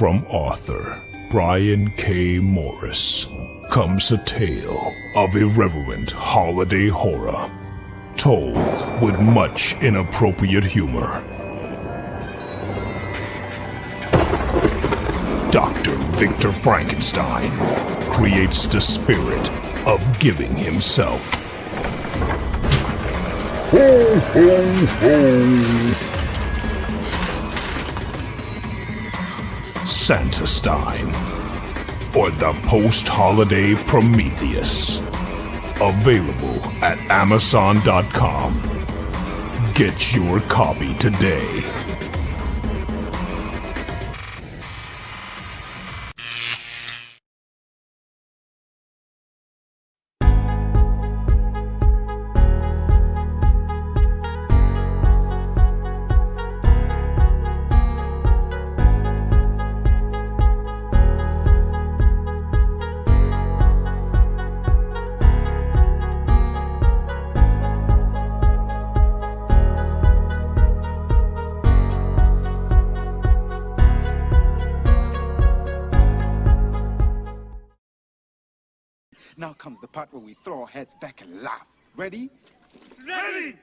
From author Brian K. Morris comes a tale of irreverent holiday horror, told with much inappropriate humor. Dr. Victor Frankenstein creates the spirit of giving himself. Ho, ho, ho! Santa-Stein, or the post-holiday Prometheus. Available at Amazon.com. Get your copy today. Now comes the part where we throw our heads back and laugh. Ready? Ready!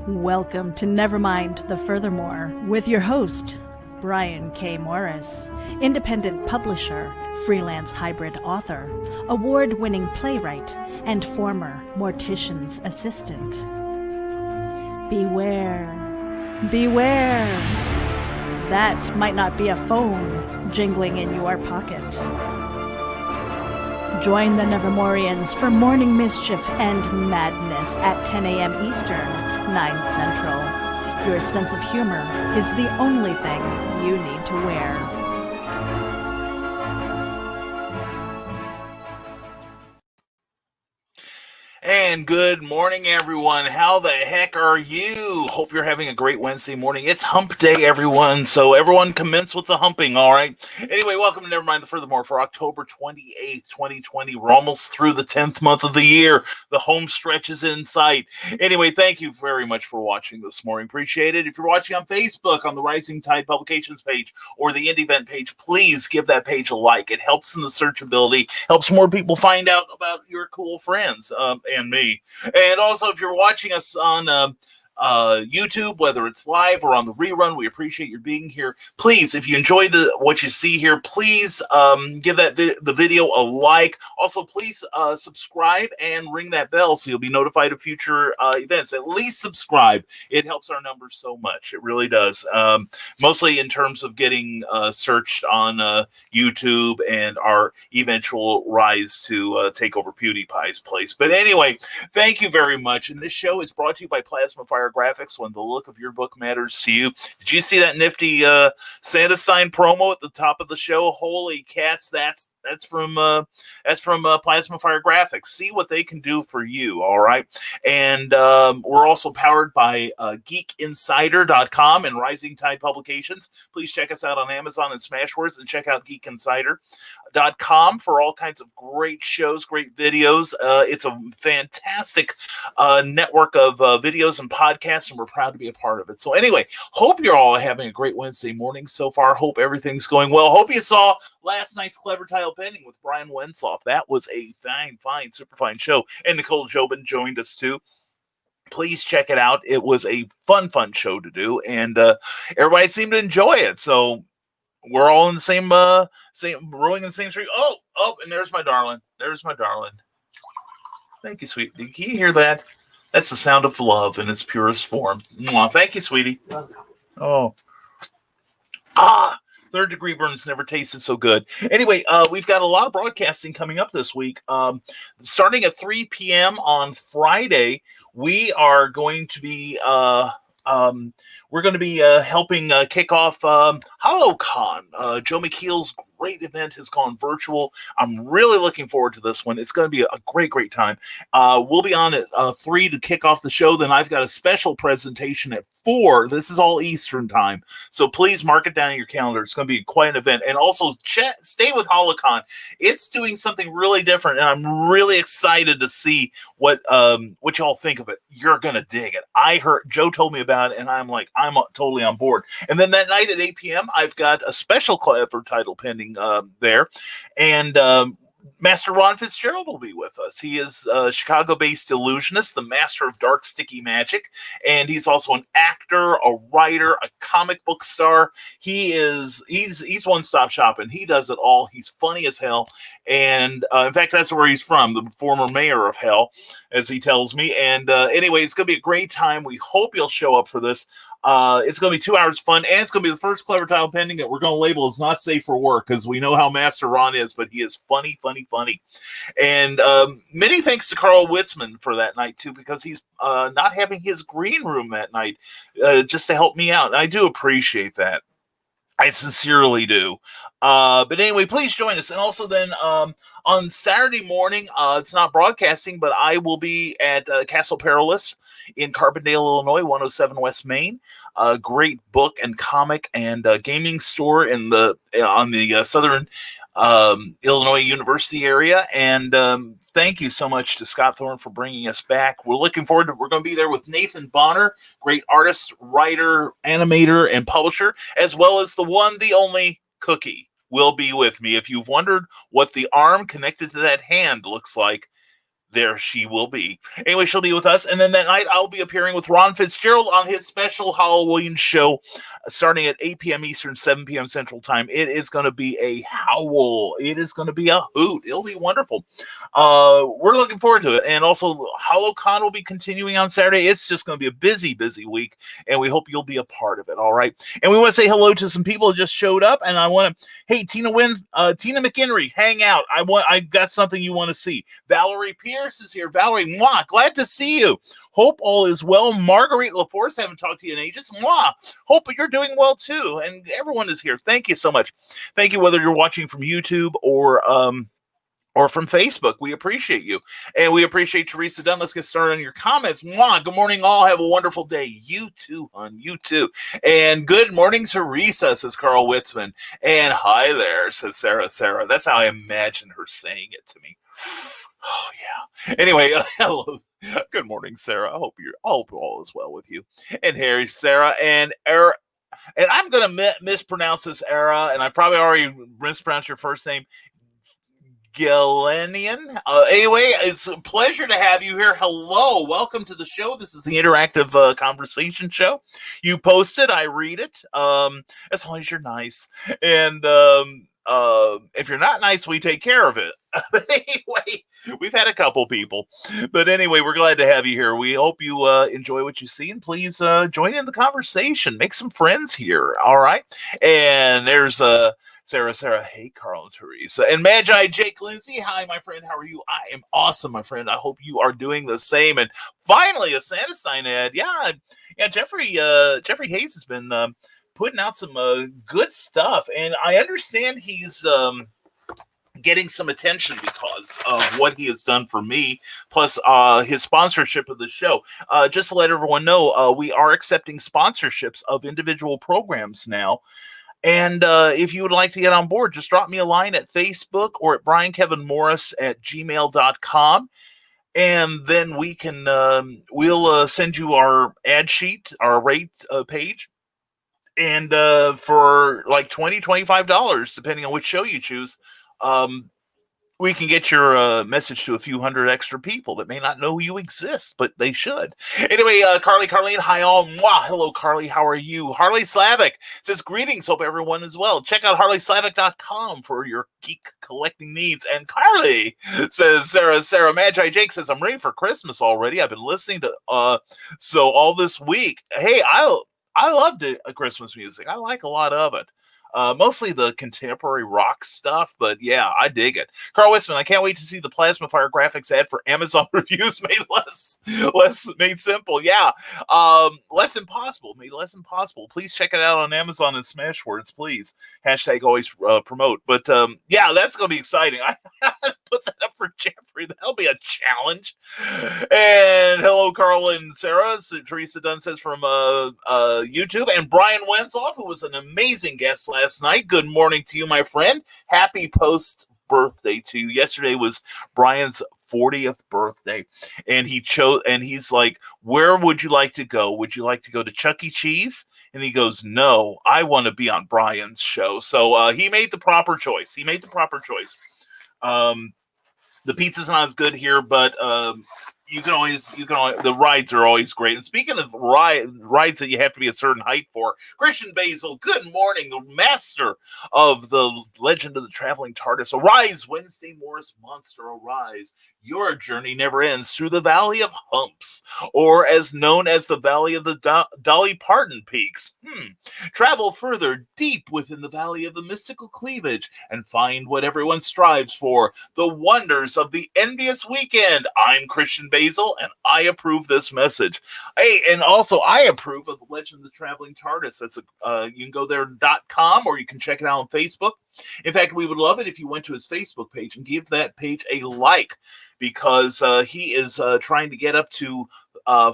Welcome to Nevermind the Furthermore with your host, Brian K. Morris, independent publisher, freelance hybrid author, award-winning playwright, and former mortician's assistant. Beware, beware. That might not be a phone jingling in your pocket. Join the Nevermorians for morning mischief and madness at 10 a.m. Eastern, 9 Central. Your sense of humor is the only thing you need to wear. And good morning, everyone. How the heck are you? Hope you're having a great Wednesday morning. It's hump day, everyone. So everyone commence with the humping, all right? Anyway, welcome to Nevermind the Furthermore for October 28th, 2020. We're almost through the 10th month of the year. The home stretch is in sight. Anyway, thank you very much for watching this morning. Appreciate it. If you're watching on Facebook on the Rising Tide Publications page or the Indie Event page, please give that page a like. It helps in the searchability, helps more people find out about your cool friends and me. And also, if you're watching us on YouTube, whether it's live or on the rerun, we appreciate your being here. Please, if you enjoy what you see here, please give the video a like. Also, please subscribe and ring that bell so you'll be notified of future events. At least subscribe. It helps our numbers so much. It really does. Mostly in terms of getting searched on YouTube and our eventual rise to take over PewDiePie's place. But anyway, thank you very much. And this show is brought to you by Plasma Fire Graphics, when the look of your book matters to you. Did you see that nifty Santa sign promo at the top of the show? Holy cats, that's from Plasma Fire Graphics. See what they can do for you, all right? And we're also powered by geekinsider.com and Rising Tide Publications. Please check us out on Amazon and Smashwords, and check out geekinsider.com for all kinds of great shows, great videos. It's a fantastic network of videos and podcasts, and we're proud to be a part of it. So anyway, hope you're all having a great Wednesday morning so far. Hope everything's going well. Hope you saw last night's Clever Tile Bending with Brian Wensoff. That was a fine, super fine show. And Nicole Jobin joined us too. Please check it out. It was a fun show to do, and everybody seemed to enjoy it. So we're all in the same rowing in the same street. Oh, and there's my darling. Thank you, sweet. Can you hear that? That's the sound of love in its purest form. Mwah. Thank you, sweetie. Oh. Third degree burns never tasted so good. Anyway, we've got a lot of broadcasting coming up this week. Starting at 3 p.m. on Friday, we are going to be helping kick off HoloCon, Joe McKeel's great event has gone virtual. I'm really looking forward to this one. It's going to be a great time. We'll be on at 3 to kick off the show. Then I've got a special presentation at 4. This is all Eastern time. So please mark it down in your calendar. It's going to be quite an event. And also stay with Holocon. It's doing something really different, and I'm really excited to see what y'all think of it. You're going to dig it. I heard Joe told me about it, and I'm totally on board. And then that night at 8 p.m., I've got a special clever title pending there. And Master Ron Fitzgerald will be with us. He is a Chicago-based illusionist, the master of dark, sticky magic, and he's also an actor, a writer, a comic book star. He's one-stop shopping. He does it all. He's funny as hell, and in fact, that's where he's from, the former mayor of hell, as he tells me. And anyway, it's going to be a great time. We hope you'll show up for this. It's going to be 2 hours of fun, and it's going to be the first clever title pending that we're going to label as not safe for work, because we know how Master Ron is, but he is funny. And many thanks to Carl Witzman for that night, too, because he's not having his green room that night just to help me out. And I do appreciate that. I sincerely do. But anyway, please join us. And also then on Saturday morning, it's not broadcasting, but I will be at Castle Perilous in Carbondale, Illinois, 107 West Main. A great book and comic and gaming store on the southern Illinois University area. And thank you so much to Scott Thorne for bringing us back. We're looking forward to. We're going to be there with Nathan Bonner, great artist, writer, animator, and publisher, as well as the one, the only Cookie will be with me. If you've wondered what the arm connected to that hand looks like, there she will be. Anyway, she'll be with us. And then that night, I'll be appearing with Ron Fitzgerald on his special Halloween show starting at 8 p.m. Eastern, 7 p.m. Central Time. It is going to be a howl. It is going to be a hoot. It'll be wonderful. We're looking forward to it. And also, HoloCon will be continuing on Saturday. It's just going to be a busy week, and we hope you'll be a part of it, all right? And we want to say hello to some people who just showed up, and I want to, hey, Tina McHenry, hang out. I got something you want to see. Valerie Pierce is here. Valerie, mwah, glad to see you. Hope all is well. Marguerite LaForce, haven't talked to you in ages. Mwah, hope you're doing well too. And everyone is here. Thank you so much. Thank you, whether you're watching from YouTube or from Facebook. We appreciate you. And we appreciate Teresa Dunn. Let's get started on your comments. Mwah, good morning, all. Have a wonderful day. You too, hon. You too. And good morning, Teresa, says Carl Witzman. And hi there, says Sarah. That's how I imagine her saying it to me. Oh, yeah. Anyway, hello. Good morning, Sarah. I hope all is well with you. And here is Sarah and Era. And I'm going to mispronounce this Era, and I probably already mispronounced your first name. Gilenian. Anyway, it's a pleasure to have you here. Hello. Welcome to the show. This is the interactive conversation show. You post it. I read it. As long as you're nice. And if you're not nice, we take care of it. But anyway, we've had a couple people. But anyway, we're glad to have you here. We hope you enjoy what you see, and please join in the conversation. Make some friends here. All right. And there's Sarah, hey, Carl and Teresa. And Magi Jake Lindsay, hi, my friend. How are you? I am awesome, my friend. I hope you are doing the same. And finally, a Santa sign ad. Yeah, Jeffrey Hayes has been putting out some good stuff, and I understand he's getting some attention because of what he has done for me, plus his sponsorship of the show. Just to let everyone know, we are accepting sponsorships of individual programs now. And if you would like to get on board, just drop me a line at Facebook or at briankevinmorris@gmail.com. And then we can, we'll send you our ad sheet, our rate page. And for like $20, $25, depending on which show you choose, we can get your message to a few hundred extra people that may not know you exist, but they should. Anyway, Carleen, hi all. Mwah. Hello, Carly. How are you? Harley Slavic says, greetings. Hope everyone is well. Check out harleyslavic.com for your geek collecting needs. And Carly says, Sarah Magi Jake says, I'm ready for Christmas already. I've been listening to so all this week. Hey, I loved it, Christmas music. I like a lot of it. Mostly the contemporary rock stuff, but yeah, I dig it. Carl Westman, I can't wait to see the Plasma Fire graphics ad for Amazon reviews made made simple. Yeah, less impossible, made less impossible. Please check it out on Amazon and Smashwords, please. Hashtag always promote. But yeah, that's gonna be exciting. I put that up for Jeffrey. That'll be a challenge. And hello, Carl and Sarah. Teresa Dunn says from YouTube, and Brian Wenzoff, who was an amazing guest last night. Good morning to you, my friend. Happy post birthday to you. Yesterday was Brian's 40th birthday, and he's like, where would you like to go? Would you like to go to Chuck E. Cheese? And he goes, no, I want to be on Brian's show. So he made the proper choice. The pizza's not as good here, but you can always the rides are always great. And speaking of rides that you have to be a certain height for, Christian Basil, good morning, the master of the Legend of the Traveling TARDIS. Arise, Wednesday Morris Monster, arise. Your journey never ends through the Valley of Humps, or as known as the Valley of the Dolly Parton Peaks. Travel further deep within the Valley of the Mystical Cleavage and find what everyone strives for, the wonders of the envious weekend. I'm Christian Basil, and I approve this message. Hey, and also I approve of the Legend of the Traveling TARDIS. That's you can go there.com, or you can check it out on Facebook. In fact, we would love it if you went to his Facebook page and give that page a like, because he is trying to get up to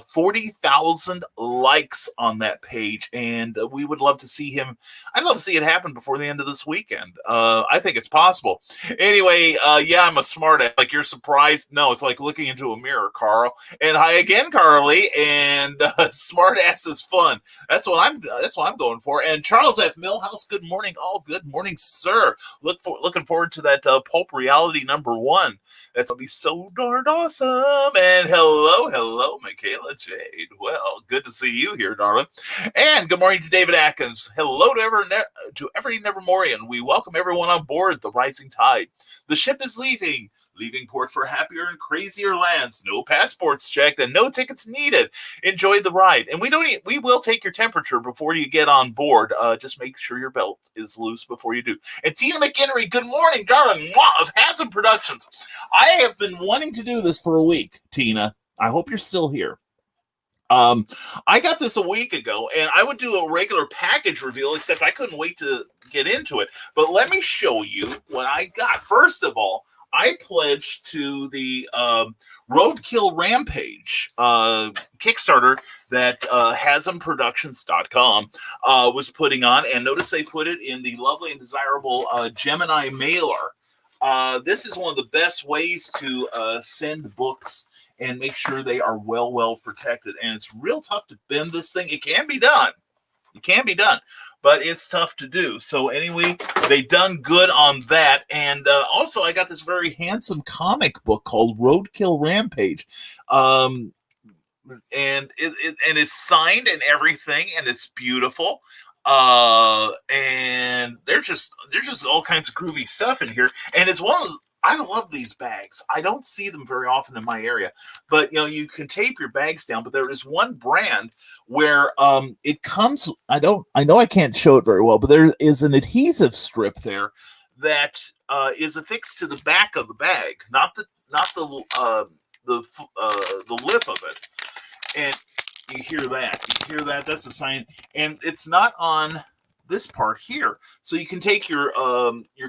40,000 likes on that page, and we would love to see him. I'd love to see it happen before the end of this weekend. I think it's possible. Anyway, yeah, I'm a smart ass. Like, you're surprised? No, it's like looking into a mirror, Carl. And hi again, Carly. And smart ass is fun. That's what I'm going for. And Charles F. Millhouse, good morning. Oh, good morning, sir. Looking forward to that Pulp Reality #1. That's gonna be so darn awesome. And hello, Michaela Jade. Well, good to see you here, darling. And good morning to David Atkins. Hello to every Nevermorian. We welcome everyone on board the Rising Tide. The ship is leaving port for happier and crazier lands. No passports checked and no tickets needed. Enjoy the ride. And we will take your temperature before you get on board. Just make sure your belt is loose before you do. And Tina McHenry, good morning, darling, of Hasm Productions. I have been wanting to do this for a week, Tina. I hope you're still here. I got this a week ago, and I would do a regular package reveal, except I couldn't wait to get into it. But let me show you what I got. First of all, I pledged to the Roadkill Rampage Kickstarter that HasmProductions.com was putting on. And notice they put it in the lovely and desirable Gemini mailer. This is one of the best ways to send books and make sure they are well protected. And it's real tough to bend this thing. It can be done. But it's tough to do. So anyway, they done good on that. And also, I got this very handsome comic book called Roadkill Rampage. And it's signed and everything, and it's beautiful. And there's just all kinds of groovy stuff in here. And as well as, I love these bags. I don't see them very often in my area, but you can tape your bags down. But there is one brand where it comes. I know I can't show it very well, but there is an adhesive strip there that is affixed to the back of the bag, not the lip of it. And you hear that? That's a sign, and it's not on this part here, so you can take your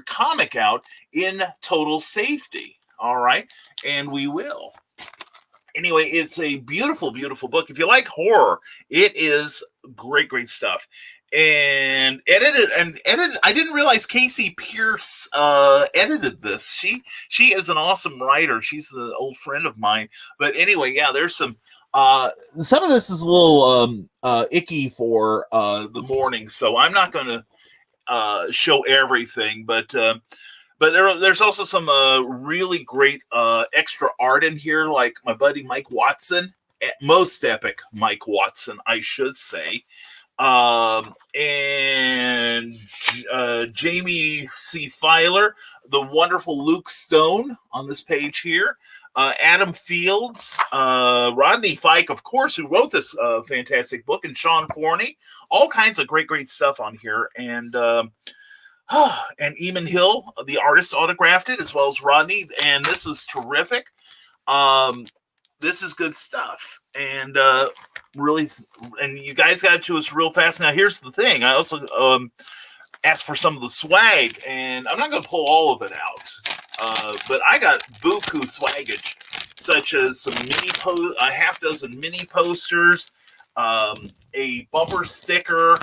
comic out in total safety. All right, and we will. Anyway, it's a beautiful book. If you like horror, it is great stuff. And edited. I didn't realize Casey Pierce edited this. She is an awesome writer. She's an old friend of mine. But anyway, yeah, there's some of this is a little icky for the morning, so I'm not going to show everything, but there's also some really great extra art in here, like my buddy Mike Watson, most epic Mike Watson, I should say, and Jamie C. Filer, the wonderful Luke Stone on this page here. Adam Fields, Rodney Fike, of course, who wrote this fantastic book, and Sean Forney. All kinds of great stuff on here. And And Eamon Hill, the artist, autographed it, as well as Rodney. And this is terrific. This is good stuff. And really, and you guys got it to us real fast. Now, here's the thing. I also asked for some of the swag, and I'm not going to pull all of it out. But I got buku swaggage, such as some a half dozen mini posters, a bumper sticker,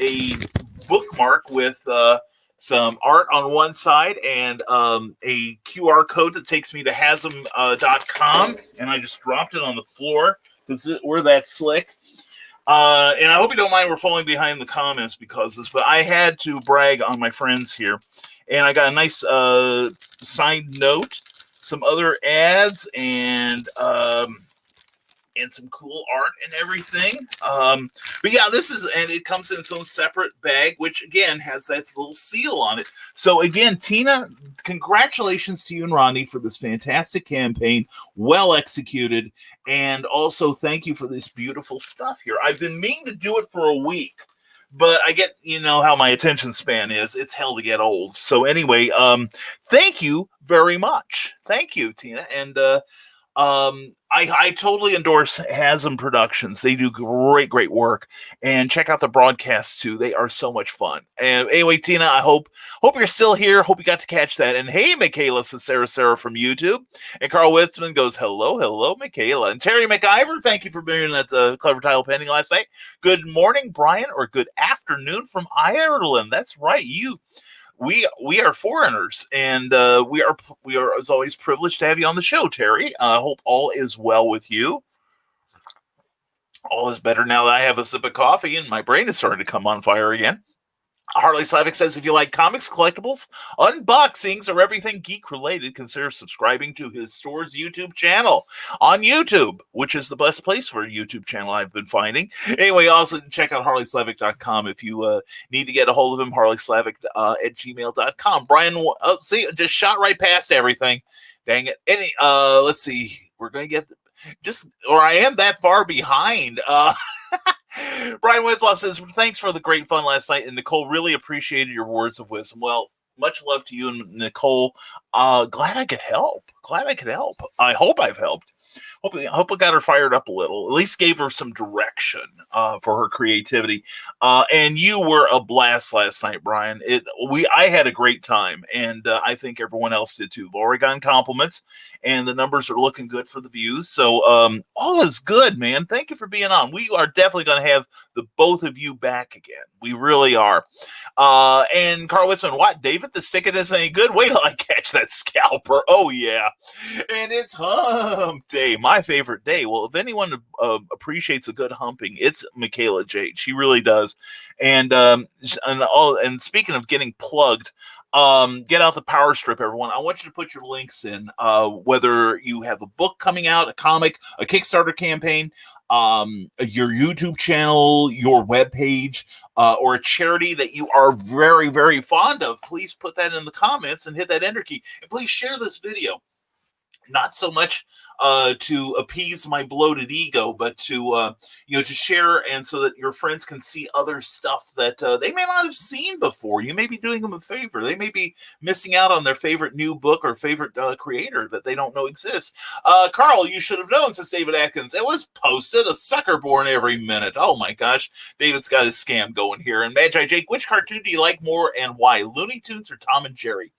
a bookmark with some art on one side, and a QR code that takes me to hasm.com. And I just dropped it on the floor because we're that slick. And I hope you don't mind we're falling behind the comments because of this, but I had to brag on my friends here. And I got a nice signed note, some other ads, and some cool art and everything. But yeah, and it comes in its own separate bag, which again has that little seal on it. So again, Tina, congratulations to you and Ronnie for this fantastic campaign, well executed, and also thank you for this beautiful stuff here. I've been meaning to do it for a week, but I get, how my attention span is. It's hell to get old. So anyway, thank you very much. Thank you, Tina. And I totally endorse Hasm Productions. They do great work, and check out the broadcasts too. They are so much fun. And anyway, Tina, I hope you're still here. Hope you got to catch that. And hey, Michaela, says Sarah from YouTube. And Carl Witzman goes, hello, Michaela. And Terry McIver, thank you for being at the Clever Title Pending last night. Good morning, Brian, or good afternoon from Ireland. That's right, We are foreigners, and we are as always privileged to have you on the show, Terry. I hope all is well with you. All is better now that I have a sip of coffee and my brain is starting to come on fire again. Harley Slavic says, if you like comics, collectibles, unboxings, or everything geek-related, consider subscribing to his store's YouTube channel on YouTube, which is the best place for a YouTube channel I've been finding. Anyway, also check out harleyslavic.com if you need to get a hold of him, harleyslavic at gmail.com. Brian, just shot right past everything. Dang it. Let's see. We're going to get... I am that far behind. Brian Wesloff says, thanks for the great fun last night, and Nicole, really appreciated your words of wisdom. Well, much love to you and Nicole. Glad I could help. I hope I've helped. Hope I got her fired up a little. At least gave her some direction for her creativity. And you were a blast last night, Brian. I had a great time, and I think everyone else did too. Lori got compliments, and the numbers are looking good for the views. So all is good, man. Thank you for being on. We are definitely going to have the both of you back again. We really are. And Carl Witzman, what, David? The stick it isn't any good? Wait till I catch that scalper. Oh, yeah. And it's hump day, my favorite day. Well, if anyone appreciates a good humping, it's Michaela Jade. She really does. And speaking of getting plugged, get out the power strip, everyone. I want you to put your links in, whether you have a book coming out, a comic, a Kickstarter campaign, your YouTube channel, your webpage, or a charity that you are very, very fond of. Please put that in the comments and hit that enter key. And please share this video. Not so much to appease my bloated ego, but to share, and so that your friends can see other stuff that they may not have seen before. You may be doing them a favor. They may be missing out on their favorite new book or favorite creator that they don't know exists. Carl, you should have known, says David Atkins. It was posted, a sucker born every minute. Oh my gosh, David's got his scam going here. And Magi Jake, which cartoon do you like more and why? Looney Tunes or Tom and Jerry?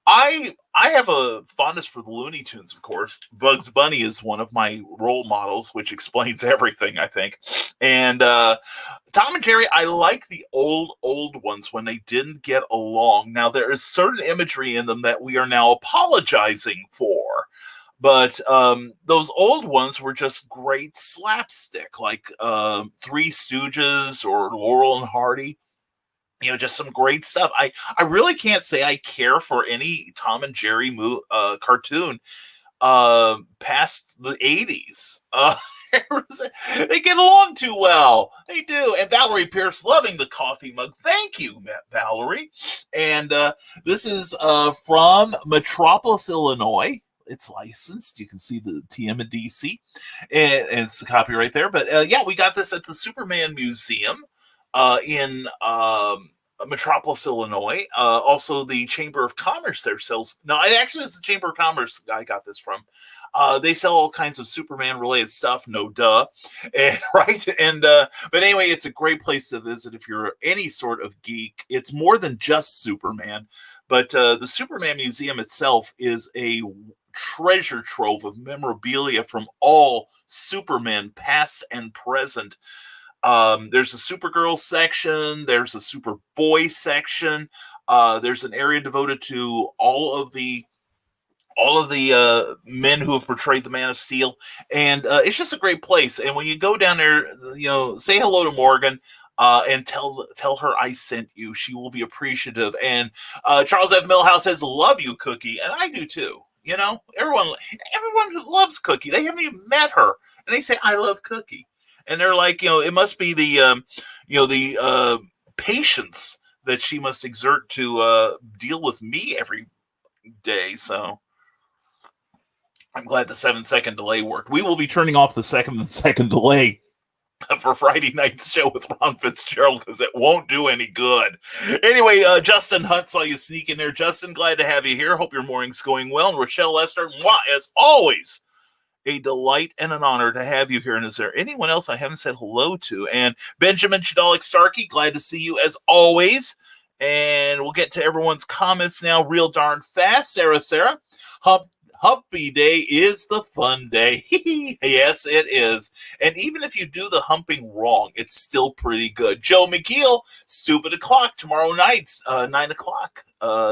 I have a fondness for the Looney Tunes, of course. Bugs Bunny is one of my role models, which explains everything, I think. And Tom and Jerry, I like the old ones when they didn't get along. Now, there is certain imagery in them that we are now apologizing for. But those old ones were just great slapstick, like Three Stooges or Laurel and Hardy. Just some great stuff. I really can't say I care for any Tom and Jerry cartoon past the 80s. They get along too well. They do. And Valerie Pierce, loving the coffee mug. Thank you, Valerie. And this is from Metropolis, Illinois. It's licensed. You can see the TM and DC. And it's the copyright there. But yeah, we got this at the Superman Museum in Metropolis, Illinois. Also, the Chamber of Commerce there sells. No, actually, it's the Chamber of Commerce I got this from. They sell all kinds of Superman-related stuff. No duh, and, right? And but anyway, it's a great place to visit if you're any sort of geek. It's more than just Superman, but the Superman Museum itself is a treasure trove of memorabilia from all Supermen, past and present. There's a Supergirl section. There's a Superboy section. There's an area devoted to all of the men who have portrayed the Man of Steel, and it's just a great place. And when you go down there, say hello to Morgan. And tell her I sent you. She will be appreciative. And Charles F. Millhouse says, "Love you, Cookie," and I do too. Everyone who loves Cookie, they haven't even met her, and they say, "I love Cookie." And they're like, it must be the patience that she must exert to deal with me every day. So I'm glad the 7-second delay worked. We will be turning off the second delay for Friday night's show with Ron Fitzgerald because it won't do any good. Anyway, Justin Hunt saw you sneak in there. Justin, glad to have you here. Hope your morning's going well. And Rochelle Lester, as always, a delight and an honor to have you here. And is there anyone else I haven't said hello to? And Benjamin Chidalik Starkey, glad to see you as always. And we'll get to everyone's comments now real darn fast. Sarah, Humpy Day is the fun day. Yes, it is. And even if you do the humping wrong, it's still pretty good. Joe McKeel, Stupid O'Clock, tomorrow night, 9 o'clock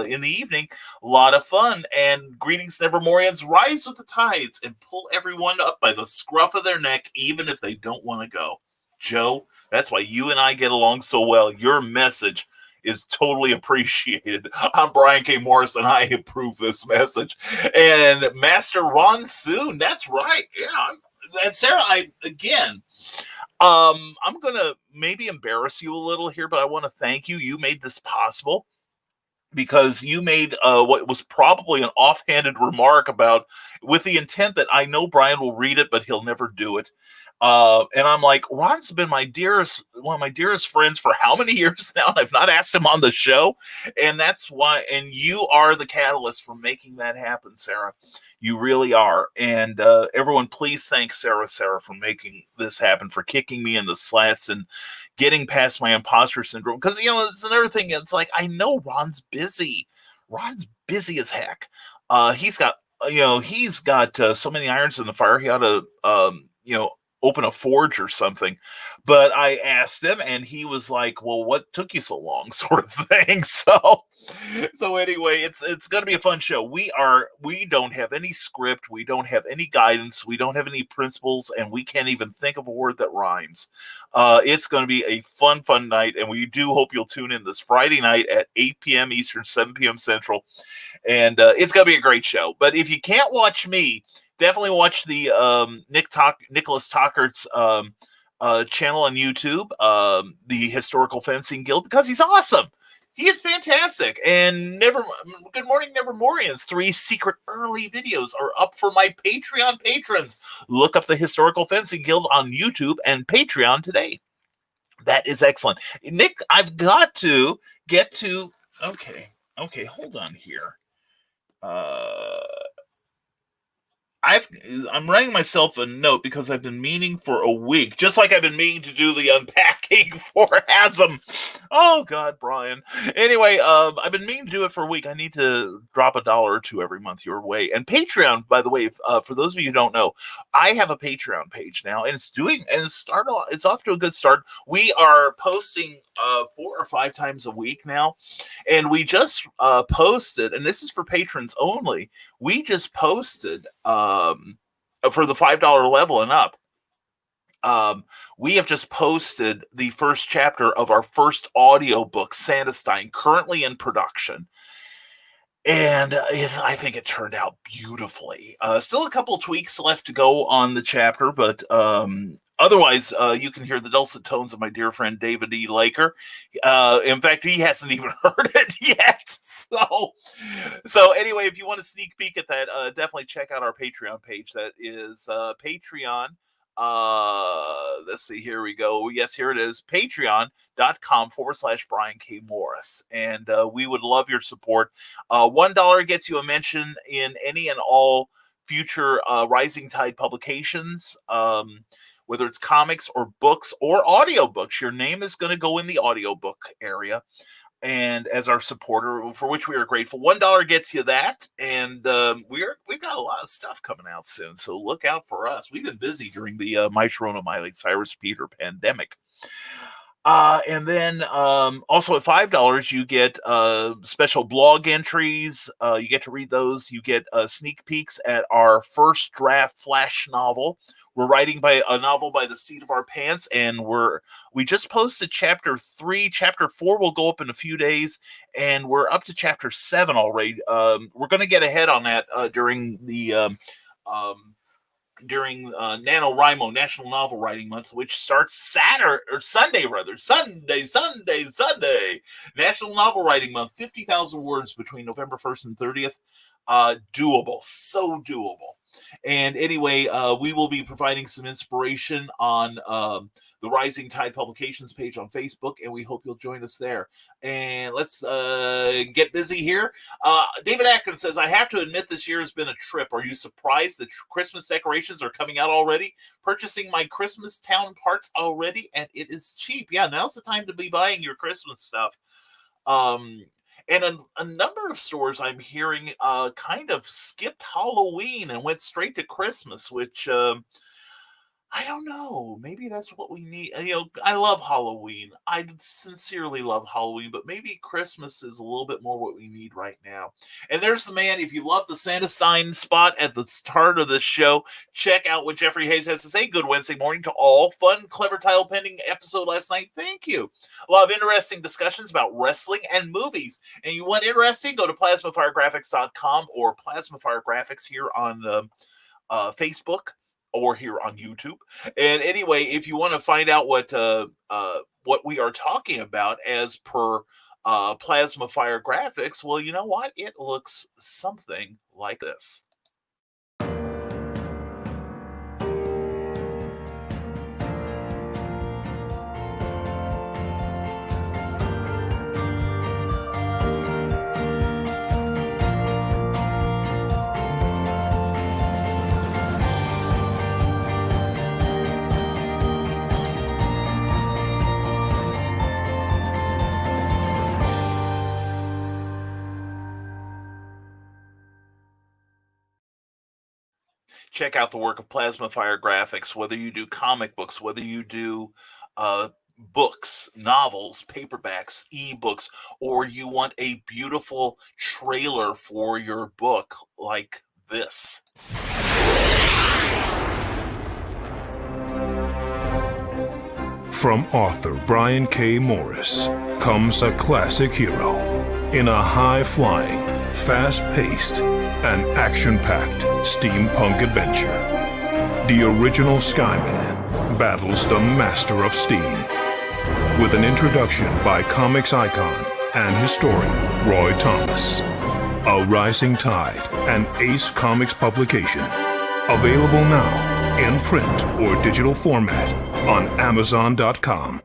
in the evening. A lot of fun. And greetings, Nevermorians. Rise with the tides and pull everyone up by the scruff of their neck, even if they don't want to go. Joe, that's why you and I get along so well. Your message is totally appreciated. I'm Brian K. Morris, and I approve this message. And Master Ron Soon, that's right. Yeah. And Sarah, I'm going to maybe embarrass you a little here, but I want to thank you. You made this possible because you made what was probably an offhanded remark with the intent that I know Brian will read it, but he'll never do it. And I'm like, Ron's been one of my dearest friends for how many years now? And I've not asked him on the show. And that's why, and you are the catalyst for making that happen, Sarah. You really are. And everyone, please thank Sarah for making this happen, for kicking me in the slats and getting past my imposter syndrome. Because, it's another thing. It's like, I know Ron's busy. Ron's busy as heck. He's got so many irons in the fire. He ought to, open a forge or something. But I asked him and he was like, well, what took you so long, sort of thing. So anyway, it's going to be a fun show. We don't have any script. We don't have any guidance. We don't have any principles, and we can't even think of a word that rhymes. It's going to be a fun night. And we do hope you'll tune in this Friday night at 8 p.m. Eastern, 7 p.m. Central. And it's going to be a great show. But if you can't watch me, definitely watch the Nicholas Tockart's channel on YouTube, the Historical Fencing Guild, because he's awesome. He is fantastic. And Good Morning Nevermorians, 3 secret early videos are up for my Patreon patrons. Look up the Historical Fencing Guild on YouTube and Patreon today. That is excellent. Nick, I've got to get to... Okay, hold on here. I'm writing myself a note because I've been meaning for a week, just like I've been meaning to do the unpacking for Hasm. Oh God, Brian. Anyway, I've been meaning to do it for a week. I need to drop $1 or $2 every month your way. And Patreon, by the way, for those of you who don't know, I have a Patreon page now, and it's off to a good start. We are posting 4 or 5 times a week now, and we just posted, and this is for patrons only. We just posted for the $5 level and up. We have just posted the first chapter of our first audiobook, Sandestein, currently in production. And I think it turned out beautifully. Still a couple of tweaks left to go on the chapter, but otherwise, you can hear the dulcet tones of my dear friend David E. Laker. In fact, he hasn't even heard it yet. So anyway, if you want a sneak peek at that, definitely check out our Patreon page. That is Patreon. Let's see. Here we go. Yes, here it is. Patreon.com/Brian K. Morris. And we would love your support. $1 gets you a mention in any and all future Rising Tide publications, whether it's comics or books or audiobooks. Your name is going to go in the audiobook area. And as our supporter, for which we are grateful, $1 gets you that, and we've got a lot of stuff coming out soon, so look out for us. We've been busy during the My Sharona Miley Cyrus Peter pandemic. And then also at $5, you get special blog entries. You get to read those. You get sneak peeks at our first draft flash novel. We're writing a novel by the seat of our pants, and we just posted chapter 3. Chapter 4 will go up in a few days, and we're up to chapter 7 already. We're going to get ahead on that during NaNoWriMo, National Novel Writing Month, which starts Sunday. National Novel Writing Month, 50,000 words between November 1st and 30th. Doable, so doable. And anyway, we will be providing some inspiration on the Rising Tide Publications page on Facebook, and we hope you'll join us there. And let's get busy here. David Atkins says, I have to admit this year has been a trip. Are you surprised that Christmas decorations are coming out already? Purchasing my Christmas town parts already, and it is cheap. Yeah, now's the time to be buying your Christmas stuff. And a number of stores I'm hearing kind of skipped Halloween and went straight to Christmas, which I don't know. Maybe that's what we need. I love Halloween. I sincerely love Halloween, but maybe Christmas is a little bit more what we need right now. And there's the man. If you love the Santa sign spot at the start of the show, check out what Jeffrey Hayes has to say. Good Wednesday morning to all. Fun, clever title pending episode last night. Thank you. A lot of interesting discussions about wrestling and movies. And you want interesting? Go to plasmafiregraphics.com or Plasma Fire Graphics here on Facebook or here on YouTube. And anyway, if you want to find out what we are talking about as per Plasma Fire Graphics, well, you know what? It looks something like this. Check out the work of Plasma Fire Graphics, whether you do comic books, whether you do books, novels, paperbacks, ebooks, or you want a beautiful trailer for your book like this. From author Brian K. Morris comes a classic hero in a high-flying, fast-paced, and action-packed steampunk adventure. The original Skyman battles the Master of Steam with an introduction by comics icon and historian Roy Thomas. A Rising Tide and Ace Comics publication. Available now in print or digital format on Amazon.com.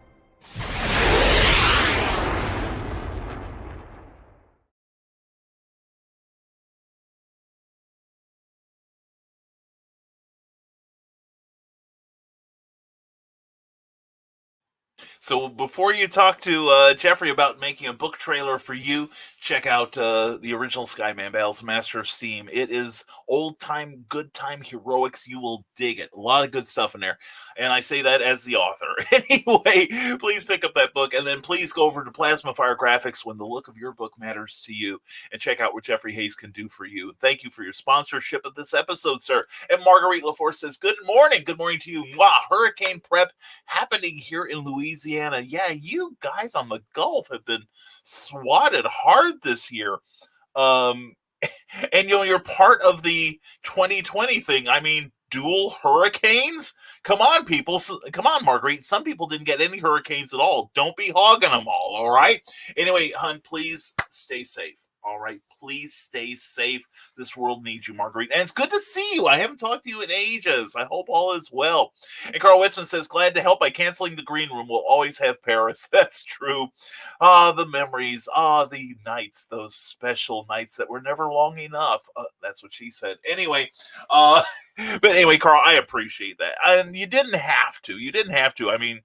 So before you talk to Jeffrey about making a book trailer for you, check out the original Skyman Battles Master of Steam. It is old-time, good-time heroics. You will dig it. A lot of good stuff in there. And I say that as the author. Anyway, please pick up that book, and then please go over to Plasma Fire Graphics when the look of your book matters to you, and check out what Jeffrey Hayes can do for you. Thank you for your sponsorship of this episode, sir. And Marguerite LaForce says, good morning. Good morning to you. Wow, hurricane prep happening here in Louisiana. Yeah, you guys on the Gulf have been swatted hard this year. And you're part of the 2020 thing. I mean, dual hurricanes? Come on, people. Come on, Marguerite. Some people didn't get any hurricanes at all. Don't be hogging them all right? Anyway, hun, please stay safe. All right, please stay safe. This world needs you, Marguerite. And it's good to see you. I haven't talked to you in ages. I hope all is well. And Carl Witzman says, glad to help by canceling the green room. We'll always have Paris. That's true. The memories. The nights, those special nights that were never long enough. That's what she said. Anyway, but anyway, Carl, I appreciate that. And you didn't have to. You didn't have to. I mean,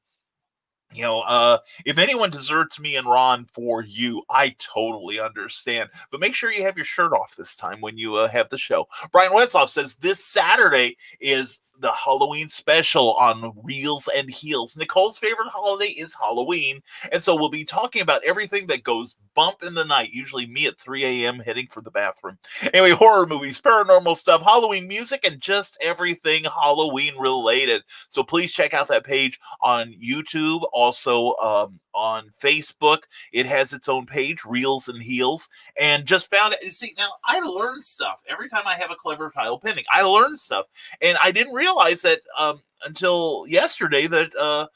if anyone deserts me and Ron for you, I totally understand. But make sure you have your shirt off this time when you have the show. Brian Wetzloff says this Saturday is the Halloween special on Reels and Heels. Nicole's favorite holiday is Halloween. And so we'll be talking about everything that goes bump in the night, usually me at 3 a.m. heading for the bathroom. Anyway, horror movies, paranormal stuff, Halloween music, and just everything Halloween related. So please check out that page on YouTube. Also on Facebook, it has its own page, Reels and Heels, and just found it. See, now I learn stuff every time I have a clever tile pinning. I learn stuff, and I didn't realize that until yesterday that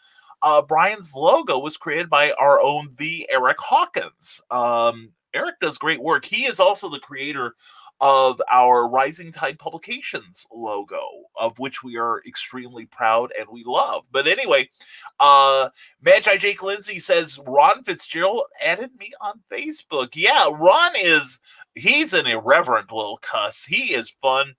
Brian's logo was created by our own the Eric Hawkins. Eric does great work. He is also the creator of our Rising Tide Publications logo, of which we are extremely proud and we love. But anyway, Magi Jake Lindsay says, Ron Fitzgerald added me on Facebook. Yeah, he's an irreverent little cuss. He is fun.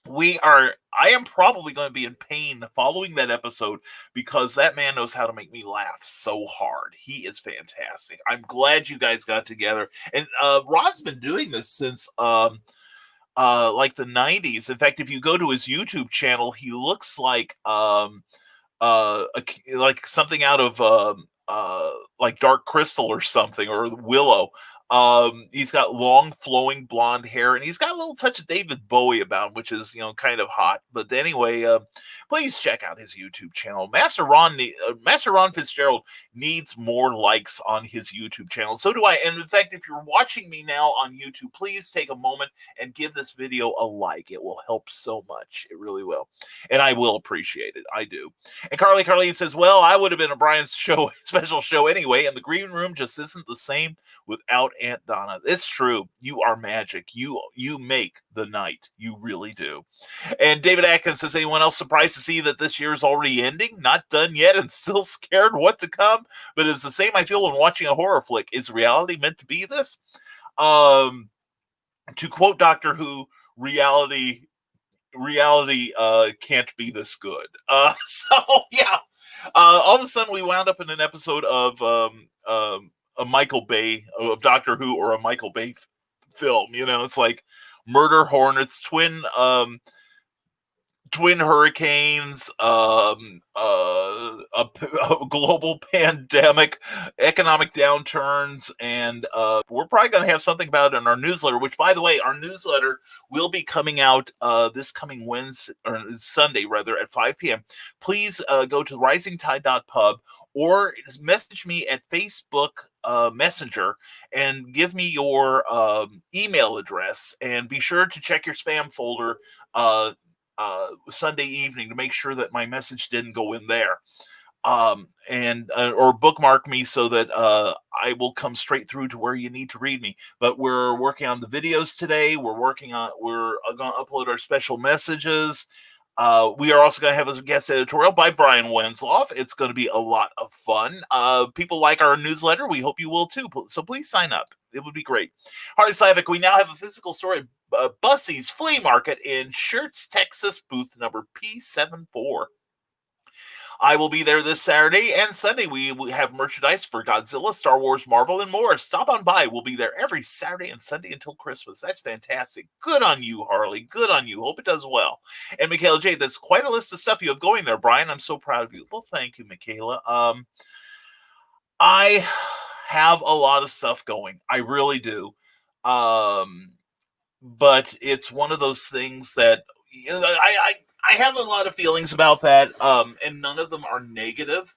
I am probably going to be in pain following that episode because that man knows how to make me laugh so hard. He is fantastic. I'm glad you guys got together. And Ron's been doing this since like the 90s. In fact, if you go to his YouTube channel, he looks like something out of like Dark Crystal or something, or Willow. He's got long flowing blonde hair, and he's got a little touch of David Bowie about him, which is, kind of hot. But anyway, please check out his YouTube channel. Master Ron Fitzgerald needs more likes on his YouTube channel. So do I. And in fact, if you're watching me now on YouTube, please take a moment and give this video a like. It will help so much. It really will. And I will appreciate it. I do. And Carlene says, well, I would have been a Brian's special show anyway, and the green room just isn't the same without Aunt Donna. It's true. You are magic. You make the night. You really do. And David Atkins says, anyone else surprised to see that this year is already ending? Not done yet and still scared what to come? But it's the same I feel when watching a horror flick. Is reality meant to be this? To quote Doctor Who, reality can't be this good. So yeah. All of a sudden we wound up in an episode of a Michael Bay, of Doctor Who, or a Michael Bay film. It's like murder hornets, twin hurricanes, a global pandemic, economic downturns, and we're probably going to have something about it in our newsletter, which, by the way, our newsletter will be coming out this coming Sunday at 5 p.m. Please go to risingtide.pub or message me at Facebook Messenger and give me your email address, and be sure to check your spam folder Sunday evening to make sure that my message didn't go in there, or bookmark me so that I will come straight through to where you need to read me. But we're working on the videos today. We're going to upload our special messages. We are also going to have a guest editorial by Brian Wensloff. It's going to be a lot of fun. People like our newsletter. We hope you will too. So please sign up. It would be great. Harley Slavic, we now have a physical store at Bussey's Flea Market in Schertz, Texas, booth number P74. I will be there this Saturday and Sunday. We have merchandise for Godzilla, Star Wars, Marvel, and more. Stop on by. We'll be there every Saturday and Sunday until Christmas. That's fantastic. Good on you, Harley. Good on you. Hope it does well. And Michaela J., that's quite a list of stuff you have going there, Brian. I'm so proud of you. Well, thank you, Michaela. I have a lot of stuff going. I really do. But it's one of those things that I have a lot of feelings about that, and none of them are negative.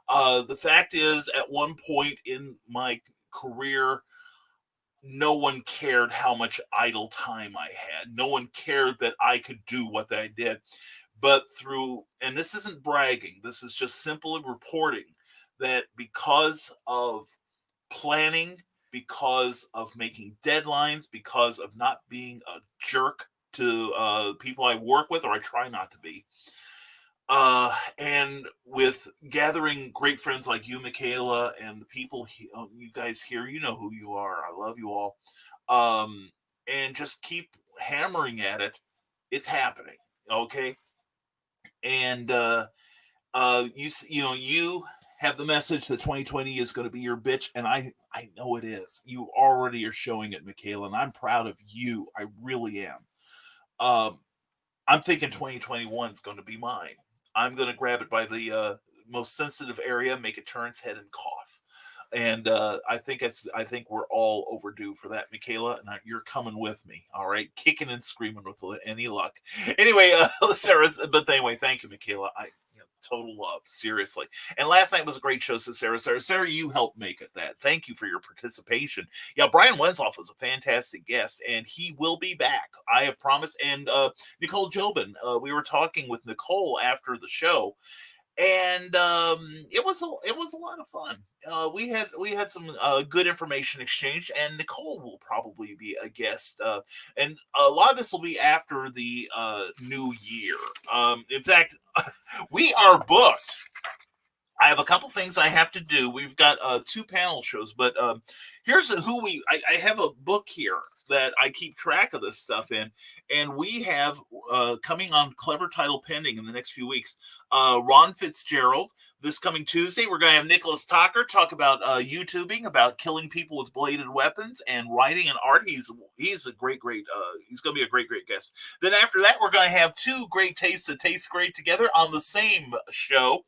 The fact is, at one point in my career, no one cared how much idle time I had. No one cared that I could do what I did. But and this isn't bragging, this is just simply reporting that because of planning, because of making deadlines, because of not being a jerk to people I work with, or I try not to be. And with gathering great friends like you, Michaela, and the people you guys here, you know who you are. I love you all. And just keep hammering at it. It's happening. Okay. And you have the message that 2020 is going to be your bitch, and I know it is. You already are showing it, Michaela, and I'm proud of you. I really am. Um, I'm thinking 2021 is going to be mine. I'm going to grab it by the most sensitive area, make it turn its head, and cough. And I think we're all overdue for that, Michaela, and you're coming with me. All right, kicking and screaming with any luck. Anyway, Sarah. But anyway, thank you, Michaela. Total love, seriously. And last night was a great show, says Sarah. Sarah, you helped make it that. Thank you for your participation. Yeah, Brian Wensloff was a fantastic guest, and he will be back. I have promised. And Nicole Jobin, we were talking with Nicole after the show, and it was a lot of fun. We had some good information exchange, and Nicole will probably be a guest. And a lot of this will be after the new year. In fact, we are booked. I have a couple things I have to do. We've got 2 panel shows, but here's who I have a book here that I keep track of this stuff in, and we have coming on Clever Title Pending in the next few weeks. Ron Fitzgerald this coming Tuesday. We're going to have Nicholas Tucker talk about YouTubing, about killing people with bladed weapons, and writing and art. He's a great he's going to be a great guest. Then after that, we're going to have 2 great tastes that taste great together on the same show.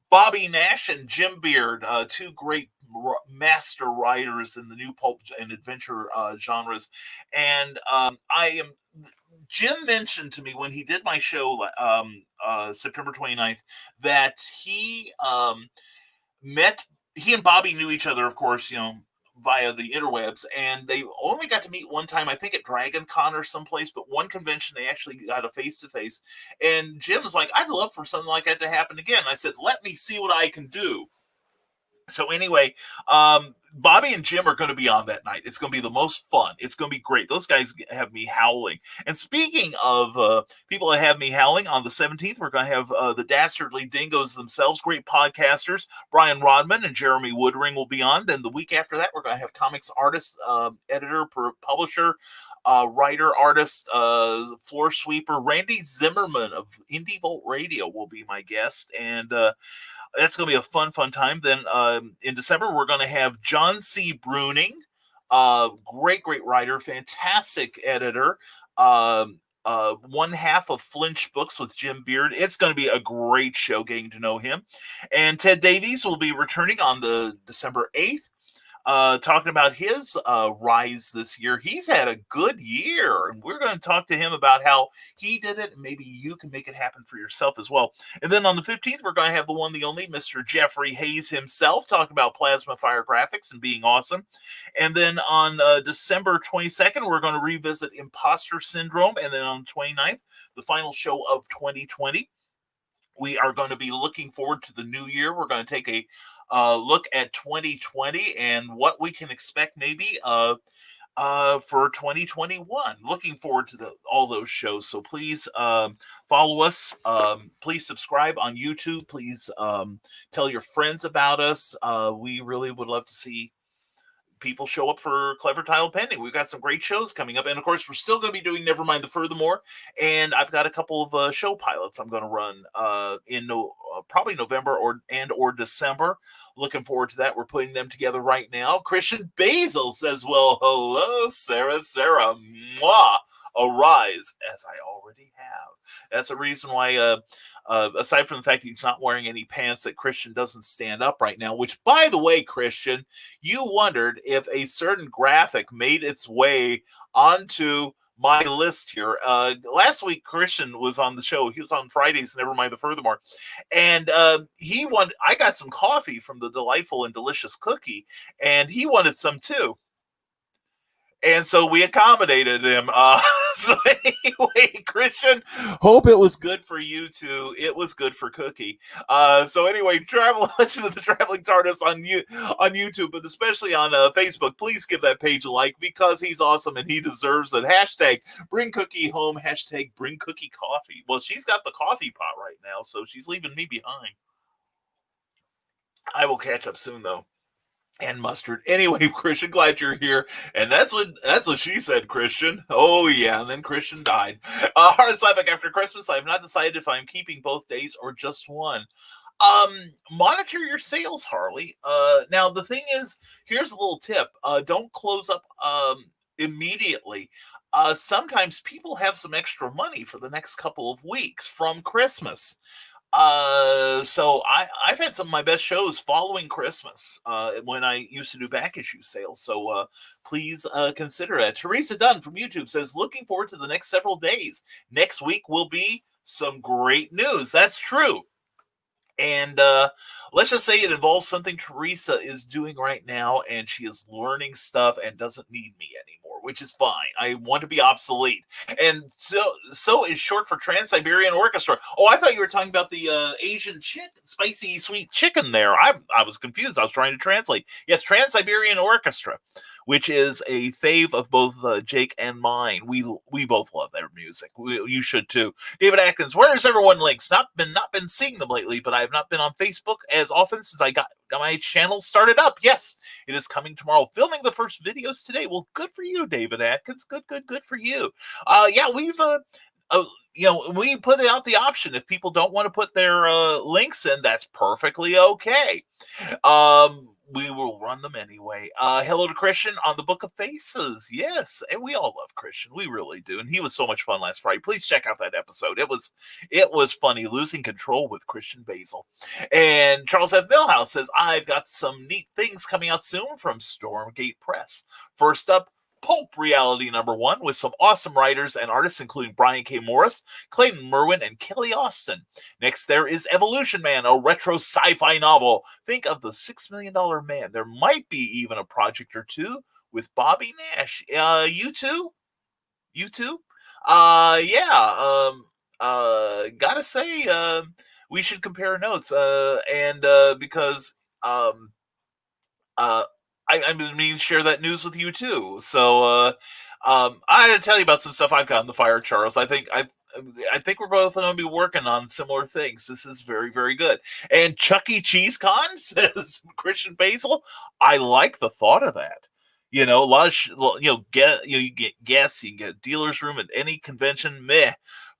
Bobby Nash and Jim Beard, 2 great master writers in the new pulp and adventure genres. And Jim mentioned to me when he did my show September 29th that he and Bobby knew each other, of course, via the interwebs, and they only got to meet one time, I think at Dragon Con or someplace, but one convention they actually got a face-to-face, and Jim was like, I'd love for something like that to happen again. I said, let me see what I can do. So anyway, Bobby and Jim are going to be on that night. It's going to be the most fun. It's going to be great. Those guys have me howling. And speaking of people that have me howling, on the 17th, we're going to have the Dastardly Dingoes themselves, great podcasters. Brian Rodman and Jeremy Woodring will be on. Then the week after that, we're going to have comics artist, editor, publisher, writer, artist, floor sweeper, Randy Zimmerman of Indie Volt Radio will be my guest. And that's going to be a fun time. Then in December, we're going to have John C. Bruning, great writer, fantastic editor, one half of Flinch Books with Jim Beard. It's going to be a great show getting to know him. And Ted Davies will be returning on the December 8th. Talking about his rise this year. He's had a good year, and we're going to talk to him about how he did it, and maybe you can make it happen for yourself as well. And then on the 15th, we're going to have the one, the only, Mr. Jeffrey Hayes himself, talking about Plasma Fire Graphics and being awesome. And then on December 22nd, we're going to revisit Imposter Syndrome. And then on the 29th, the final show of 2020. We are going to be looking forward to the new year. We're going to take a look at 2020 and what we can expect maybe for 2021. Looking forward to all those shows. So please follow us. Please subscribe on YouTube. Please tell your friends about us. We really would love to see people show up for Clever Title Pending. We've got some great shows coming up. And of course, we're still going to be doing Nevermind the Furthermore. And I've got a couple of show pilots I'm going to run in probably November or December. Looking forward to that. We're putting them together right now. Christian Basil says, well, hello, Sarah. Mwah. Arise, as I already have. That's a reason why, aside from the fact that he's not wearing any pants, that Christian doesn't stand up right now, which, by the way, Christian, you wondered if a certain graphic made its way onto my list here. Last week, Christian was on the show. He was on Fridays, Nevermind the Furthermore. And I got some coffee from the delightful and delicious cookie, and he wanted some too. And so we accommodated him. So anyway, Christian, hope it was good for you too. It was good for Cookie. So anyway, Travel Legend of the Traveling TARDIS on YouTube, but especially on Facebook. Please give that page a like because he's awesome and he deserves it. Hashtag bring Cookie home. Hashtag bring Cookie coffee. Well, she's got the coffee pot right now, so she's leaving me behind. I will catch up soon though. And mustard. Anyway, Christian, glad you're here. And that's what she said, Christian. Oh yeah, and then Christian died. Hardest topic after Christmas. I have not decided if I'm keeping both days or just one. Monitor your sales, Harley. Now the thing is, here's a little tip. Don't close up immediately. Sometimes people have some extra money for the next couple of weeks from Christmas. So I've had some of my best shows following Christmas, when I used to do back issue sales. So, please, consider it. Teresa Dunn from YouTube says, looking forward to the next several days. Next week will be some great news. That's true. And let's just say it involves something Teresa is doing right now, and she is learning stuff and doesn't need me anymore, which is fine. I want to be obsolete. And so is short for Trans-Siberian Orchestra. Oh, I thought you were talking about the Asian spicy sweet chicken there. I was confused. I was trying to translate. Yes, Trans-Siberian Orchestra, which is a fave of both Jake and mine. We both love their music. You should too. David Atkins, where is everyone links? Not been seeing them lately, but I have not been on Facebook as often since I got my channel started up. Yes, it is coming tomorrow. Filming the first videos today. Well, good for you, David Atkins. Good for you. Yeah, we've we put out the option. If people don't want to put their links in, that's perfectly okay. We will run them anyway. Hello to Christian on the Book of Faces. Yes, and we all love Christian. We really do. And he was so much fun last Friday. Please check out that episode. It was funny, losing control with Christian Basil. And Charles F. Millhouse says, I've got some neat things coming out soon from Stormgate Press. First up, Pulp Reality #1 with some awesome writers and artists, including Brian K. Morris, Clayton Merwin, and Kelly Austin. Next, there is Evolution Man, a retro sci-fi novel. Think of the $6 Million Man. There might be even a project or two with Bobby Nash. You too? Yeah. Gotta say, we should compare notes. Because I mean to share that news with you too. So I had to tell you about some stuff I've got in the fire, Charles. I think we're both going to be working on similar things. This is very, very good. And Chuck E. Cheese Con says Christian Basil. I like the thought of that. A lot of you get guests, you can get a dealer's room at any convention,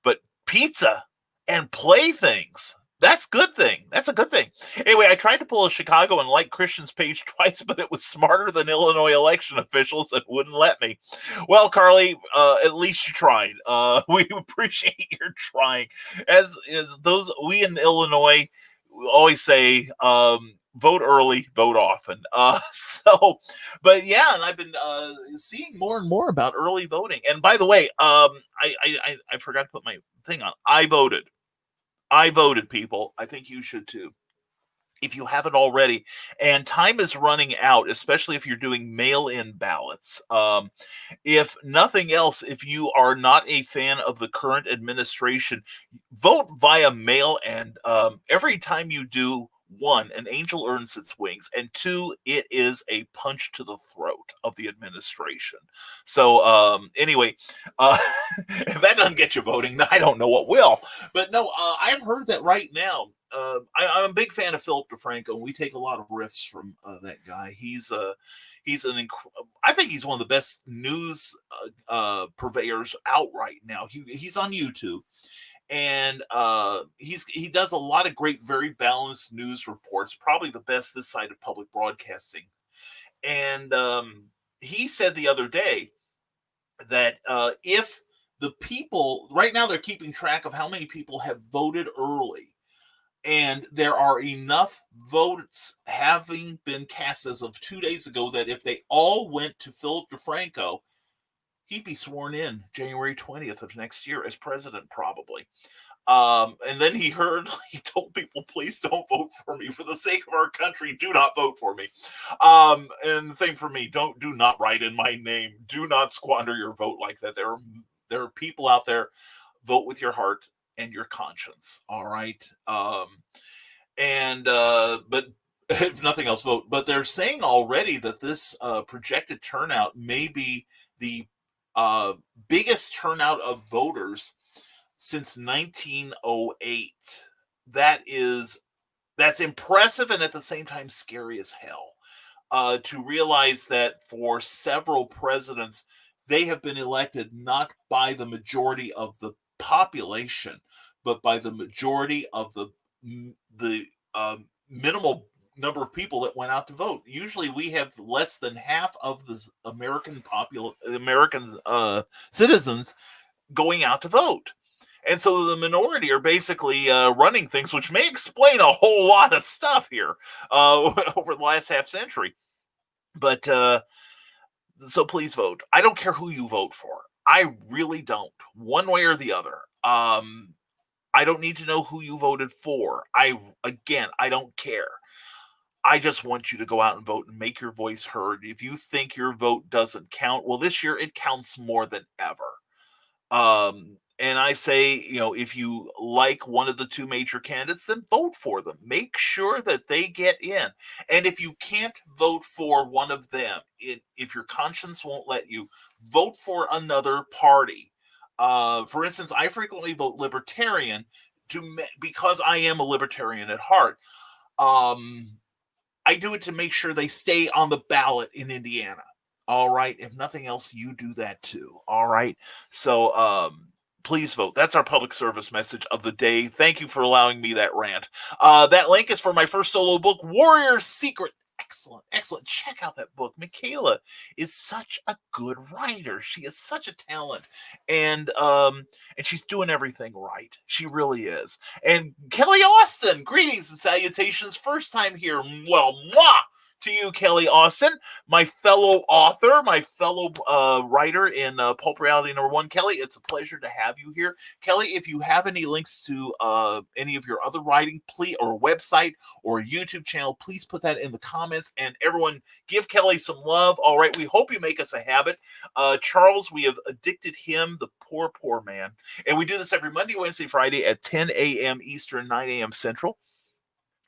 but pizza and playthings. That's a good thing. Anyway, I tried to pull a Chicago and like Christian's page twice, but it was smarter than Illinois election officials and wouldn't let me. Well, Carly, at least you tried. We appreciate your trying. As we in Illinois always say, vote early, vote often. But yeah, and I've been seeing more and more about early voting. And by the way, I forgot to put my thing on. I voted, people. I think you should too, if you haven't already. And time is running out, especially if you're doing mail-in ballots. If nothing else, if you are not a fan of the current administration, vote via mail. And every time you do, one, an angel earns its wings, and two, it is a punch to the throat of the administration. So anyway, if that doesn't get you voting, I don't know what will. But no, I've heard that right now. I'm a big fan of Philip DeFranco. We take a lot of riffs from that guy. I think he's one of the best news purveyors out right now. He's on YouTube. And he does a lot of great, very balanced news reports, probably the best this side of public broadcasting. And he said the other day that if the people, right now they're keeping track of how many people have voted early, and there are enough votes having been cast as of 2 days ago that if they all went to Philip DeFranco, he'd be sworn in January 20th of next year as president, probably. And then he told people, please don't vote for me. For the sake of our country, do not vote for me. And the same for me. Do not write in my name. Do not squander your vote like that. There are people out there. Vote with your heart and your conscience. All right. But if nothing else, vote. But they're saying already that this projected turnout may be the biggest turnout of voters since 1908. That's impressive and at the same time scary as hell. To realize that for several presidents, they have been elected not by the majority of the population, but by the majority of the minimal number of people that went out to vote. Usually, we have less than half of the American citizens going out to vote. And so the minority are basically running things, which may explain a whole lot of stuff here over the last half century. But so please vote. I don't care who you vote for. I really don't, one way or the other. I don't need to know who you voted for. I don't care. I just want you to go out and vote and make your voice heard. If you think your vote doesn't count, well, this year it counts more than ever. And I say, if you like one of the two major candidates, then vote for them. Make sure that they get in. And if you can't vote for one of them, if your conscience won't let you, vote for another party. For instance, I frequently vote Libertarian because I am a Libertarian at heart. I do it to make sure they stay on the ballot in Indiana. All right. If nothing else, you do that too. All right. So, please vote. That's our public service message of the day. Thank you for allowing me that rant. That link is for my first solo book, Warrior's Secret. Excellent, excellent. Check out that book. Michaela is such a good writer. She is such a talent, and she's doing everything right. She really is. And Kelly Austin, greetings and salutations. First time here. Well, mwah! To you, Kelly Austin, my fellow author, my fellow writer in Pulp Reality #1. Kelly, it's a pleasure to have you here. Kelly, if you have any links to any of your other writing, please, or website or YouTube channel, please put that in the comments. And everyone, give Kelly some love. All right, we hope you make us a habit. Charles, we have addicted him, the poor, poor man. And we do this every Monday, Wednesday, Friday at 10 a.m. Eastern, 9 a.m. Central.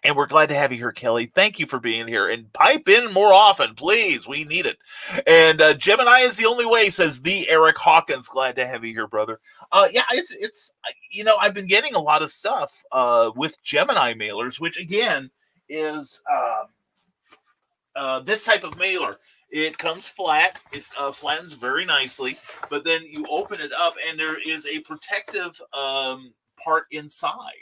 And we're glad to have you here, Kelly. Thank you for being here. And pipe in more often, please. We need it. And Gemini is the only way, says the Eric Hawkins. Glad to have you here, brother. It's I've been getting a lot of stuff with Gemini mailers, which, again, is this type of mailer. It comes flat. It flattens very nicely. But then you open it up, and there is a protective part inside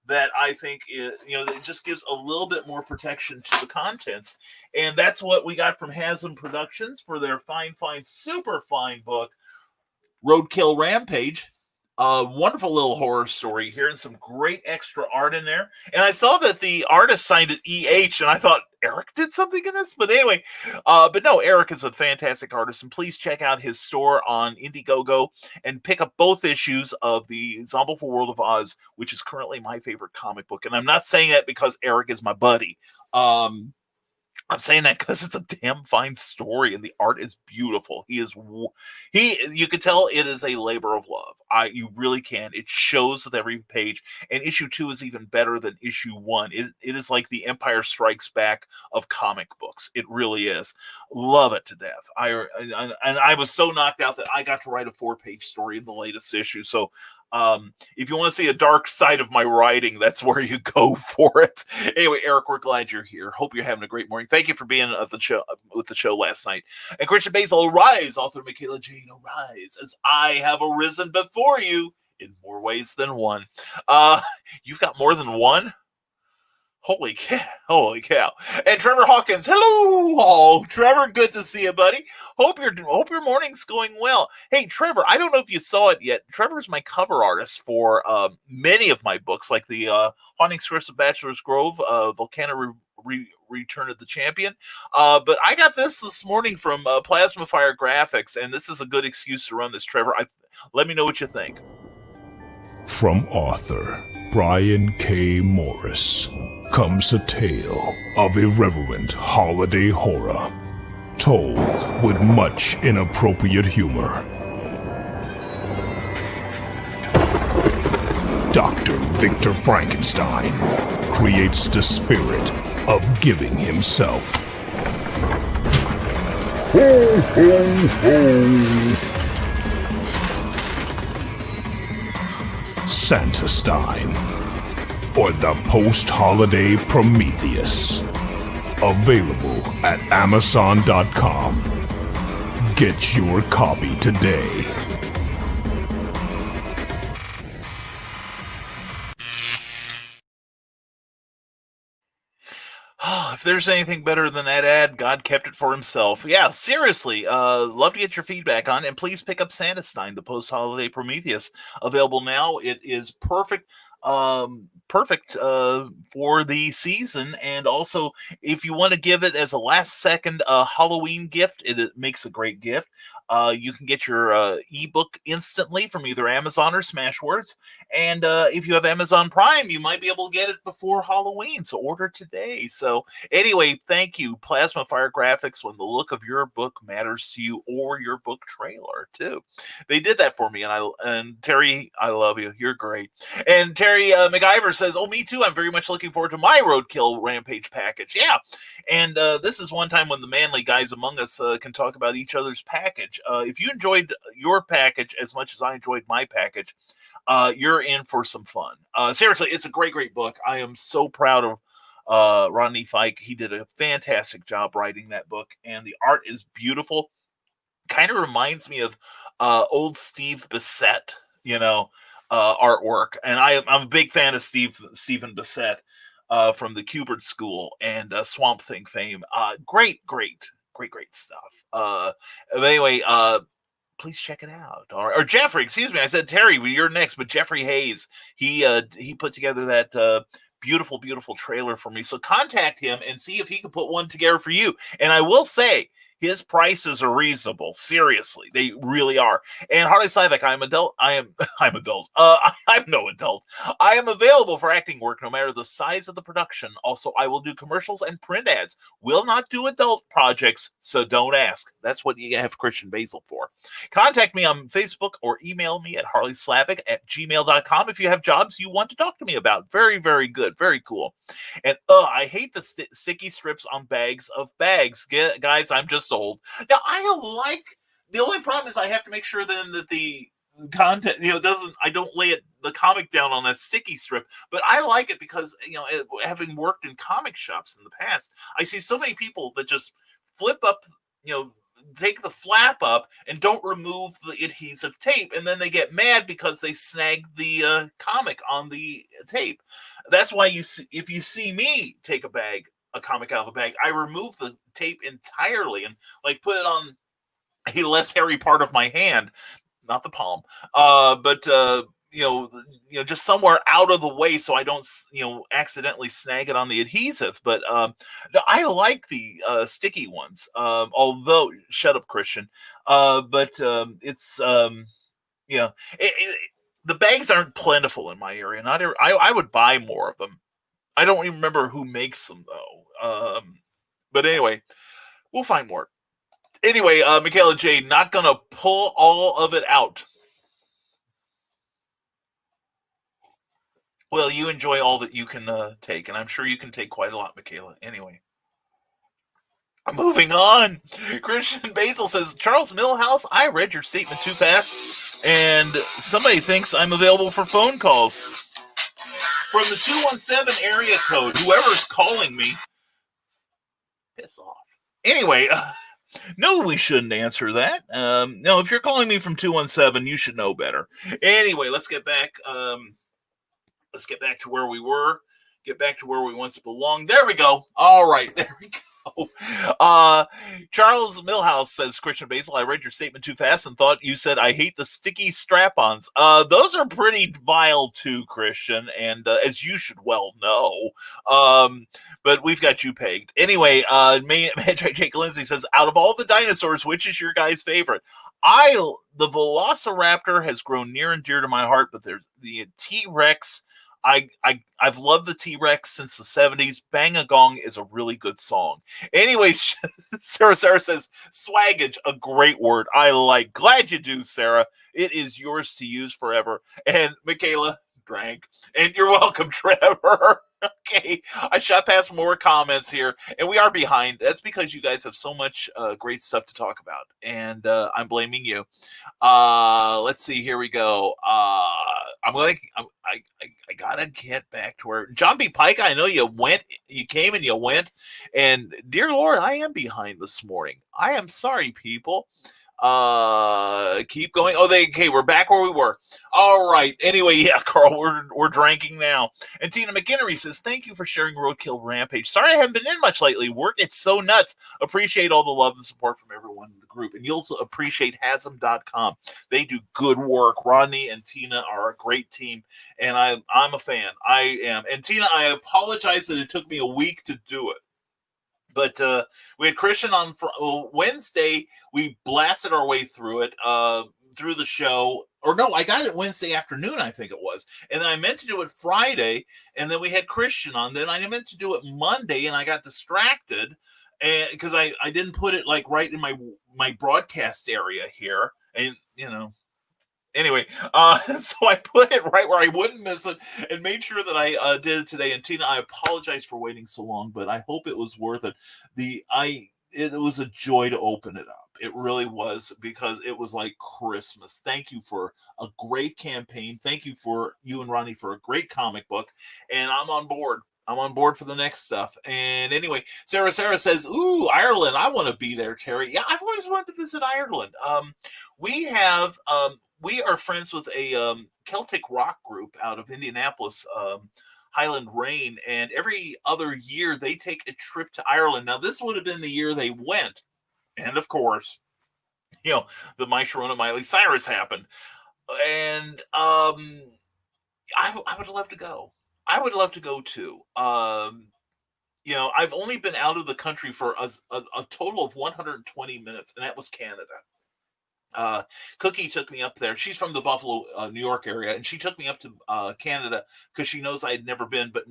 that I think it just gives a little bit more protection to the contents. And that's what we got from Haslam Productions for their fine, super fine book, Roadkill Rampage. Wonderful little horror story here and some great extra art in there. And I saw that the artist signed it EH, and I thought Eric did something in this. But anyway, but no, Eric is a fantastic artist. And please check out his store on Indiegogo and pick up both issues of the Zombieful World of Oz, which is currently my favorite comic book. And I'm not saying that because Eric is my buddy. I'm saying that because it's a damn fine story and the art is beautiful. You could tell it is a labor of love. You really can. It shows with every page. And issue 2 is even better than issue 1. It is like the Empire Strikes Back of comic books. It really is. Love it to death. I was so knocked out that I got to write a 4-page story in the latest issue. So if you want to see a dark side of my writing, that's where you go for it. Anyway, Eric, we're glad you're here. Hope you're having a great morning. Thank you for being at the show with the show last night. And Christian Basil, arise, author Michaela Jane, arise, as I have arisen before you in more ways than one. You've got more than one? Holy cow. And Trevor Hawkins, hello all. Trevor, good to see you, buddy. Hope your morning's going well. Hey, Trevor, I don't know if you saw it yet. Trevor's my cover artist for many of my books, like the Haunting Scripts of Bachelor's Grove, Volcano Return of the Champion. But I got this morning from Plasma Fire Graphics, and this is a good excuse to run this, Trevor. Let me know what you think. From author Brian K. Morris comes a tale of irreverent holiday horror, told with much inappropriate humor. Dr. Victor Frankenstein creates the spirit of giving himself. Ho, ho, ho! Santastein, or the post-holiday Prometheus. Available at Amazon.com. Get your copy today. If there's anything better than that ad, God kept it for himself. Yeah, seriously. Love to get your feedback on, and please pick up Santastein, the post-holiday Prometheus. Available now. It is perfect. Perfect for the season, and also if you want to give it as a last-second Halloween gift, it makes a great gift. You can get your ebook instantly from either Amazon or Smashwords, and if you have Amazon Prime, you might be able to get it before Halloween, so order today. So anyway, thank you, Plasma Fire Graphics, when the look of your book matters to you, or your book trailer too. They did that for me, and Terry, I love you. You're great. And Terry McIver says, "Oh, me too. I'm very much looking forward to my Roadkill Rampage package." Yeah, and this is one time when the manly guys among us can talk about each other's package. If you enjoyed your package as much as I enjoyed my package, you're in for some fun. Seriously, it's a great, great book. I am so proud of Rodney Fike. He did a fantastic job writing that book, and the art is beautiful. Kind of reminds me of old Steve Bissette, artwork. And I'm a big fan of Stephen Bissette from the Kubert School and Swamp Thing fame. Great stuff. But anyway, please check it out. Or Jeffrey, excuse me, I said Terry, well, you're next, but Jeffrey Hayes, he put together that beautiful trailer for me. So contact him and see if he can put one together for you. And I will say, his prices are reasonable. Seriously, they really are. And Harley Slavik, I'm adult. I'm adult. I'm no adult. I am available for acting work no matter the size of the production. Also, I will do commercials and print ads. Will not do adult projects, so don't ask. That's what you have Christian Basil for. Contact me on Facebook or email me at harleyslavik@gmail.com if you have jobs you want to talk to me about. Very, very good. Very cool. And I hate the sticky strips on bags of bags. Guys, I'm just old. Now, the only problem is I have to make sure then that the content, I don't lay the comic down on that sticky strip, but I like it because, having worked in comic shops in the past, I see so many people that just flip up, take the flap up and don't remove the adhesive tape, and then they get mad because they snag the comic on the tape. That's why if you see me take a comic out of a bag, I remove the tape entirely and put it on a less hairy part of my hand, not the palm, but just somewhere out of the way so I don't accidentally snag it on the adhesive. But I like the sticky ones, although shut up, Christian. But it's the bags aren't plentiful in my area. I would buy more of them. I don't even remember who makes them though. But anyway, we'll find more. Anyway, Michaela J, not gonna pull all of it out. Well, you enjoy all that you can take, and I'm sure you can take quite a lot, Michaela. Anyway, moving on. Christian Basil says, Charles Millhouse, I read your statement too fast, and somebody thinks I'm available for phone calls. From the 217 area code, whoever's calling me, piss off. Anyway, no, we shouldn't answer that. No, if you're calling me from 217, you should know better. Anyway, let's get back. Let's get back to where we were. Get back to where we once belonged. There we go. All right, there we go. Charles Millhouse says, Christian Basil, I read your statement too fast and thought you said, I hate the sticky strap-ons. Those are pretty vile too, Christian, and as you should well know. But we've got you pegged. Anyway, Jake Lindsay says, out of all the dinosaurs, which is your guy's favorite? The Velociraptor has grown near and dear to my heart, but there's the T-Rex. I've loved the T-Rex since the 70s. Bang a Gong is a really good song. Anyways, Sarah says, swaggage, a great word. I like. Glad you do, Sarah. It is yours to use forever. And Michaela drank. And you're welcome, Trevor. Okay, I shot past more comments here, and we are behind. That's because you guys have so much great stuff to talk about, and I'm blaming you. Let's see. Here we go. I gotta get back to where John B. Pike. I know you came and you went, and dear Lord, I am behind this morning. I am sorry, people. Keep going. Okay, we're back where we were. All right. Anyway, yeah, Carl, we're drinking now. And Tina McGinnery says, thank you for sharing Roadkill Rampage. Sorry I haven't been in much lately. Work, it's so nuts. Appreciate all the love and support from everyone in the group. And you'll also appreciate Hasm.com. They do good work. Rodney and Tina are a great team, and I'm a fan. I am. And Tina, I apologize that it took me a week to do it. But we had Christian on Wednesday. We blasted our way through it, through the show. Or no, I got it Wednesday afternoon, I think it was. And then I meant to do it Friday, and then we had Christian on. Then I meant to do it Monday, and I got distracted because I didn't put it like right in my broadcast area here. And, anyway, so I put it right where I wouldn't miss it and made sure that I did it today. And Tina, I apologize for waiting so long, but I hope it was worth it. It was a joy to open it up. It really was, because it was like Christmas. Thank you for a great campaign. Thank you for you and Ronnie for a great comic book. And I'm on board. I'm on board for the next stuff. And anyway, Sarah says, ooh, Ireland. I want to be there, Terry. Yeah, I've always wanted to visit Ireland. We are friends with a Celtic rock group out of Indianapolis, Highland Rain, and every other year they take a trip to Ireland. Now, this would have been the year they went, and of course, the My Sharona Miley Cyrus happened, and I would love to go. I would love to go too. I've only been out of the country for a total of 120 minutes, and that was Canada. Cookie took me up there. She's from the Buffalo, New York area, and she took me up to Canada because she knows I had never been. But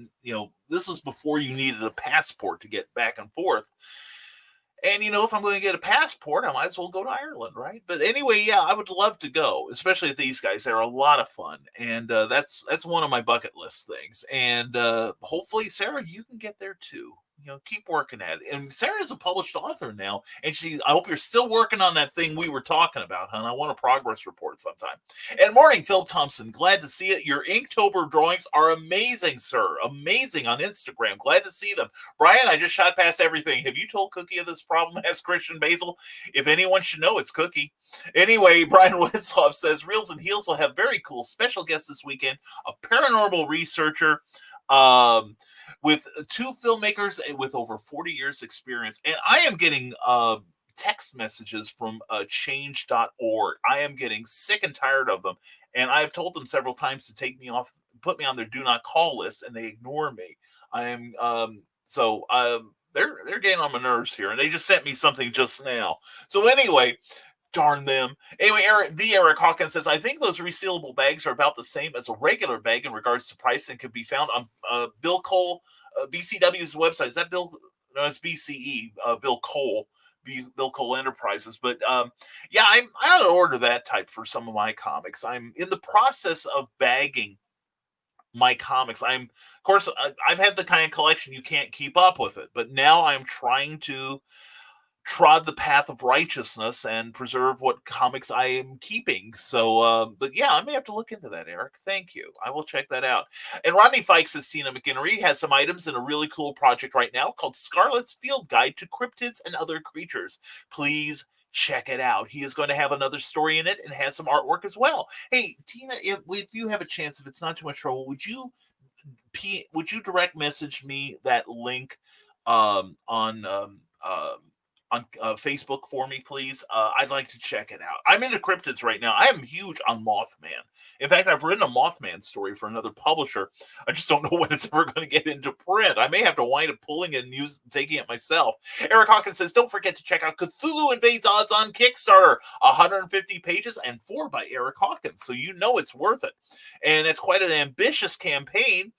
this was before you needed a passport to get back and forth. And if I'm going to get a passport, I might as well go to Ireland, right? But anyway, yeah, I would love to go, especially with these guys. They're a lot of fun, and that's one of my bucket list things. And hopefully, Sarah, you can get there too. Keep working at it. And Sarah's a published author now, and I hope you're still working on that thing we were talking about, hon. I want a progress report sometime. And morning, Phil Thompson. Glad to see it. Your Inktober drawings are amazing, sir. Amazing on Instagram. Glad to see them. Brian, I just shot past everything. Have you told Cookie of this problem? Asked Christian Basil. If anyone should know, it's Cookie. Anyway, Brian Winslow says, Reels and Heels will have very cool special guests this weekend. A paranormal researcher, with two filmmakers with over 40 years experience. And I am getting text messages from change.org. I am getting sick and tired of them. And I've told them several times to put me on their do not call list, and they ignore me. I am, they're getting on my nerves here. And they just sent me something just now. So anyway, darn them. Anyway, Eric Hawkins says, I think those resealable bags are about the same as a regular bag in regards to price and can be found on Bill Cole, BCW's website. Is that Bill? No, it's BCE, Bill Cole, Bill Cole Enterprises. But yeah, I ought to order that type for some of my comics. I'm in the process of bagging my comics. Of course, I've had the kind of collection you can't keep up with it, but now I'm trying to trod the path of righteousness and preserve what comics I am keeping. So, but yeah, I may have to look into that, Eric. Thank you. I will check that out. And Rodney Fike says, Tina McGinnery has some items in a really cool project right now called Scarlet's Field Guide to Cryptids and Other Creatures. Please check it out. He is going to have another story in it and has some artwork as well. Hey, Tina, if you have a chance, if it's not too much trouble, would you direct message me that link on Facebook for me, please. I'd like to check it out. I'm into cryptids right now. I am huge on Mothman. In fact, I've written a Mothman story for another publisher. I just don't know when it's ever going to get into print. I may have to wind up pulling it and taking it myself. Eric Hawkins says, don't forget to check out Cthulhu Invades Odds on Kickstarter. 150 pages and 4 by Eric Hawkins. So you know it's worth it. And it's quite an ambitious campaign.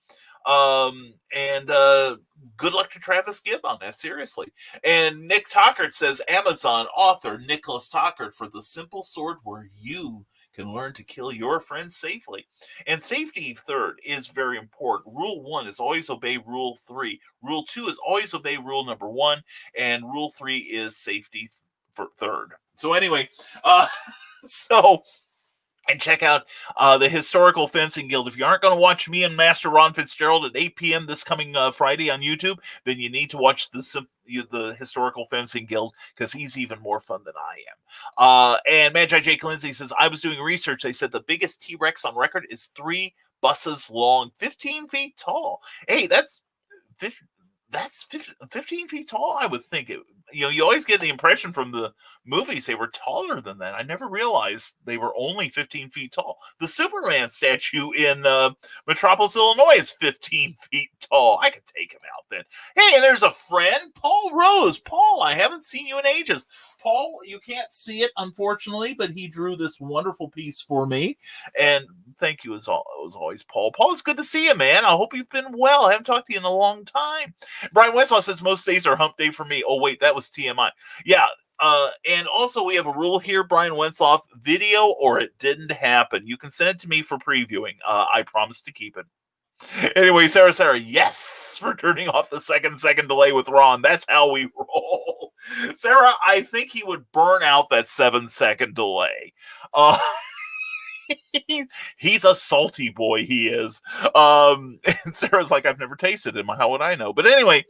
Good luck to Travis Gibb on that, seriously. And Nick Tockert says, Amazon author Nicholas Tockert for The Simple Sword, where you can learn to kill your friends safely. And safety, third, is very important. Rule 1 is always obey Rule 3. Rule 2 is always obey Rule number 1. And Rule 3 is safety for third. So anyway, and check out the Historical Fencing Guild. If you aren't going to watch me and Master Ron Fitzgerald at 8 p.m. this coming Friday on YouTube, then you need to watch the Historical Fencing Guild, because he's even more fun than I am. And Magi Jake Lindsay says, I was doing research. They said the biggest T-Rex on record is 3 buses long, 15 feet tall. Hey, that's 15 feet tall, I would think. You always get the impression from the movies they were taller than that. I never realized they were only 15 feet tall. The Superman statue in Metropolis, Illinois is 15 feet tall. I could take him out then. Hey, and there's a friend, Paul Rose. Paul, I haven't seen you in ages. Paul, you can't see it, unfortunately, but he drew this wonderful piece for me. And thank you as always, Paul. Paul, it's good to see you, man. I hope you've been well. I haven't talked to you in a long time. Brian Westlaw says most days are hump day for me. Oh, wait, that was TMI. Yeah. And also we have a rule here, Brian Wentzloff, video or it didn't happen. You can send it to me for previewing. I promise to keep it. Anyway, Sarah, yes, for turning off the second delay with Ron. That's how we roll. Sarah, I think he would burn out that 7-second delay. He's a salty boy, he is. And Sarah's like, I've never tasted him. How would I know? But anyway,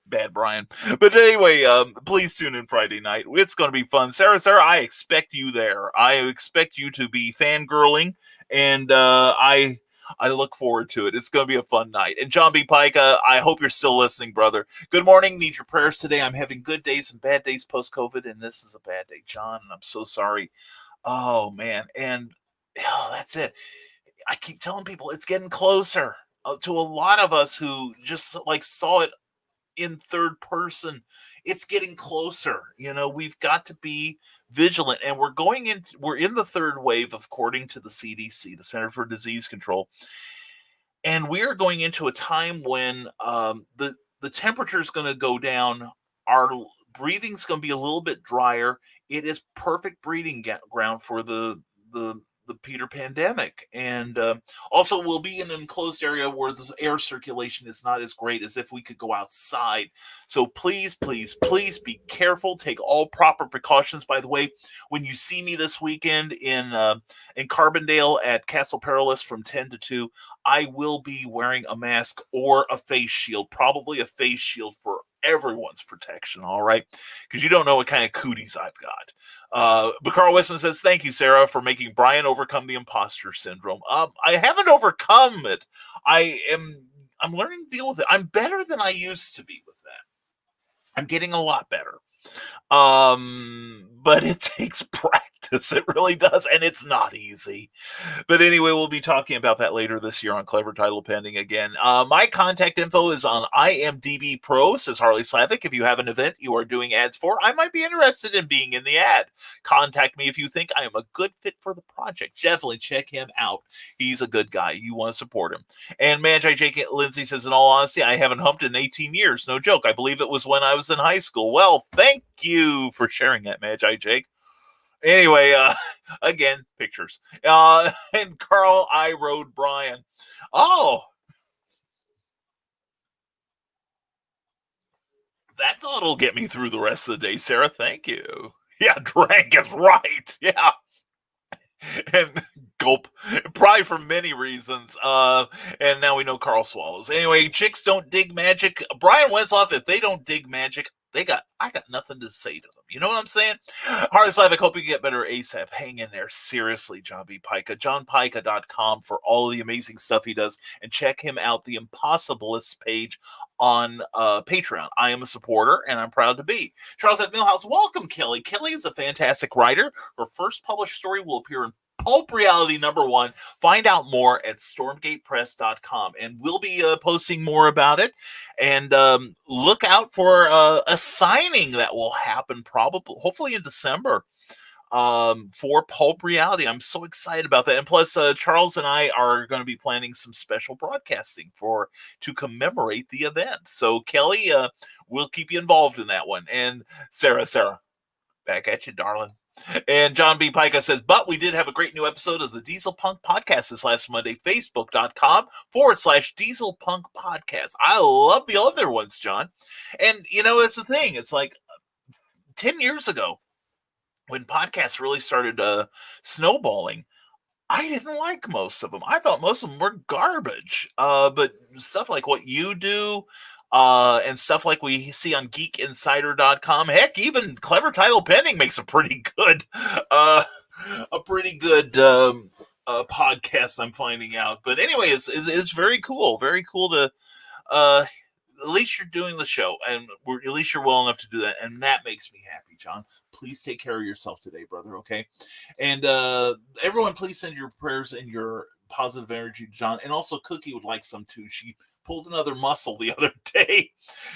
bad Brian. But anyway, please tune in Friday night. It's going to be fun. Sarah, I expect you there. I expect you to be fangirling, and I look forward to it. It's going to be a fun night. And John B. Pica, I hope you're still listening, brother. Good morning. Need your prayers today. I'm having good days and bad days post-COVID, and this is a bad day, John, and I'm so sorry. Oh, man. And that's it. I keep telling people it's getting closer to a lot of us who just saw it in third person. It's getting closer. We've got to be vigilant, and we're in the third wave, according to the CDC, the Center for Disease Control. And we are going into a time when the temperature is going to go down. Our breathing's going to be a little bit drier. It is perfect breeding ground for the Peter pandemic. And also we'll be in an enclosed area where the air circulation is not as great as if we could go outside. So please be careful. Take all proper precautions. By the way, when you see me this weekend in Carbondale at Castle Perilous from 10 to 2, I will be wearing a mask or a face shield, probably a face shield for everyone's protection, all right? Because you don't know what kind of cooties I've got. But Carl Westman says, thank you, Sarah, for making Brian overcome the imposter syndrome. I haven't overcome it. I'm learning to deal with it. I'm better than I used to be with that. I'm getting a lot better. But it takes practice. It really does. And it's not easy. But anyway, we'll be talking about that later this year on Clever Title Pending again. My contact info is on IMDb Pro, says Harley Slavic. If you have an event you are doing ads for, I might be interested in being in the ad. Contact me if you think I am a good fit for the project. Definitely check him out. He's a good guy. You want to support him. And Magi Jake Lindsay says, in all honesty, I haven't humped in 18 years. No joke. I believe it was when I was in high school. Well, thank you for sharing that, Magi Jake. Anyway, again, pictures. And Carl I. Road Brian. Oh, that thought will get me through the rest of the day, Sarah. Thank you. Yeah, drank is right. Yeah. And gulp, probably for many reasons. And now we know Carl swallows. Anyway, chicks don't dig magic. Brian Wensloff, if they don't dig magic, I got nothing to say to them. You know what I'm saying? Harley Slavic, hope you get better ASAP. Hang in there. Seriously, John B. Pica. JohnPica.com for all the amazing stuff he does. And check him out, the Impossibilists page on Patreon. I am a supporter, and I'm proud to be. Charles F. Millhouse, welcome, Kelly. Kelly is a fantastic writer. Her first published story will appear in Pulp Reality #1. Find out more at stormgatepress.com, and we'll be posting more about it. And look out for a signing that will happen hopefully in December for Pulp Reality. I'm so excited about that. And plus, Charles and I are going to be planning some special broadcasting to commemorate the event. So Kelly, we'll keep you involved in that one. And Sarah, back at you, darling. And John B. Pica says, but we did have a great new episode of the Diesel Punk Podcast this last Monday, facebook.com/Diesel Punk Podcast. I love the other ones, John. And, it's the thing. It's like 10 years ago, when podcasts really started snowballing, I didn't like most of them. I thought most of them were garbage. But stuff like what you do, and stuff like we see on geekinsider.com, heck, even Clever Title Pending makes a pretty good podcast, I'm finding out. But anyway, it's very cool. Very cool to at least you're doing the show, and at least you're well enough to do that, and that makes me happy, John. Please take care of yourself today, brother, okay? And everyone, please send your prayers and your positive energy to John. And also, Cookie would like some, too. She pulled another muscle the other day.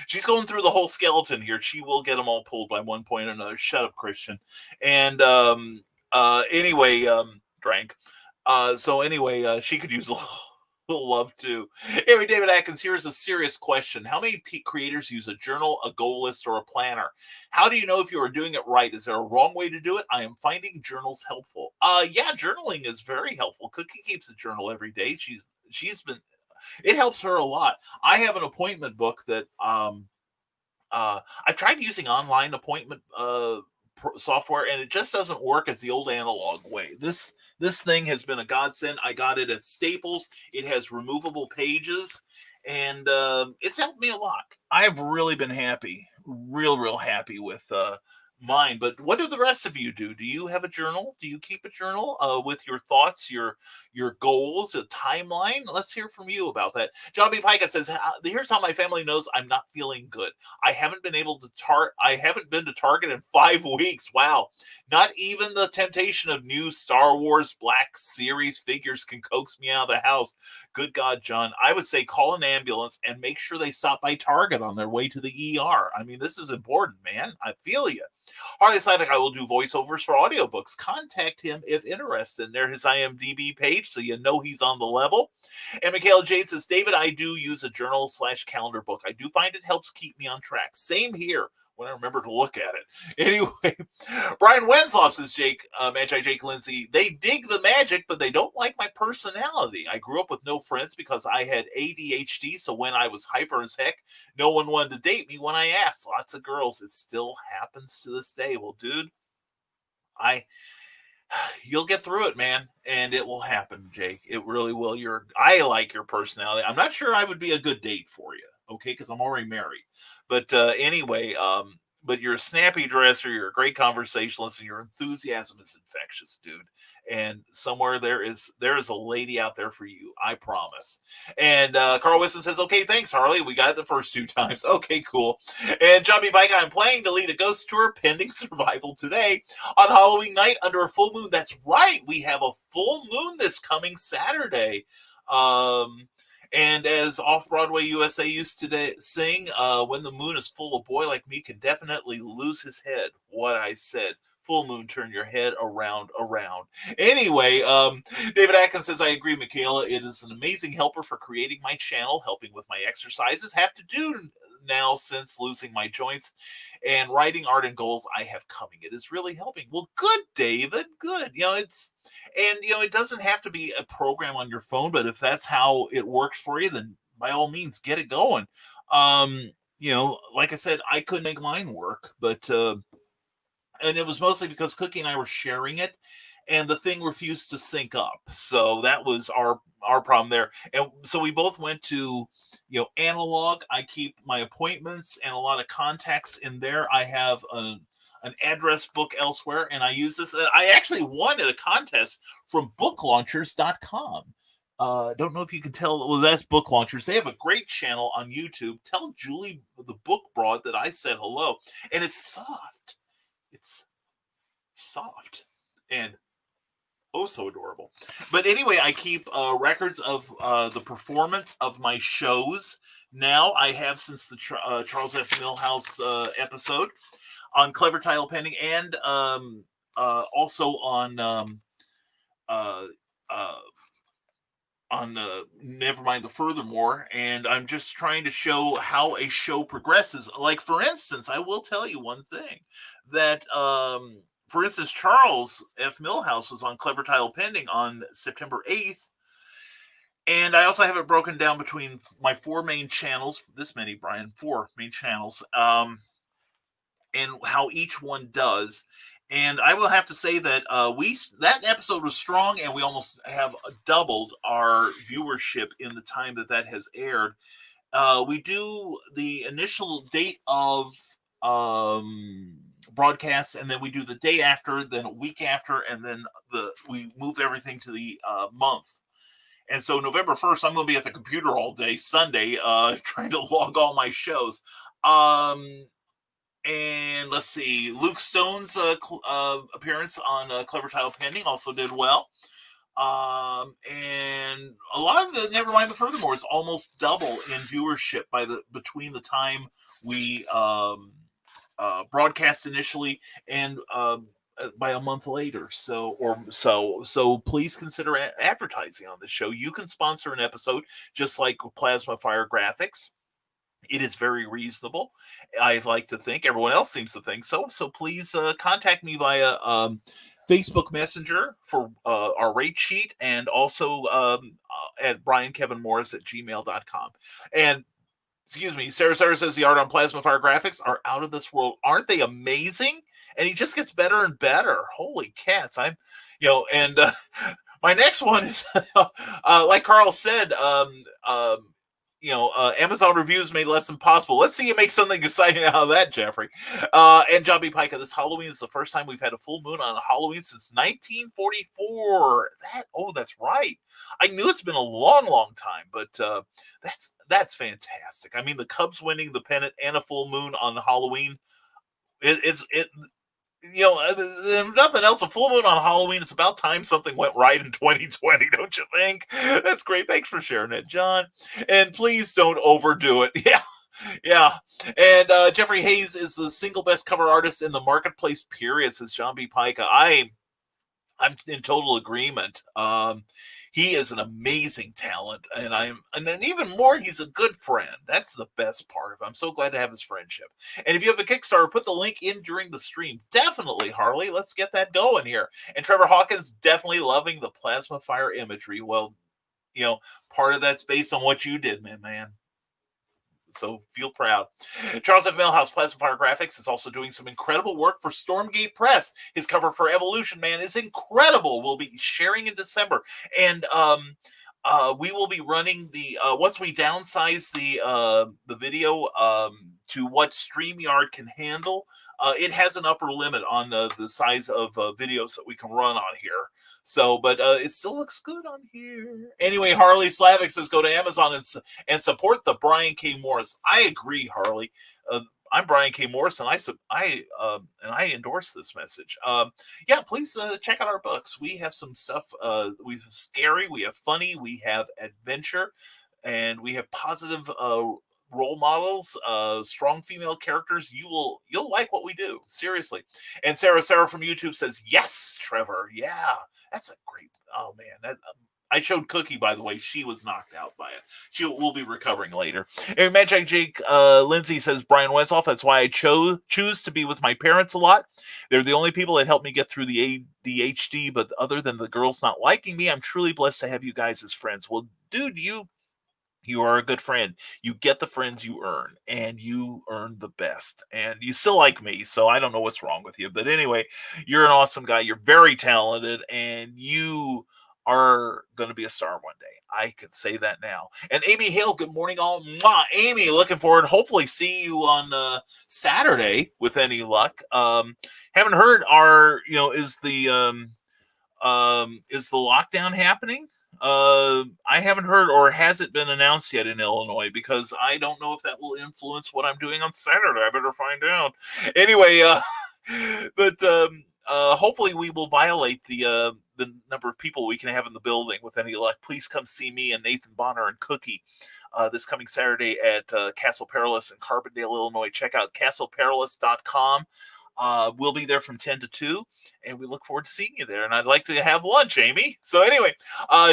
She's going through the whole skeleton here. She will get them all pulled by one point or another. Shut up, Christian. And anyway, drank. So anyway, she could use a little love too. Anyway, David Atkins, here's a serious question. How many creators use a journal, a goal list, or a planner? How do you know if you are doing it right? Is there a wrong way to do it? I am finding journals helpful. Yeah, journaling is very helpful. Cookie keeps a journal every day. It helps her a lot. I have an appointment book that I've tried using online appointment software, and it just doesn't work as the old analog way. This thing has been a godsend. I got it at Staples. It has removable pages, and it's helped me a lot. I've really been happy, real happy with mine. But what do the rest of you do? Do you have a journal? Do you keep a journal with your thoughts, your goals, a timeline? Let's hear from you about that. John B. Pica says, here's how my family knows I'm not feeling good. I haven't been to Target in 5 weeks. Wow. Not even the temptation of new Star Wars Black Series figures can coax me out of the house. Good God, John. I would say call an ambulance and make sure they stop by Target on their way to the ER. I mean, this is important, man. I feel you. Harley Slavic, I will do voiceovers for audiobooks. Contact him if interested. There's his IMDb page, so you know he's on the level. And Michaela Jade says, David, I do use a journal/calendar book. I do find it helps keep me on track. Same here when I remember to look at it. Anyway, Brian Wensloff says, Magi Jake Lindsay, they dig the magic, but they don't like my personality. I grew up with no friends because I had ADHD, so when I was hyper as heck, no one wanted to date me when I asked. Lots of girls. It still happens to this day. Well, dude, you'll get through it, man, and it will happen, Jake. It really will. I like your personality. I'm not sure I would be a good date for you, okay, because I'm already married. But anyway, but you're a snappy dresser, you're a great conversationalist, and your enthusiasm is infectious, dude. And somewhere there is a lady out there for you, I promise. And Carl Wilson says, okay, thanks, Harley. We got it the first 2 times. Okay, cool. And Johnny Bike, I'm planning to lead a ghost tour pending survival today on Halloween night under a full moon. That's right. We have a full moon this coming Saturday. And as Off-Broadway USA used to sing, when the moon is full, a boy like me can definitely lose his head. What I said. Full moon, turn your head around. Anyway, David Atkins says, I agree, Michaela. It is an amazing helper for creating my channel, helping with my exercises. Have to do now since losing my joints, and writing art and goals I have coming. It is really helping. Well, good, David. Good. It doesn't have to be a program on your phone, but if that's how it works for you, then by all means, get it going. Like I said, I couldn't make mine work, but and it was mostly because Cookie and I were sharing it, and the thing refused to sync up. So that was our problem there. And so we both went to, analog. I keep my appointments and a lot of contacts in there. I have an address book elsewhere, and I use this. I actually won at a contest from booklaunchers.com. Don't know if you can tell. Well, that's Book Launchers. They have a great channel on YouTube. Tell Julie the Book Broad that I said hello. And it's soft. It's soft. And oh, so adorable. But anyway, I keep records of the performance of my shows. Now I have since the Charles F. Millhouse episode on Clever Title Pending, and also on uh, uh, Nevermind the Furthermore, and I'm just trying to show how a show progresses. Like, for instance, I will tell you one thing that, for instance, Charles F. Millhouse was on Clever Title Pending on September 8th, and I also have it broken down between my 4 main channels. This many, Brian, 4 main channels, and how each one does. And I will have to say that that episode was strong, and we almost have doubled our viewership in the time that has aired. We do the initial date of broadcasts, and then we do the day after, then a week after, and then we move everything to the month. And so November 1st, I'm going to be at the computer all day Sunday, trying to log all my shows. And let's see, Luke Stone's appearance on Clever Title Pending also did well. And a lot of the Nevermind the Furthermore is almost double in viewership between the time we broadcast initially and by a month later. So please consider advertising on this show. You can sponsor an episode just like Plasma Fire Graphics. It is very reasonable. I like to think, everyone else seems to think so. So please contact me via Facebook Messenger for our rate sheet, and also at briankevinmorris@gmail.com. And excuse me, Sarah says the art on Plasma Fire Graphics are out of this world. Aren't they amazing? And he just gets better and better. Holy cats. And my next one is, like Carl said, Amazon reviews made less than possible. Let's see you make something exciting out of that, Jeffrey. And John B. Pica, this Halloween is the first time we've had a full moon on Halloween since 1944. That's right. I knew it's been a long, long time, but that's fantastic. I mean, the Cubs winning the pennant and a full moon on Halloween, if nothing else, a full moon on Halloween, it's about time something went right in 2020, don't you think? That's great. Thanks for sharing it, John. And please don't overdo it. Yeah. And Jeffrey Hayes is the single best cover artist in the marketplace, period, says John B. Pica. I'm in total agreement. He is an amazing talent, and then even more, he's a good friend. That's the best part of it. I'm so glad to have his friendship. And if you have a Kickstarter, put the link in during the stream. Definitely, Harley. Let's get that going here. And Trevor Hawkins definitely loving the Plasma Fire imagery. Well, part of that's based on what you did, man. So feel proud. Charles F. Millhouse, Plasma Fire Graphics, is also doing some incredible work for Stormgate Press. His cover for Evolution Man is incredible. We'll be sharing in December. And we will be running the once we downsize the video to what StreamYard can handle. It has an upper limit on the size of videos that we can run on here. So, but it still looks good on here. Anyway, Harley Slavic says go to Amazon and support the Brian K. Morris. I agree, Harley. I'm Brian K. Morris, and I endorse this message. Please check out our books. We have some stuff. We have scary, we have funny, we have adventure, and we have positive role models, strong female characters. You'll like what we do, seriously. And Sarah from YouTube says yes, Trevor. Yeah, that's a great. Oh man, I showed Cookie, by the way. She was knocked out by it. We'll be recovering later. And Magic Jake Lindsay says Brian Wentzoff. That's why I choose to be with my parents a lot. They're the only people that helped me get through the ADHD. But other than the girls not liking me, I'm truly blessed to have you guys as friends. Well, dude, you are a good friend. You get the friends you earn, and you earn the best. And you still like me, so I don't know what's wrong with you. But anyway, you're an awesome guy. You're very talented, and you are going to be a star one day. I can say that now. And Amy Hale, good morning, all. Mwah. Amy, looking forward. Hopefully see you on Saturday with any luck. Haven't heard is the lockdown happening? I haven't heard, or has it been announced yet in Illinois? Because I don't know if that will influence what I'm doing on Saturday. I better find out. Anyway, but hopefully we will violate the number of people we can have in the building with any luck. Please come see me and Nathan Bonner and Cookie this coming Saturday at Castle Perilous in Carbondale, Illinois. Check out castleperilous.com. We'll be there from 10 to 2, and we look forward to seeing you there. And I'd like to have lunch, Amy. So anyway,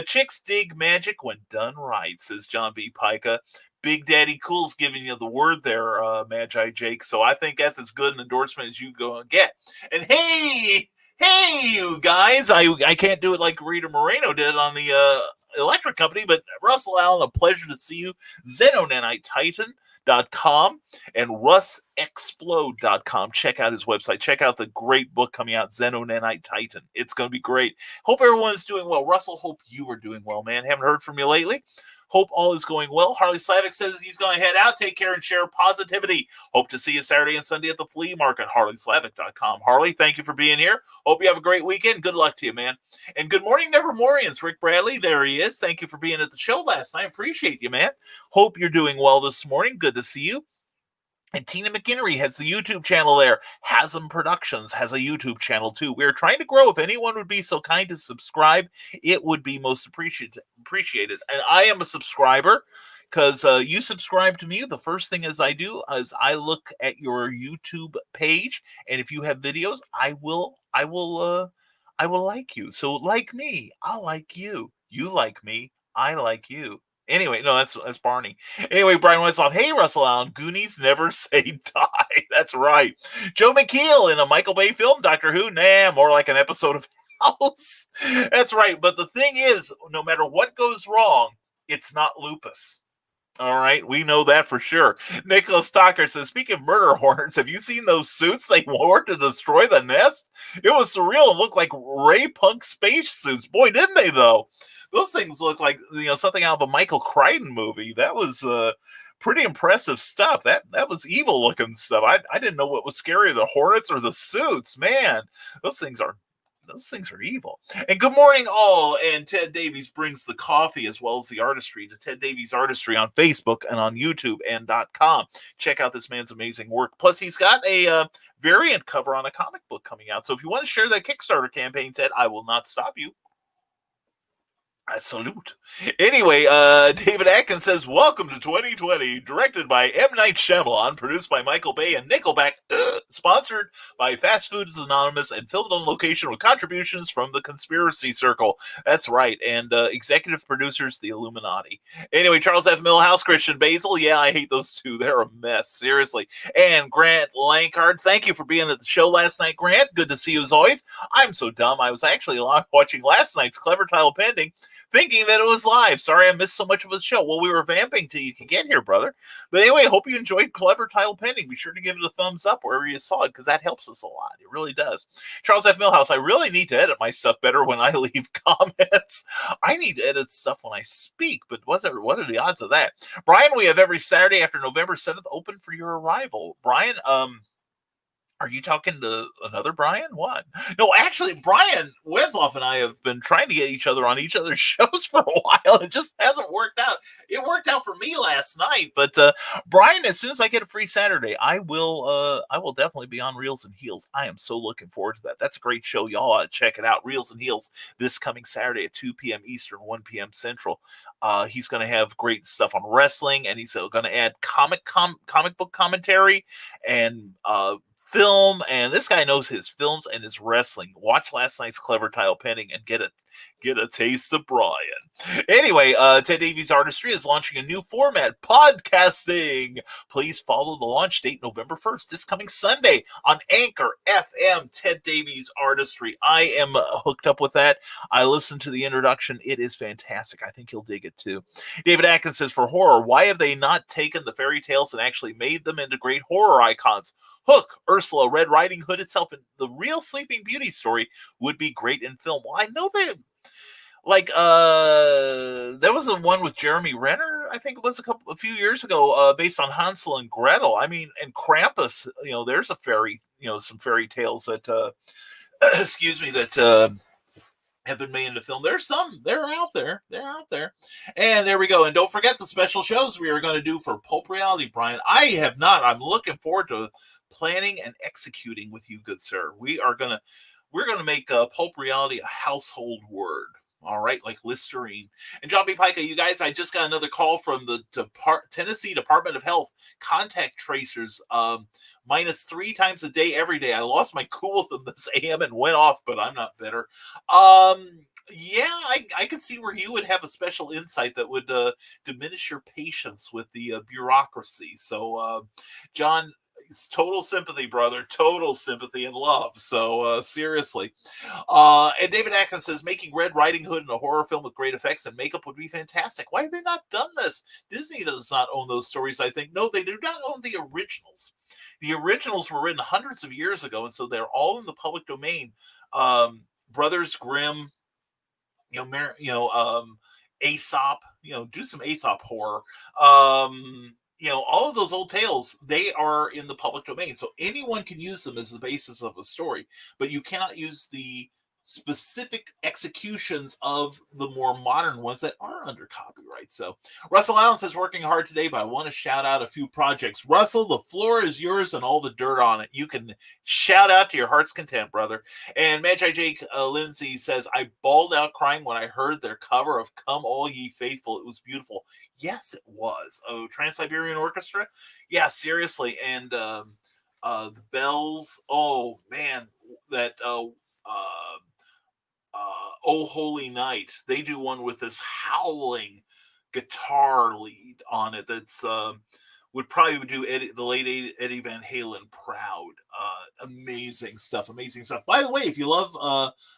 chicks dig magic when done right, says John B. Pica. Big Daddy Cool's giving you the word there, Magi Jake. So I think that's as good an endorsement as you go and get. And hey, you guys, I can't do it like Rita Moreno did on the electric company, but Russell Allen, a pleasure to see you. XenonaniteTitan.com and RussExplode.com. Check out his website. Check out the great book coming out, Xenonanite Titan. It's going to be great. Hope everyone is doing well. Russell, hope you are doing well, man. Haven't heard from you lately. Hope all is going well. Harley Slavic says he's going to head out. Take care and share positivity. Hope to see you Saturday and Sunday at the flea market, harleyslavic.com. Harley, thank you for being here. Hope you have a great weekend. Good luck to you, man. And good morning, Nevermorians. Rick Bradley, there he is. Thank you for being at the show last night. Appreciate you, man. Hope you're doing well this morning. Good to see you. And Tina McInnery has the YouTube channel there. Hasm Productions has a YouTube channel too. We're trying to grow. If anyone would be so kind to subscribe, it would be most appreciated. And I am a subscriber because you subscribe to me. The first thing as I do is I look at your YouTube page, and if you have videos, I will like you. So like me, I'll like you. You like me, I like you. Anyway, no, that's Barney. Anyway, Brian Westloff, hey, Russell Allen, Goonies never say die. That's right. Joe McKeel in a Michael Bay film, Doctor Who, nah, more like an episode of House. That's right. But the thing is, no matter what goes wrong, it's not lupus. All right, we know that for sure. Nicholas Stocker says, speaking of murder hornets, have you seen those suits they wore to destroy the nest? It was surreal and looked like Ray Punk space suits. Boy, didn't they, though? Those things look like, something out of a Michael Crichton movie. That was pretty impressive stuff. That was evil looking stuff. I didn't know what was scarier, the hornets or the suits. Man, those things are evil. And good morning, all. And Ted Davies brings the coffee as well as the artistry to Ted Davies Artistry on Facebook and on YouTube and .com. Check out this man's amazing work. Plus, he's got a variant cover on a comic book coming out. So if you want to share that Kickstarter campaign, Ted, I will not stop you. I salute. Anyway, David Atkins says, welcome to 2020, directed by M. Night Shyamalan, produced by Michael Bay and Nickelback, sponsored by Fast Foods Anonymous, and filmed on location with contributions from the Conspiracy Circle. That's right, and executive producers, the Illuminati. Anyway, Charles F. Millhouse, Christian Basil, yeah, I hate those two. They're a mess, seriously. And Grant Lankard, thank you for being at the show last night, Grant. Good to see you as always. I'm so dumb. I was actually watching last night's Clever Title Pending, thinking that it was live. Sorry I missed so much of the show. Well, we were vamping till you could get here, brother. But anyway, hope you enjoyed Clever Title Pending. Be sure to give it a thumbs up wherever you saw it, because that helps us a lot. It really does. Charles F. Millhouse, I really need to edit my stuff better when I leave comments. I need to edit stuff when I speak, but what are the odds of that? Brian, we have every Saturday after November 7th open for your arrival. Brian, are you talking to another Brian? What? No, actually, Brian Wesloff and I have been trying to get each other on each other's shows for a while. It just hasn't worked out. It worked out for me last night, but Brian, as soon as I get a free Saturday, I will definitely be on Reels and Heels. I am so looking forward to that. That's a great show. Y'all ought to check it out. Reels and Heels this coming Saturday at 2 p.m. Eastern, 1 p.m. Central. He's going to have great stuff on wrestling, and he's going to add comic book commentary and film, and this guy knows his films and his wrestling. Watch last night's Clever Title Pending and get a taste of Brian. Anyway, Ted Davies Artistry is launching a new format, podcasting. Please follow the launch date, November 1st, this coming Sunday on Anchor FM. Ted Davies Artistry. I am hooked up with that. I listened to the introduction. It is fantastic. I think you'll dig it too. David Atkins says, for horror, why have they not taken the fairy tales and actually made them into great horror icons? Hook, Ursula, Red Riding Hood itself, and the real Sleeping Beauty story would be great in film. Well, I know that, there was a one with Jeremy Renner, I think it was a few years ago, based on Hansel and Gretel. I mean, and Krampus, there's some fairy tales that, excuse me, that have been made into film. There's some. They're out there. They're out there. And there we go. And don't forget the special shows we are going to do for Pulp Reality, Brian. I have not. I'm looking forward to planning and executing with you, good sir. We're gonna make Pulp Reality a household word. All right, like Listerine. And John B. Pica, you guys, I just got another call from the Tennessee Department of Health. Contact tracers -3 times a day, every day. I lost my cool with them this AM and went off, but I'm not bitter. Yeah, I can see where you would have a special insight that would diminish your patience with the bureaucracy. So, John, it's total sympathy, brother. Total sympathy and love. So seriously. And David Atkins says making Red Riding Hood in a horror film with great effects and makeup would be fantastic. Why have they not done this? Disney does not own those stories, I think. No, they do not own the originals. The originals were written hundreds of years ago, and so they're all in the public domain. Brothers Grimm, Aesop, do some Aesop horror. All of those old tales, they are in the public domain. So anyone can use them as the basis of a story, but you cannot use the specific executions of the more modern ones that are under copyright. So Russell Allen says working hard today, but I want to shout out a few projects. Russell, the floor is yours and all the dirt on it. You can shout out to your heart's content, brother. And Magi Jake Lindsay says, I bawled out crying when I heard their cover of Come All Ye Faithful. It was beautiful. Yes, it was. Oh, Trans-Siberian Orchestra. Yeah, seriously. And the bells. Oh man, that Oh Holy Night. They do one with this howling guitar lead on it that's would probably do the late Eddie Van Halen proud. Amazing stuff. Amazing stuff. By the way, if you love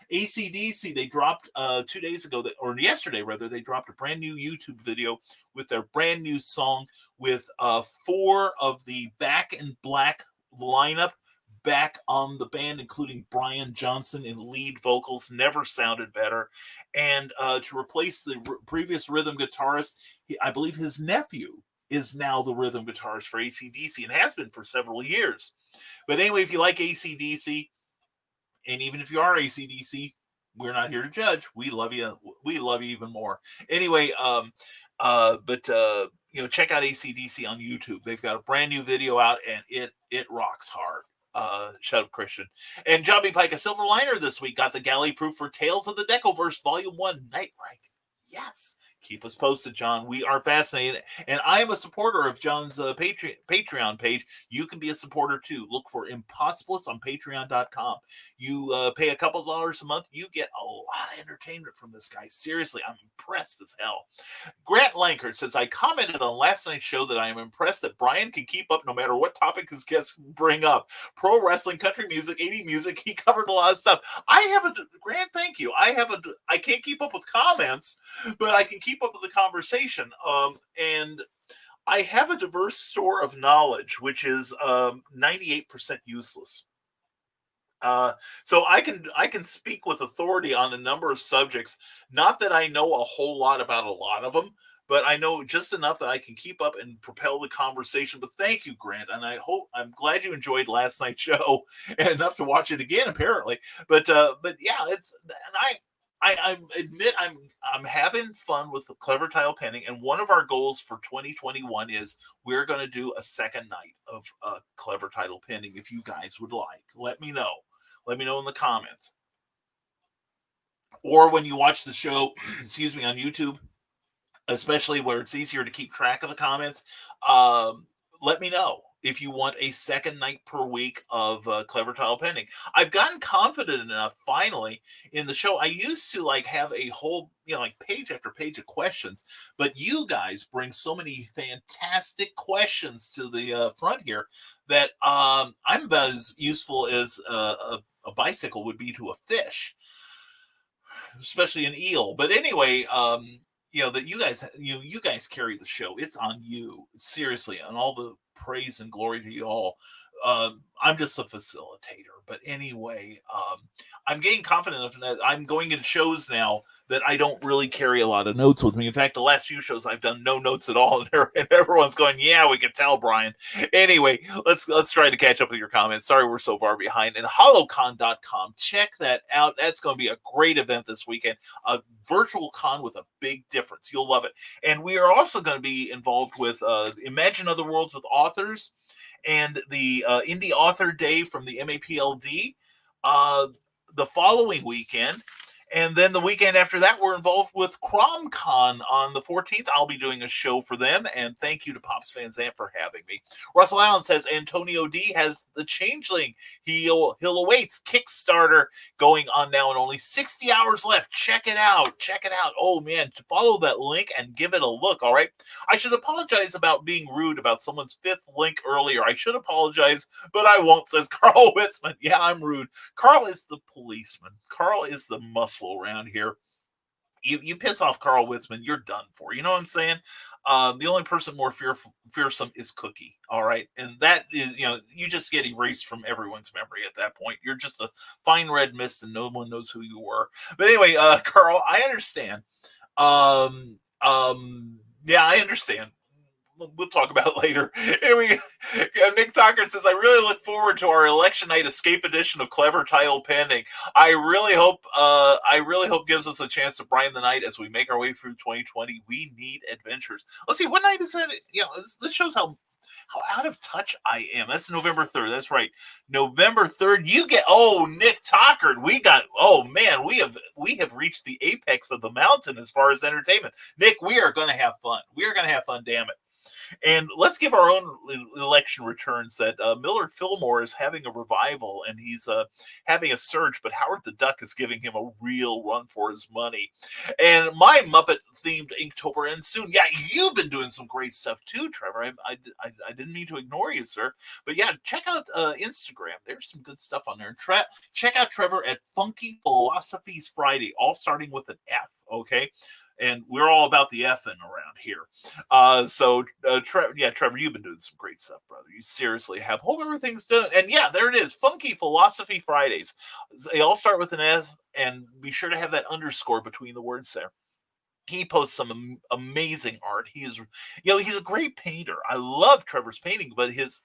AC/DC, they dropped 2 days ago, or yesterday rather, they dropped a brand new YouTube video with their brand new song with 4 of the Back in Black lineup back on the band, including Brian Johnson in lead vocals. Never sounded better. And to replace the previous rhythm guitarist, I believe his nephew is now the rhythm guitarist for AC/DC and has been for several years. But anyway, if you like AC/DC, and even if you are AC/DC, we're not here to judge. We love you. We love you even more. Anyway, check out AC/DC on YouTube. They've got a brand new video out, and it rocks hard. Shut up, Christian. And John B. Pike, a silver liner this week, got the galley proof for Tales of the Decalverse Volume 1 Night Rank. Yes. Keep us posted, John. We are fascinated. And I am a supporter of John's Patreon page. You can be a supporter too. Look for Impossibilists on patreon.com. You pay a couple dollars a month. You get a lot of entertainment from this guy. Seriously, I'm impressed as hell. Grant Lankard says, I commented on last night's show that I am impressed that Brian can keep up no matter what topic his guests bring up. Pro wrestling, country music, 80 music. He covered a lot of stuff. Grant, thank you. I can't keep up with comments, but I can keep up with the conversation. And I have a diverse store of knowledge, which is 98% useless. So I can speak with authority on a number of subjects. Not that I know a whole lot about a lot of them, but I know just enough that I can keep up and propel the conversation. But thank you, Grant, and I'm glad you enjoyed last night's show and enough to watch it again, apparently. But yeah, I admit I'm having fun with the Clever Tile Penning, and one of our goals for 2021 is we're going to do a second night of Clever Title Penning. If you guys would like, let me know. Let me know in the comments, or when you watch the show, excuse me, on YouTube, especially where it's easier to keep track of the comments. Let me know if you want a second night per week of Clever Tile Penning. I've gotten confident enough finally in the show. I used to have a whole, page after page of questions, but you guys bring so many fantastic questions to the front here that I'm about as useful as a bicycle would be to a fish, especially an eel. But anyway, that you guys carry the show. It's on you, seriously, and all the praise and glory to you all. I'm just a facilitator. But anyway, I'm getting confident enough that I'm going into shows now that I don't really carry a lot of notes with me. In fact, the last few shows I've done no notes at all, and everyone's going, "Yeah, we can tell, Brian." Anyway, let's try to catch up with your comments. Sorry, we're so far behind. And holocon.com, check that out. That's going to be a great event this weekend. A virtual con with a big difference. You'll love it. And we are also going to be involved with Imagine Other Worlds with authors and the Indie Author Day from the MAPLD the following weekend. And then the weekend after that, we're involved with CromCon on the 14th. I'll be doing a show for them. And thank you to Pops Van Zandt for having me. Russell Allen says Antonio D has the Changeling. He'll awaits Kickstarter going on now and only 60 hours left. Check it out. Check it out. Oh, man. Follow that link and give it a look. All right. I should apologize about being rude about someone's fifth link earlier. I should apologize, but I won't, says Carl Witzman. Yeah, I'm rude. Carl is the policeman. Carl is the muscle around here. You piss off Carl Witzman, you're done for. You know what I'm saying? The only person more fearsome is Cookie. All right, and that is, you just get erased from everyone's memory at that point. You're just a fine red mist, and no one knows who you were. But anyway, Carl, I understand. Yeah, I understand. We'll talk about it later. Anyway, Nick Tucker says, I really look forward to our election night escape edition of Clever Title Pending. I really hope gives us a chance to brighten the night as we make our way through 2020. We need adventures. Let's see, what night is that? This shows how out of touch I am. That's November 3rd. That's right. November 3rd. Nick Tucker. We have reached the apex of the mountain as far as entertainment. Nick, we are going to have fun. We are going to have fun, damn it. And let's give our own election returns that Millard Fillmore is having a revival and he's having a surge, but Howard the Duck is giving him a real run for his money. And my Muppet-themed Inktober ends soon. Yeah, you've been doing some great stuff too, Trevor. I didn't mean to ignore you, sir. But yeah, check out Instagram. There's some good stuff on there. And check out Trevor at Funky Philosophies Friday, all starting with an F, okay? And we're all about the effing around here. Trevor, you've been doing some great stuff, brother. You seriously have. Hope everything's done. And yeah, there it is. Funky Philosophy Fridays. They all start with an S, and be sure to have that underscore between the words there. He posts some amazing art. He's a great painter. I love Trevor's painting, but his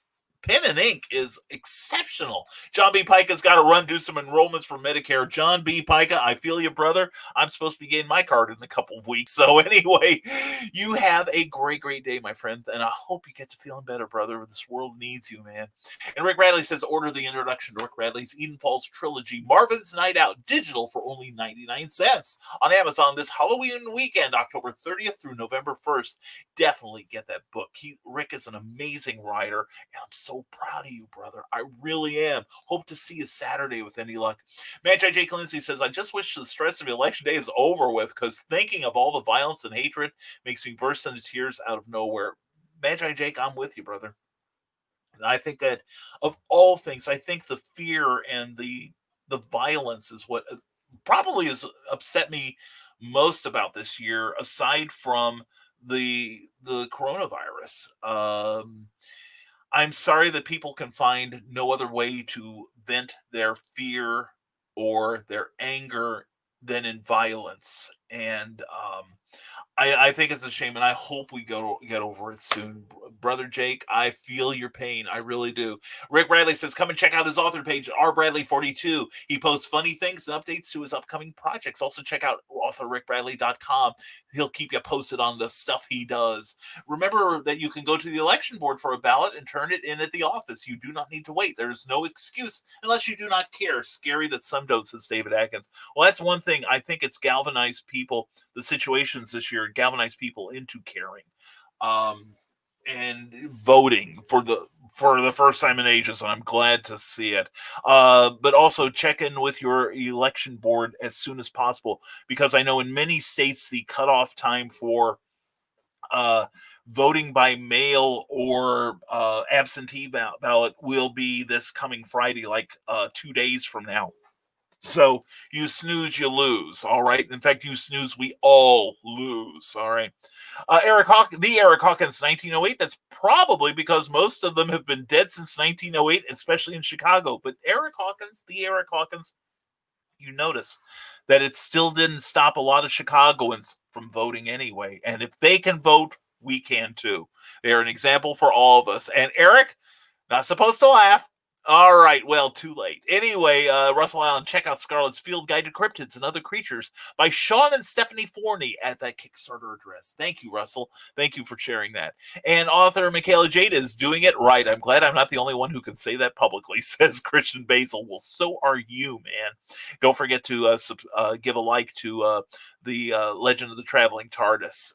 pen and ink is exceptional. John B. Pica's got to do some enrollments for Medicare. John B. Pica, I feel you, brother. I'm supposed to be getting my card in a couple of weeks. So anyway, you have a great, great day, my friend. And I hope you get to feeling better, brother. This world needs you, man. And Rick Radley says, order the introduction to Rick Radley's Eden Falls trilogy, Marvin's Night Out, digital for only 99 cents on Amazon this Halloween weekend, October 30th through November 1st. Definitely get that book. Rick is an amazing writer, and I'm so proud of you, brother. I really am. Hope to see you Saturday with any luck. Magi J. Lindsay says, I just wish the stress of election day is over with, because thinking of all the violence and hatred makes me burst into tears out of nowhere. Magi Jake, I'm with you, brother. I think that of all things, I think the fear and the violence is what probably has upset me most about this year, aside from the coronavirus. I'm sorry that people can find no other way to vent their fear or their anger than in violence. And I think it's a shame, and I hope we get over it soon. Brother Jake, I feel your pain. I really do. Rick Bradley says, come and check out his author page, rbradley42. He posts funny things and updates to his upcoming projects. Also check out authorrickbradley.com. He'll keep you posted on the stuff he does. Remember that you can go to the election board for a ballot and turn it in at the office. You do not need to wait. There's no excuse unless you do not care. Scary that some don't, says David Atkins. Well, that's one thing. I think it's galvanized people, the situations this year, galvanize people into caring and voting for the first time in ages, and I'm glad to see it. But also check in with your election board as soon as possible, because I know in many states the cutoff time for voting by mail or absentee ballot will be this coming Friday, like 2 days from now. So you snooze, you lose. All right. In fact, you snooze, we all lose. All right. Eric Hawkins, 1908. That's probably because most of them have been dead since 1908, especially in Chicago. But Eric Hawkins, you notice that it still didn't stop a lot of Chicagoans from voting anyway. And if they can vote, we can too. They're an example for all of us. And Eric, not supposed to laugh. All right, well, too late. Anyway, Russell Allen, check out Scarlet's Field Guide to Cryptids and Other Creatures by Sean and Stephanie Forney at that Kickstarter address. Thank you, Russell. Thank you for sharing that. And author Michaela Jada is doing it right. I'm glad I'm not the only one who can say that publicly, says Christian Basil. Well, so are you, man. Don't forget to give a like to the Legend of the Traveling TARDIS.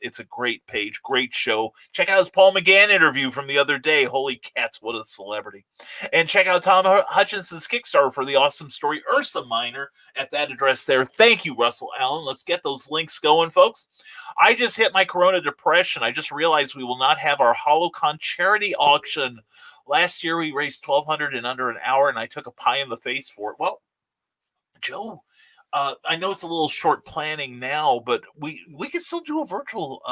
It's a great page, great show. Check out his Paul McGann interview from the other day. Holy cats, what a celebrity. And check out Tom Hutchinson's Kickstarter for the awesome story Ursa Minor at that address there. Thank you, Russell Allen. Let's get those links going, folks. I just hit my Corona depression. I just realized we will not have our HoloCon charity auction. Last year we raised $1,200 in under an hour, and I took a pie in the face for it. Well, Joe, I know it's a little short planning now, but we can still do a virtual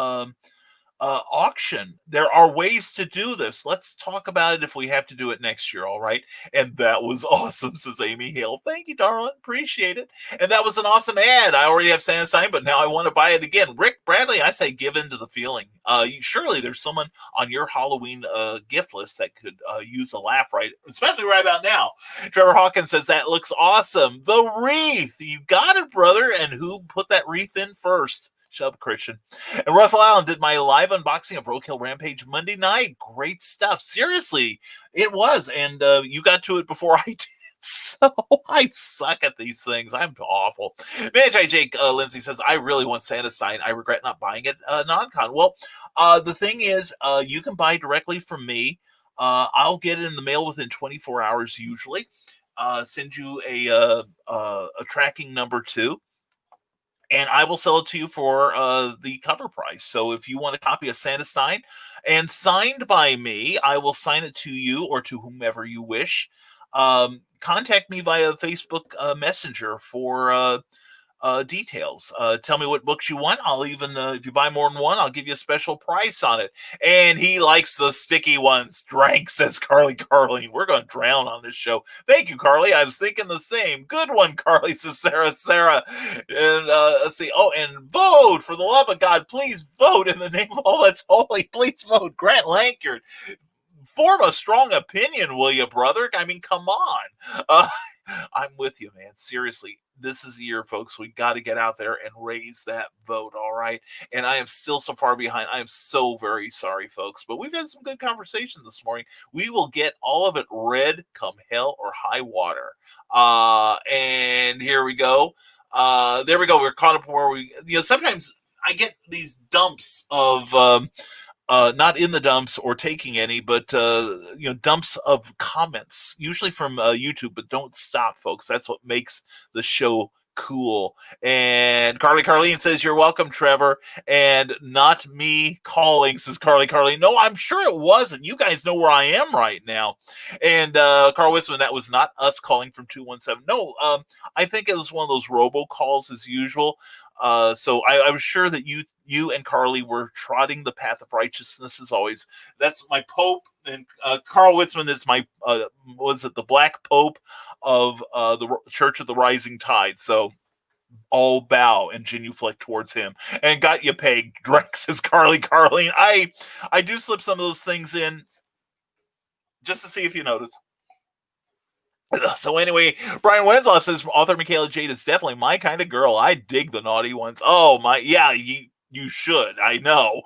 auction. There are ways to do this. Let's talk about it if we have to do it next year, all right? And that was awesome, says Amy Hale. Thank you, darling. Appreciate it. And that was an awesome ad. I already have Santa sign, but now I want to buy it again. Rick Bradley, I say give in to the feeling. Surely there's someone on your Halloween gift list that could use a laugh, right? Especially right about now. Trevor Hawkins says that looks awesome. The wreath. You got it, brother. And who put that wreath in first? Shut up, Christian. And Russell Allen did my live unboxing of Roadkill Rampage Monday night. Great stuff. Seriously, it was. And you got to it before I did. So I suck at these things. I'm awful. Magi Jake Lindsay says, I really want Santa's sign. I regret not buying it non-con. Well, the thing is, you can buy directly from me. I'll get it in the mail within 24 hours usually. Send you a tracking number too. And I will sell it to you for the cover price. So if you want a copy of Santa Sign and signed by me, I will sign it to you or to whomever you wish. Contact me via Facebook Messenger for details. Tell me what books you want. I'll even, if you buy more than one, I'll give you a special price on it. And he likes the sticky ones. Drank, says Carly Carly. We're going to drown on this show. Thank you, Carly. I was thinking the same. Good one, Carly, says Sarah. And let's see. Oh, and vote, for the love of God. Please vote in the name of all that's holy. Please vote. Grant Lankard. Form a strong opinion, will you, brother? I mean, come on. I'm with you, man. Seriously, this is the year, folks. We got to get out there and raise that vote, all right? And I am still so far behind. I am so very sorry, folks. But we've had some good conversation this morning. We will get all of it read come hell or high water. And here we go. There we go. We're caught up where we, sometimes I get these dumps of, not in the dumps or taking any, but dumps of comments, usually from YouTube. But don't stop, folks. That's what makes the show cool. And Carleen says, you're welcome, Trevor. And not me calling, says Carly. No, I'm sure it wasn't. You guys know where I am right now. And Carl Wisman, that was not us calling from 217. No, I think it was one of those robocalls as usual. So I was sure that you and Carly were trotting the path of righteousness as always. That's my Pope, and Carl Witzman is my the Black Pope of the Church of the Rising Tide. So all bow and genuflect towards him. And got you pegged, Drake, says Carleen. I do slip some of those things in just to see if you notice. So anyway, Brian Wenzel says author Michaela Jade is definitely my kind of girl. I dig the naughty ones. Oh my, yeah, you should. I know.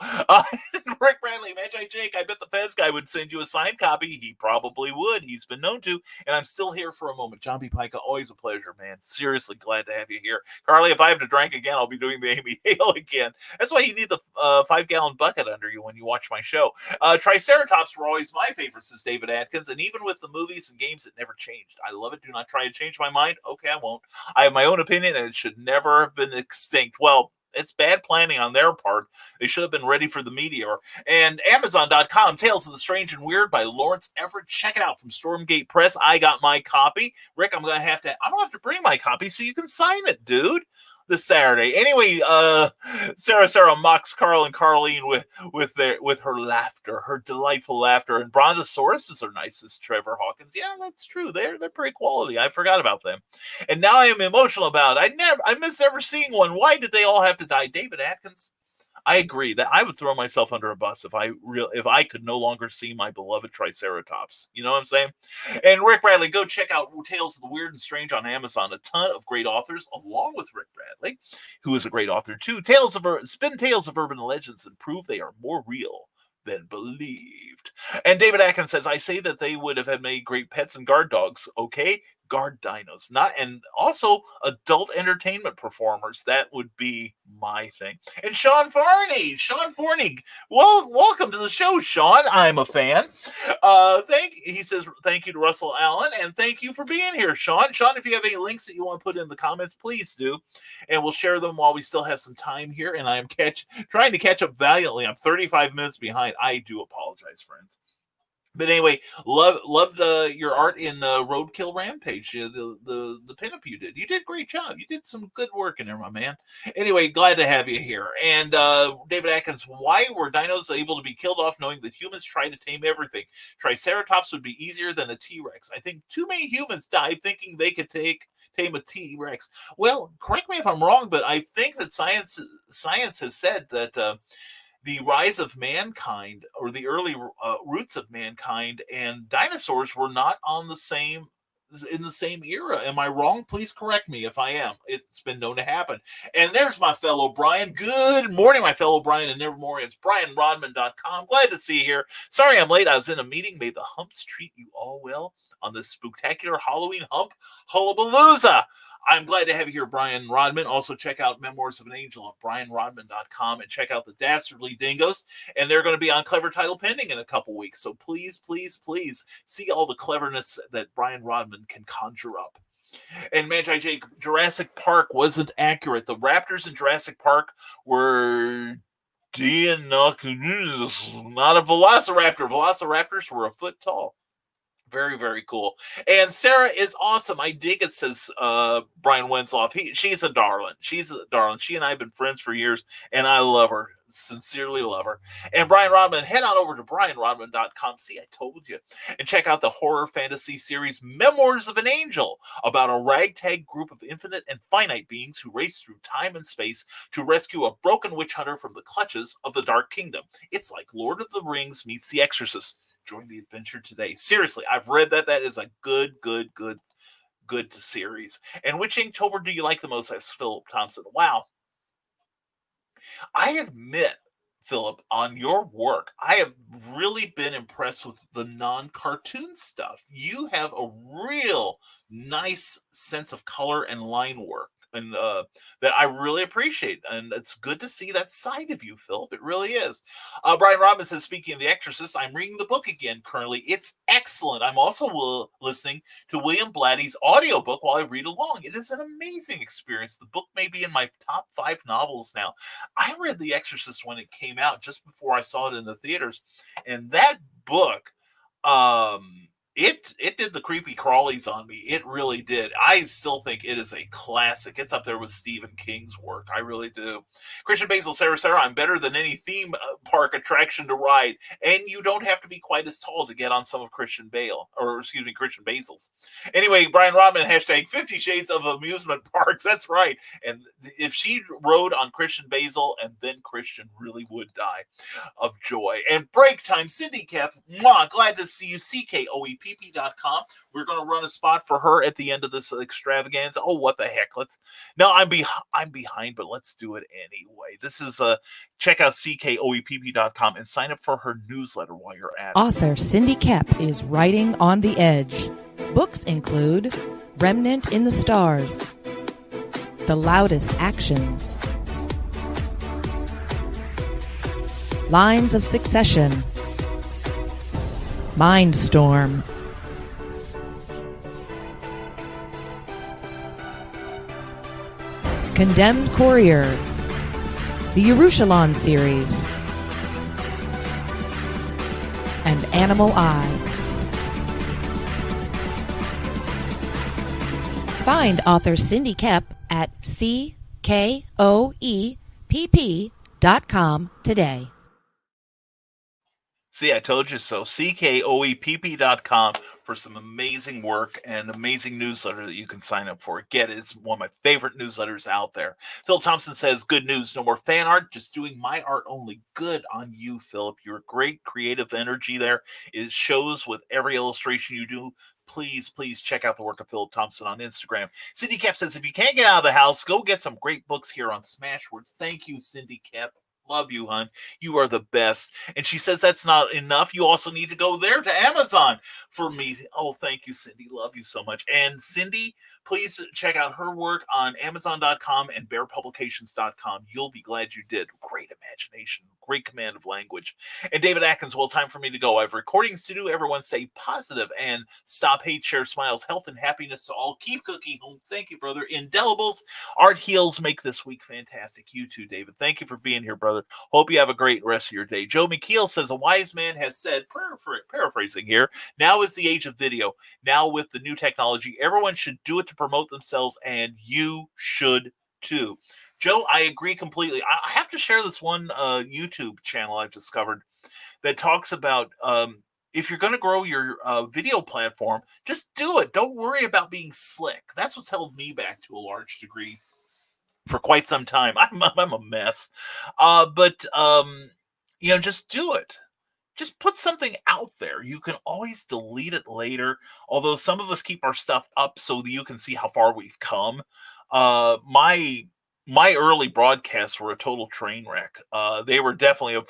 Rick Bradley, Magi Jake, I bet the Fez guy would send you a signed copy. He probably would. He's been known to. And I'm still here for a moment. John B. Pica, always a pleasure, man. Seriously glad to have you here. Carly, if I have to drink again, I'll be doing the Amy Hale again. That's why you need the 5-gallon bucket under you when you watch my show. Triceratops were always my favorites, says David Atkins. And even with the movies and games, it never changed. I love it. Do not try to change my mind. Okay, I won't. I have my own opinion, and it should never have been extinct. Well, It's bad planning on their part. They should have been ready for the meteor. And Amazon.com, Tales of the Strange and Weird by Lawrence Everett. Check it out from Stormgate Press. I got my copy. Rick, I'm gonna have to bring my copy so you can sign it, dude. This Saturday. Anyway, Sarah mocks Carl and Carlene with her laughter, her delightful laughter. And Brontosauruses are nice as Trevor Hawkins. Yeah, that's true. They're pretty quality. I forgot about them. And now I am emotional about it. I miss never seeing one. Why did they all have to die? David Atkins. I agree that I would throw myself under a bus if I could no longer see my beloved Triceratops. You know what I'm saying? And Rick Bradley, go check out Tales of the Weird and Strange on Amazon. A ton of great authors, along with Rick Bradley, who is a great author too. Spin tales of urban legends and prove they are more real than believed. And David Atkins says, I say that they would have made great pets and guard dogs. Okay, guard dinos, and also adult entertainment performers. That would be my thing. And Sean Forney, well, welcome to the show, Sean. I'm a fan. He says thank you to Russell Allen, and thank you for being here, Sean. Sean, if you have any links that you want to put in the comments, please do, and we'll share them while we still have some time here. And I am trying to catch up valiantly. I'm 35 minutes behind. I do apologize, friends. But anyway, loved your art in Roadkill Rampage, the pinup you did. You did a great job. You did some good work in there, my man. Anyway, glad to have you here. And David Atkins, why were dinos able to be killed off knowing that humans try to tame everything? Triceratops would be easier than a T-Rex. I think too many humans died thinking they could tame a T-Rex. Well, correct me if I'm wrong, but I think that science has said that the rise of mankind, or the early roots of mankind, and dinosaurs were not in the same era. Am I wrong? Please correct me if I am. It's been known to happen. And there's my fellow Brian. Good morning, my fellow Brian and Nevermore. It's BrianRodman.com. Glad to see you here. Sorry I'm late. I was in a meeting. May the humps treat you all well on this spectacular Halloween hump hullabalooza. I'm glad to have you here, Brian Rodman. Also, check out Memoirs of an Angel at BrianRodman.com and check out the Dastardly Dingoes. And they're going to be on Clever Title Pending in a couple weeks. So please, please, please see all the cleverness that Brian Rodman can conjure up. And Magi J, Jurassic Park wasn't accurate. The raptors in Jurassic Park were not a velociraptor. Velociraptors were a foot tall. Very, very cool. And Sarah is awesome. I dig it, says Brian Wensloff. She's a darling. She and I have been friends for years, and I love her. Sincerely love her. And Brian Rodman, head on over to BrianRodman.com. See, I told you. And check out the horror fantasy series Memoirs of an Angel, about a ragtag group of infinite and finite beings who race through time and space to rescue a broken witch hunter from the clutches of the Dark Kingdom. It's like Lord of the Rings meets The Exorcist. Join the adventure today. Seriously, I've read that. That is a good series. And which Inktober do you like the most? Asked Philip Thompson. Wow. I admit, Philip, on your work, I have really been impressed with the non-cartoon stuff. You have a real nice sense of color and line work, and that I really appreciate. And it's good to see that side of you, Philip. It really is. Brian Robbins says, speaking of The Exorcist, I'm reading the book again currently. It's excellent. I'm also listening to William Blatty's audiobook while I read along. It is an amazing experience. The book may be in my top 5 novels now. I read The Exorcist when it came out, just before I saw it in the theaters. And that book, It did the creepy crawlies on me. It really did. I still think it is a classic. It's up there with Stephen King's work. I really do. Christian Basil, Sarah, I'm better than any theme park attraction to ride. And you don't have to be quite as tall to get on some of Christian Basil's. Anyway, Brian Rodman, hashtag 50 Shades of Amusement Parks. That's right. And if she rode on Christian Basil, and then Christian really would die of joy. And break time, Cindy Cap. Glad to see you. CKOEPP.com. We're going to run a spot for her at the end of this extravaganza. Oh, what the heck. I'm behind, but let's do it anyway. This is check out CKOEPP.com and sign up for her newsletter while you're at it. Author Cindy Kep is writing on the edge. Books include Remnant in the Stars, The Loudest Actions, Lines of Succession, Mindstorm, Condemned Courier, the Yerushalayim series, and Animal Eye. Find author Cindy Koepp at CKOEPP.com today. See, I told you so. CKOEPP.com for some amazing work and amazing newsletter that you can sign up for. Get it. It's one of my favorite newsletters out there. Phil Thompson says, good news. No more fan art. Just doing my art only. Good on you, Philip. Your great creative energy there. It shows with every illustration you do. Please check out the work of Philip Thompson on Instagram. Cindy Koepp says, if you can't get out of the house, go get some great books here on Smashwords. Thank you, Cindy Koepp. Love you, hon. You are the best. And she says that's not enough. You also need to go there to Amazon for me. Oh, thank you, Cindy. Love you so much. And Cindy, please check out her work on Amazon.com and BearPublications.com. You'll be glad you did. Great imagination. Great command of language. And David Atkins, well, time for me to go. I have recordings to do. Everyone stay positive and stop hate, share smiles, health, and happiness to all. Keep cooking home. Thank you, brother. Indelibles. Art heals. Make this week fantastic. You too, David. Thank you for being here, brother. Hope you have a great rest of your day. Joe McKeel says, a wise man has said, paraphrasing here, now is the age of video. Now with the new technology, everyone should do it to promote themselves, and you should too. Joe, I agree completely. I have to share this one YouTube channel I've discovered that talks about if you're going to grow your video platform, just do it. Don't worry about being slick. That's what's held me back to a large degree for quite some time. I'm a mess. But just do it. Just put something out there. You can always delete it later. Although some of us keep our stuff up so that you can see how far we've come. My early broadcasts were a total train wreck. They were definitely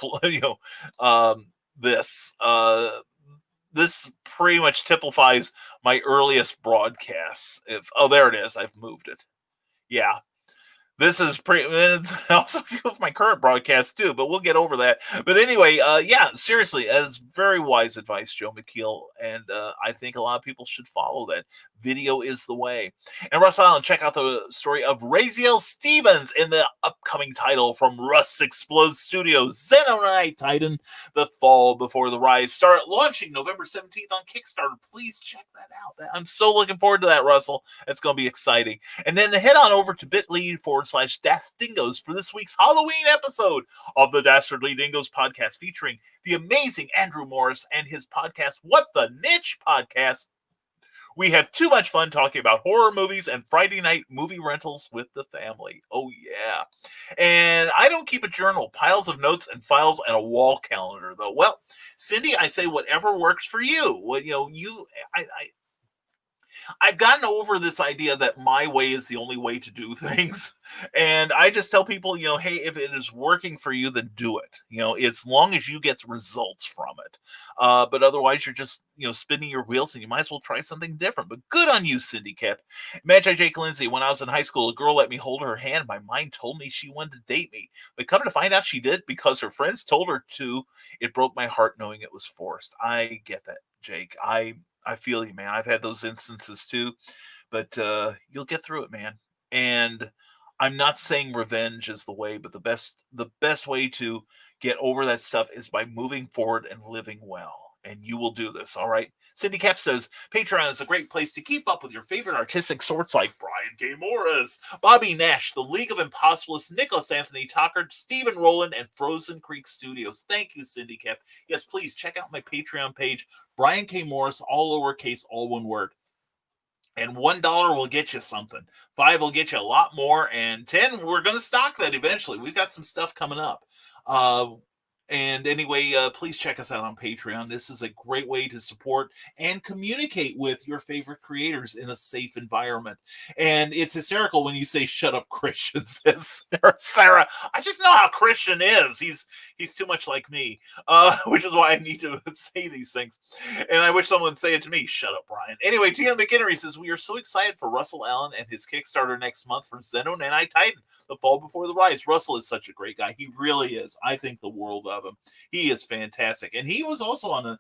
this pretty much typifies my earliest broadcasts. There it is. I've moved it. Yeah. This is it's also a few of my current broadcasts too, but we'll get over that. But anyway, seriously, as very wise advice, Joe McKeel, and I think a lot of people should follow that. Video is the way. And Russ Island, check out the story of Raziel Stevens in the upcoming title from Russ Explodes Studios, Xenonite Titan, The Fall Before the Rise. Start launching November 17th on Kickstarter. Please check that out. I'm so looking forward to that, Russell. It's going to be exciting. And then head on over to bit.ly/Dastingos for this week's Halloween episode of the Dastardly Dingoes podcast, featuring the amazing Andrew Morris and his podcast, What the Niche Podcast. We have too much fun talking about horror movies and Friday night movie rentals with the family. Oh, yeah. And I don't keep a journal, piles of notes and files, and a wall calendar, though. Well, Cindy, I say whatever works for you. Well, I've gotten over this idea that my way is the only way to do things. And I just tell people, hey, if it is working for you, then do it. As long as you get results from it. But otherwise, you're just, spinning your wheels, and you might as well try something different. But good on you, Cindy Koepp. Magi Jake Lindsay, when I was in high school, a girl let me hold her hand. My mind told me she wanted to date me. But come to find out she did because her friends told her to. It broke my heart knowing it was forced. I get that, Jake. I feel you, man. I've had those instances too, but you'll get through it, man. And I'm not saying revenge is the way, but the best way to get over that stuff is by moving forward and living well. And you will do this, all right? Cindy Koepp says, Patreon is a great place to keep up with your favorite artistic sorts like Brian K. Morris, Bobby Nash, The League of Impossibilists, Nicholas Anthony Tucker, Stephen Rowland, and Frozen Creek Studios. Thank you, Cindy Koepp. Yes, please check out my Patreon page, Brian K. Morris, all lowercase, all one word. And $1 will get you something. $5 will get you a lot more. And $10, we're going to stock that eventually. We've got some stuff coming up. And anyway, please check us out on Patreon. This is a great way to support and communicate with your favorite creators in a safe environment. And it's hysterical when you say, shut up, Christian, says Sarah. I just know how Christian is. He's too much like me, which is why I need to say these things. And I wish someone would say it to me. Shut up, Brian. Anyway, Tia McInnery says, we are so excited for Russell Allen and his Kickstarter next month for Xenonite Titan, The Fall Before the Rise. Russell is such a great guy. He really is. I think the world of him. He is fantastic. And he was also on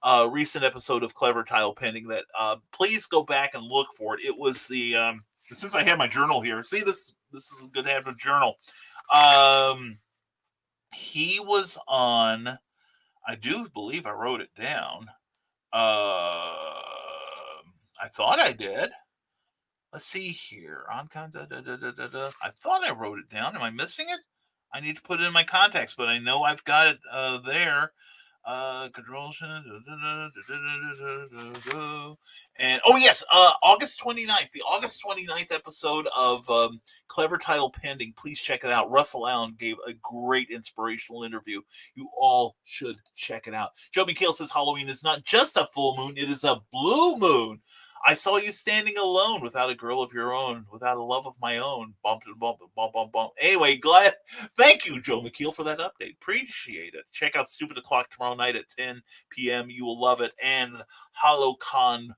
a recent episode of Clever Tile Pending that please go back and look for it. It was the since I have my journal here. See, this is a good to have a journal. He was on, I do believe I wrote it down. I thought I did. Let's see here. I thought I wrote it down. Am I missing it? I need to put it in my contacts, but I know I've got it there. Control and oh yes, August 29th, the August 29th episode of Clever Title Pending. Please check it out. Russell Allen gave a great inspirational interview. You all should check it out. Joe McKeel says Halloween is not just a full moon, it is a blue moon. I saw you standing alone without a girl of your own, without a love of my own. Bump and bump and bump, bump, bump. Anyway, thank you, Joe McKeel, for that update. Appreciate it. Check out Stupid O'Clock tomorrow night at 10 p.m. You will love it. And HoloCon.com.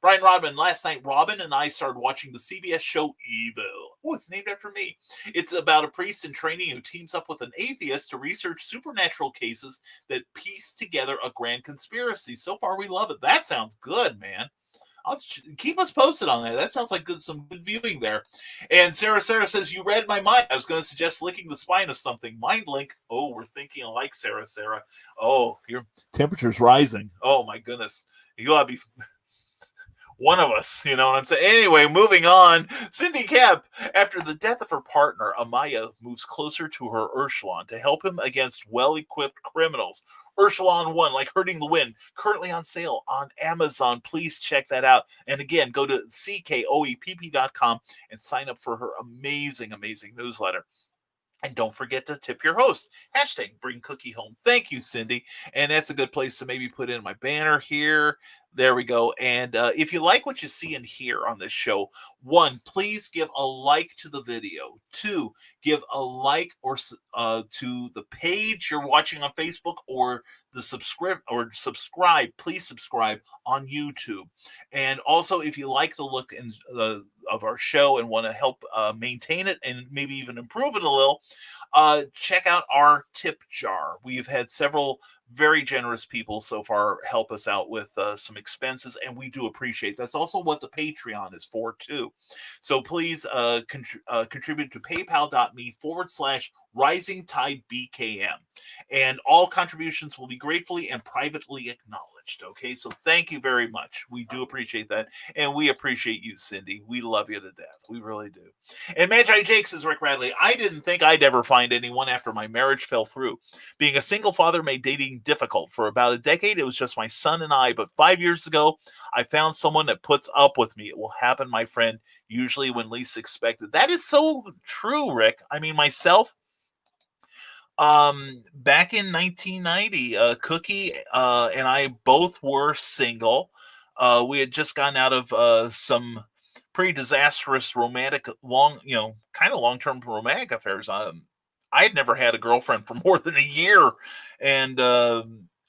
Brian Rodman, last night, Robin and I started watching the CBS show Evil. Oh, it's named after me. It's about a priest in training who teams up with an atheist to research supernatural cases that piece together a grand conspiracy. So far, we love it. That sounds good, man. Keep us posted on that. That sounds like some good viewing there. And Sarah says, you read my mind. I was going to suggest licking the spine of something. Mind link. Oh, we're thinking alike, Sarah. Oh, your temperature's rising. Oh, my goodness. You ought to be one of us, you know what I'm saying? Anyway, moving on. Cindy Kemp, after the death of her partner, Amaya moves closer to her Urshalon to help him against well-equipped criminals. Urshalon 1, like Hurting the Wind, currently on sale on Amazon. Please check that out. And again, go to ckoepp.com and sign up for her amazing, amazing newsletter. And don't forget to tip your host. Hashtag bring cookie home. Thank you, Cindy. And that's a good place to maybe put in my banner here. There we go. And if you like what you see and hear on this show, 1, please give a like to the video. 2, give a like or to the page you're watching on Facebook, or the subscribe. Please subscribe on YouTube. And also, if you like the look of our show and want to help maintain it and maybe even improve it a little, check out our tip jar. We've had several very generous people so far help us out with some expenses, and we do appreciate. That's also what the Patreon is for too. So please contribute to paypal.me/Rising Tide BKM, and all contributions will be gratefully and privately acknowledged. Okay, so thank you very much. We do appreciate that, and we appreciate you, Cindy. We love you to death. We really do. And Magi Jake says, Rick Radley, I didn't think I'd ever find anyone after my marriage fell through. Being a single father made dating difficult. For about a decade, it was just my son and I, but 5 years ago, I found someone that puts up with me. It will happen, my friend, usually when least expected. That is so true, Rick. I mean, myself, back in 1990, Cookie and I both were single. We had just gotten out of some pretty disastrous romantic long-term romantic affairs. I had never had a girlfriend for more than a year, and I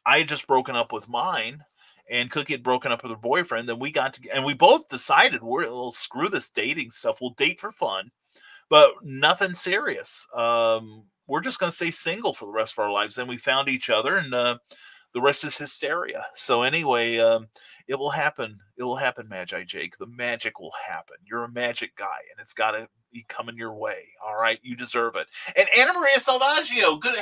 had just broken up with mine, and Cookie had broken up with her boyfriend. Then we got to, and we both decided we'll screw this dating stuff. We'll date for fun, but nothing serious. We're just going to stay single for the rest of our lives. Then we found each other, and the rest is hysteria. So anyway, it will happen. It will happen, Magi Jake. The magic will happen. You're a magic guy, and it's got to be coming your way. All right, you deserve it. And Anna Maria Saldaggio, good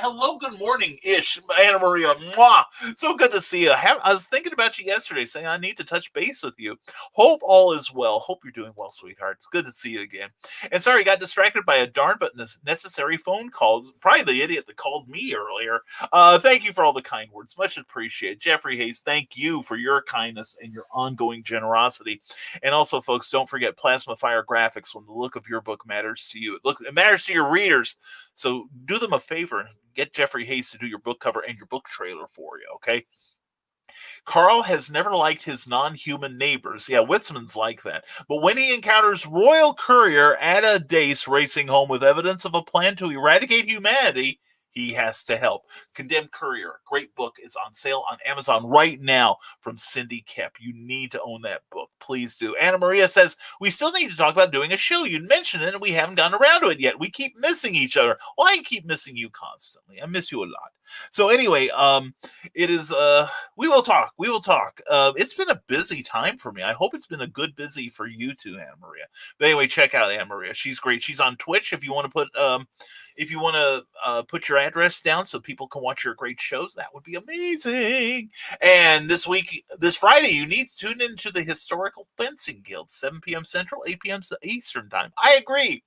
morning-ish, Anna Maria. Mwah. So good to see you. I was thinking about you yesterday, saying I need to touch base with you. Hope all is well. Hope you're doing well, sweetheart. It's good to see you again. And sorry, got distracted by a darn but necessary phone call. Probably the idiot that called me earlier. Thank you for all the kind words. Much appreciated. Jeffrey Hayes, thank you for your kindness and your ongoing generosity. And also, folks, don't forget Plasma Fire Graphics when the look of your book matters to you. It matters to your readers. So do them a favor and get Jeffrey Hayes to do your book cover and your book trailer for you, okay? Carl has never liked his non-human neighbors. Yeah, Witzman's like that. But when he encounters Royal Courier at a Dace racing home with evidence of a plan to eradicate humanity, He has to help. Condemned Courier, great book, is on sale on Amazon right now from Cindy Kep. You need to own that book. Please do. Anna Maria says, we still need to talk about doing a show. You mentioned it, and we haven't gotten around to it yet. We keep missing each other. Well, I keep missing you constantly. I miss you a lot. So anyway, it is, we will talk. We will talk. It's been a busy time for me. I hope it's been a good busy for you too, Anna Maria. But anyway, check out Anna Maria. She's great. She's on Twitch if you want to put your address down so people can watch your great shows. That would be amazing. And this Friday, you need to tune into the Historical Fencing Guild, 7 p.m. Central, 8 p.m. Eastern time. I agree.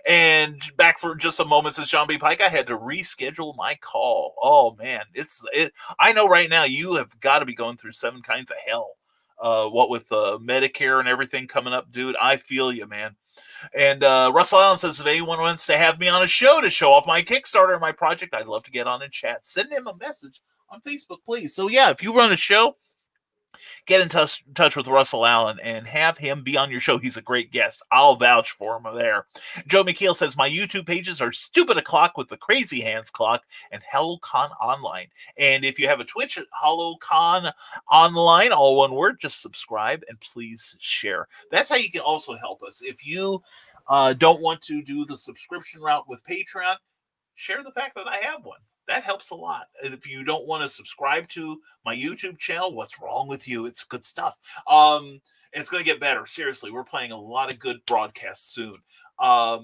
And back for just a moment, since John B. Pike, I had to reschedule my call. Oh man, I know right now you have got to be going through 7 kinds of hell. What with Medicare and everything coming up, dude. I feel you, man. And Russell Allen says, if anyone wants to have me on a show to show off my Kickstarter and my project, I'd love to get on and chat. Send him a message on Facebook, please. So yeah, if you run a show, get in touch with Russell Allen and have him be on your show. He's a great guest. I'll vouch for him there. Joe McKeel says, my YouTube pages are Stupid O'Clock with the Crazy Hands Clock and HelloCon Online. And if you have a Twitch at HelloCon Online, all one word, just subscribe and please share. That's how you can also help us. If you don't want to do the subscription route with Patreon, share the fact that I have one. That helps a lot. If you don't want to subscribe to my YouTube channel, what's wrong with you? It's good stuff. It's going to get better. Seriously, we're playing a lot of good broadcasts soon. As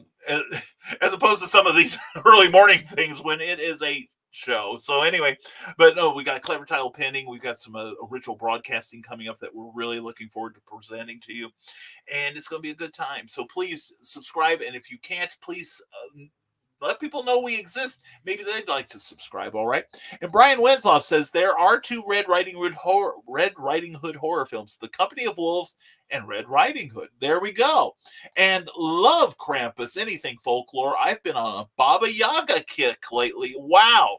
opposed to some of these early morning things when it is a show. So anyway, but no, we got Clever Title pending. We've got some original broadcasting coming up that we're really looking forward to presenting to you. And it's going to be a good time. So please subscribe. And if you can't, please let people know we exist. Maybe they'd like to subscribe, all right? And Brian Wensloff says, there are 2 Red Riding Hood horror films, The Company of Wolves and Red Riding Hood. There we go. And love Krampus, anything folklore. I've been on a Baba Yaga kick lately. Wow.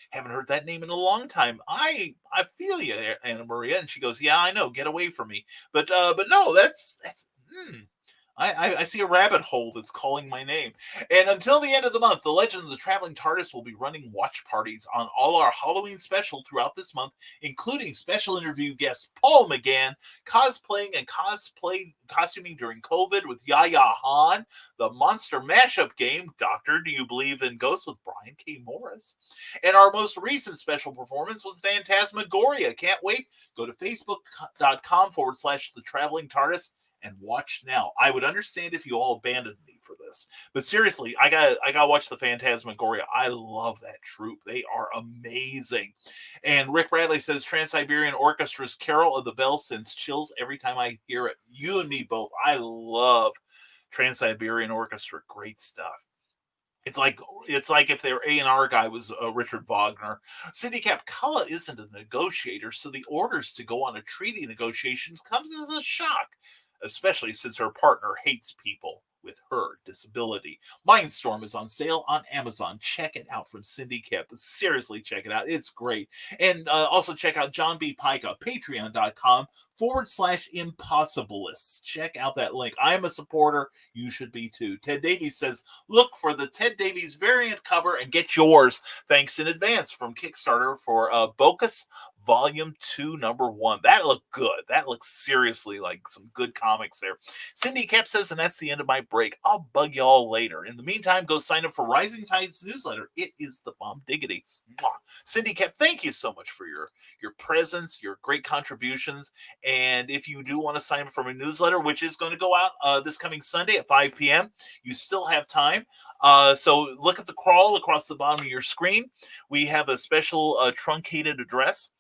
Haven't heard that name in a long time. I feel you, Anna Maria. And she goes, yeah, I know. Get away from me. But no, that's I see a rabbit hole that's calling my name. And until the end of the month, the Legend of the Traveling TARDIS will be running watch parties on all our Halloween special throughout this month, including special interview guest Paul McGann, cosplaying and costuming during COVID with Yaya Han, the Monster Mashup game, Doctor, Do You Believe in Ghosts with Brian K. Morris, and our most recent special performance with Phantasmagoria. Can't wait. Go to facebook.com/the Traveling TARDIS and watch now. I would understand if you all abandoned me for this, but seriously, I gotta watch the Phantasmagoria. I love that troupe; they are amazing. And Rick Bradley says Trans-Siberian Orchestra's "Carol of the Bells" sends chills every time I hear it. You and me both. I love Trans-Siberian Orchestra. Great stuff. It's like if their A&R guy was Richard Wagner. Cindy Capcella isn't a negotiator, so the orders to go on a treaty negotiations comes as a shock, especially since her partner hates people with her disability. Mindstorm is on sale on Amazon. Check it out from Cindy Kep. Seriously, check it out. It's great. And also check out John B. Pica, patreon.com/impossibilists. Check out that link. I am a supporter. You should be too. Ted Davies says, look for the Ted Davies variant cover and get yours. Thanks in advance from Kickstarter for Bocus Volume 2, Number 1. That looked good. That looks seriously like some good comics there. Cindy Kep says, and that's the end of my break. I'll bug you all later. In the meantime, go sign up for Rising Tides newsletter. It is the bomb diggity. Mwah. Cindy Kep, thank you so much for your presence, your great contributions. And if you do want to sign up for my newsletter, which is going to go out this coming Sunday at 5 p.m., you still have time. So look at the crawl across the bottom of your screen. We have a special truncated address.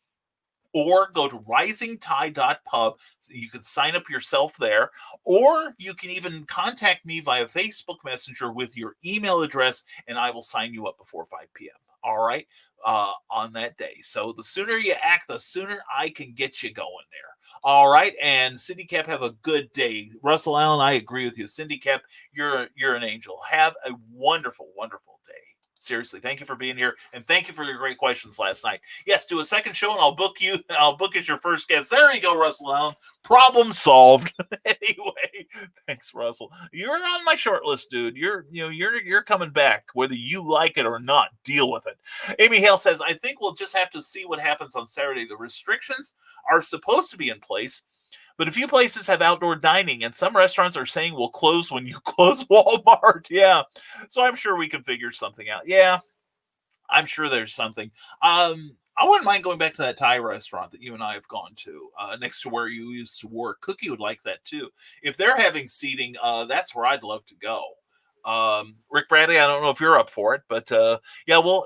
Or go to risingtide.pub. So you can sign up yourself there. Or you can even contact me via Facebook Messenger with your email address, and I will sign you up before 5 p.m. All right? On that day. So the sooner you act, the sooner I can get you going there. All right? And Cindy Kep, have a good day. Russell Allen, I agree with you. Cindy Kep, you're an angel. Have a wonderful, wonderful day. Seriously, thank you for being here, and thank you for your great questions last night. Yes, do a second show, and I'll book you. I'll book as your first guest. There you go, Russell Allen. Problem solved. Anyway, thanks, Russell. You're on my short list, dude. You're coming back, whether you like it or not. Deal with it. Amy Hale says, I think we'll just have to see what happens on Saturday. The restrictions are supposed to be in place, but a few places have outdoor dining, and some restaurants are saying we'll close when you close Walmart. Yeah. So I'm sure we can figure something out. Yeah, I'm sure there's something. I wouldn't mind going back to that Thai restaurant that you and I have gone to next to where you used to work. Cookie would like that too. If they're having seating, that's where I'd love to go. Rick Bradley, I don't know if you're up for it, but yeah, well,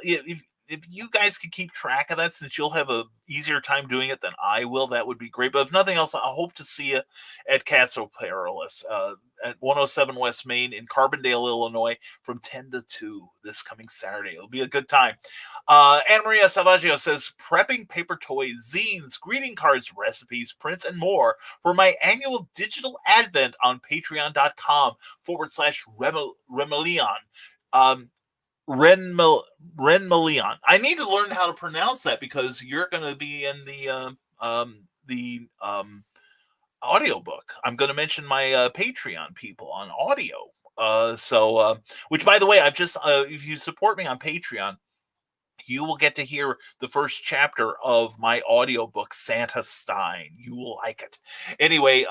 if you guys could keep track of that, since you'll have a easier time doing it than I will, that would be great. But if nothing else, I hope to see you at Castle Perilous at 107 West Main in Carbondale, Illinois, from 10 to 2 this coming Saturday. It'll be a good time. Anna Maria Savaggio says, prepping paper toys, zines, greeting cards, recipes, prints, and more for my annual digital advent on patreon.com/Remelion. Renmelion. I need to learn how to pronounce that because you're going to be in the audiobook. I'm going to mention my Patreon people on audio. Which, by the way, I've just if you support me on Patreon, you will get to hear the first chapter of my audiobook, Santa Stein. You will like it. Anyway,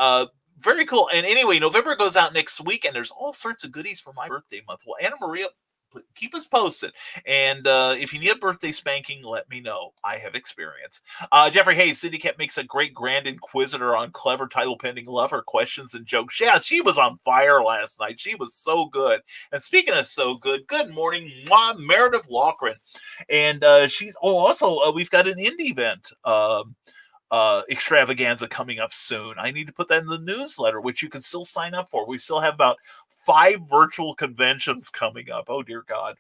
very cool. And anyway, November goes out next week, and there's all sorts of goodies for my birthday month. Well, Anna Maria, keep us posted. And if you need a birthday spanking, let me know. I have experience. Jeffrey Hayes, Cindy Cat makes a great Grand Inquisitor on clever title pending lover questions and jokes. Yeah, she was on fire last night. She was so good. And speaking of so good, good morning, Meredith Loughran. And she's also we've got an indie event extravaganza coming up soon. I need to put that in the newsletter, which you can still sign up for. We still have about 5 virtual conventions coming up. Oh, dear God.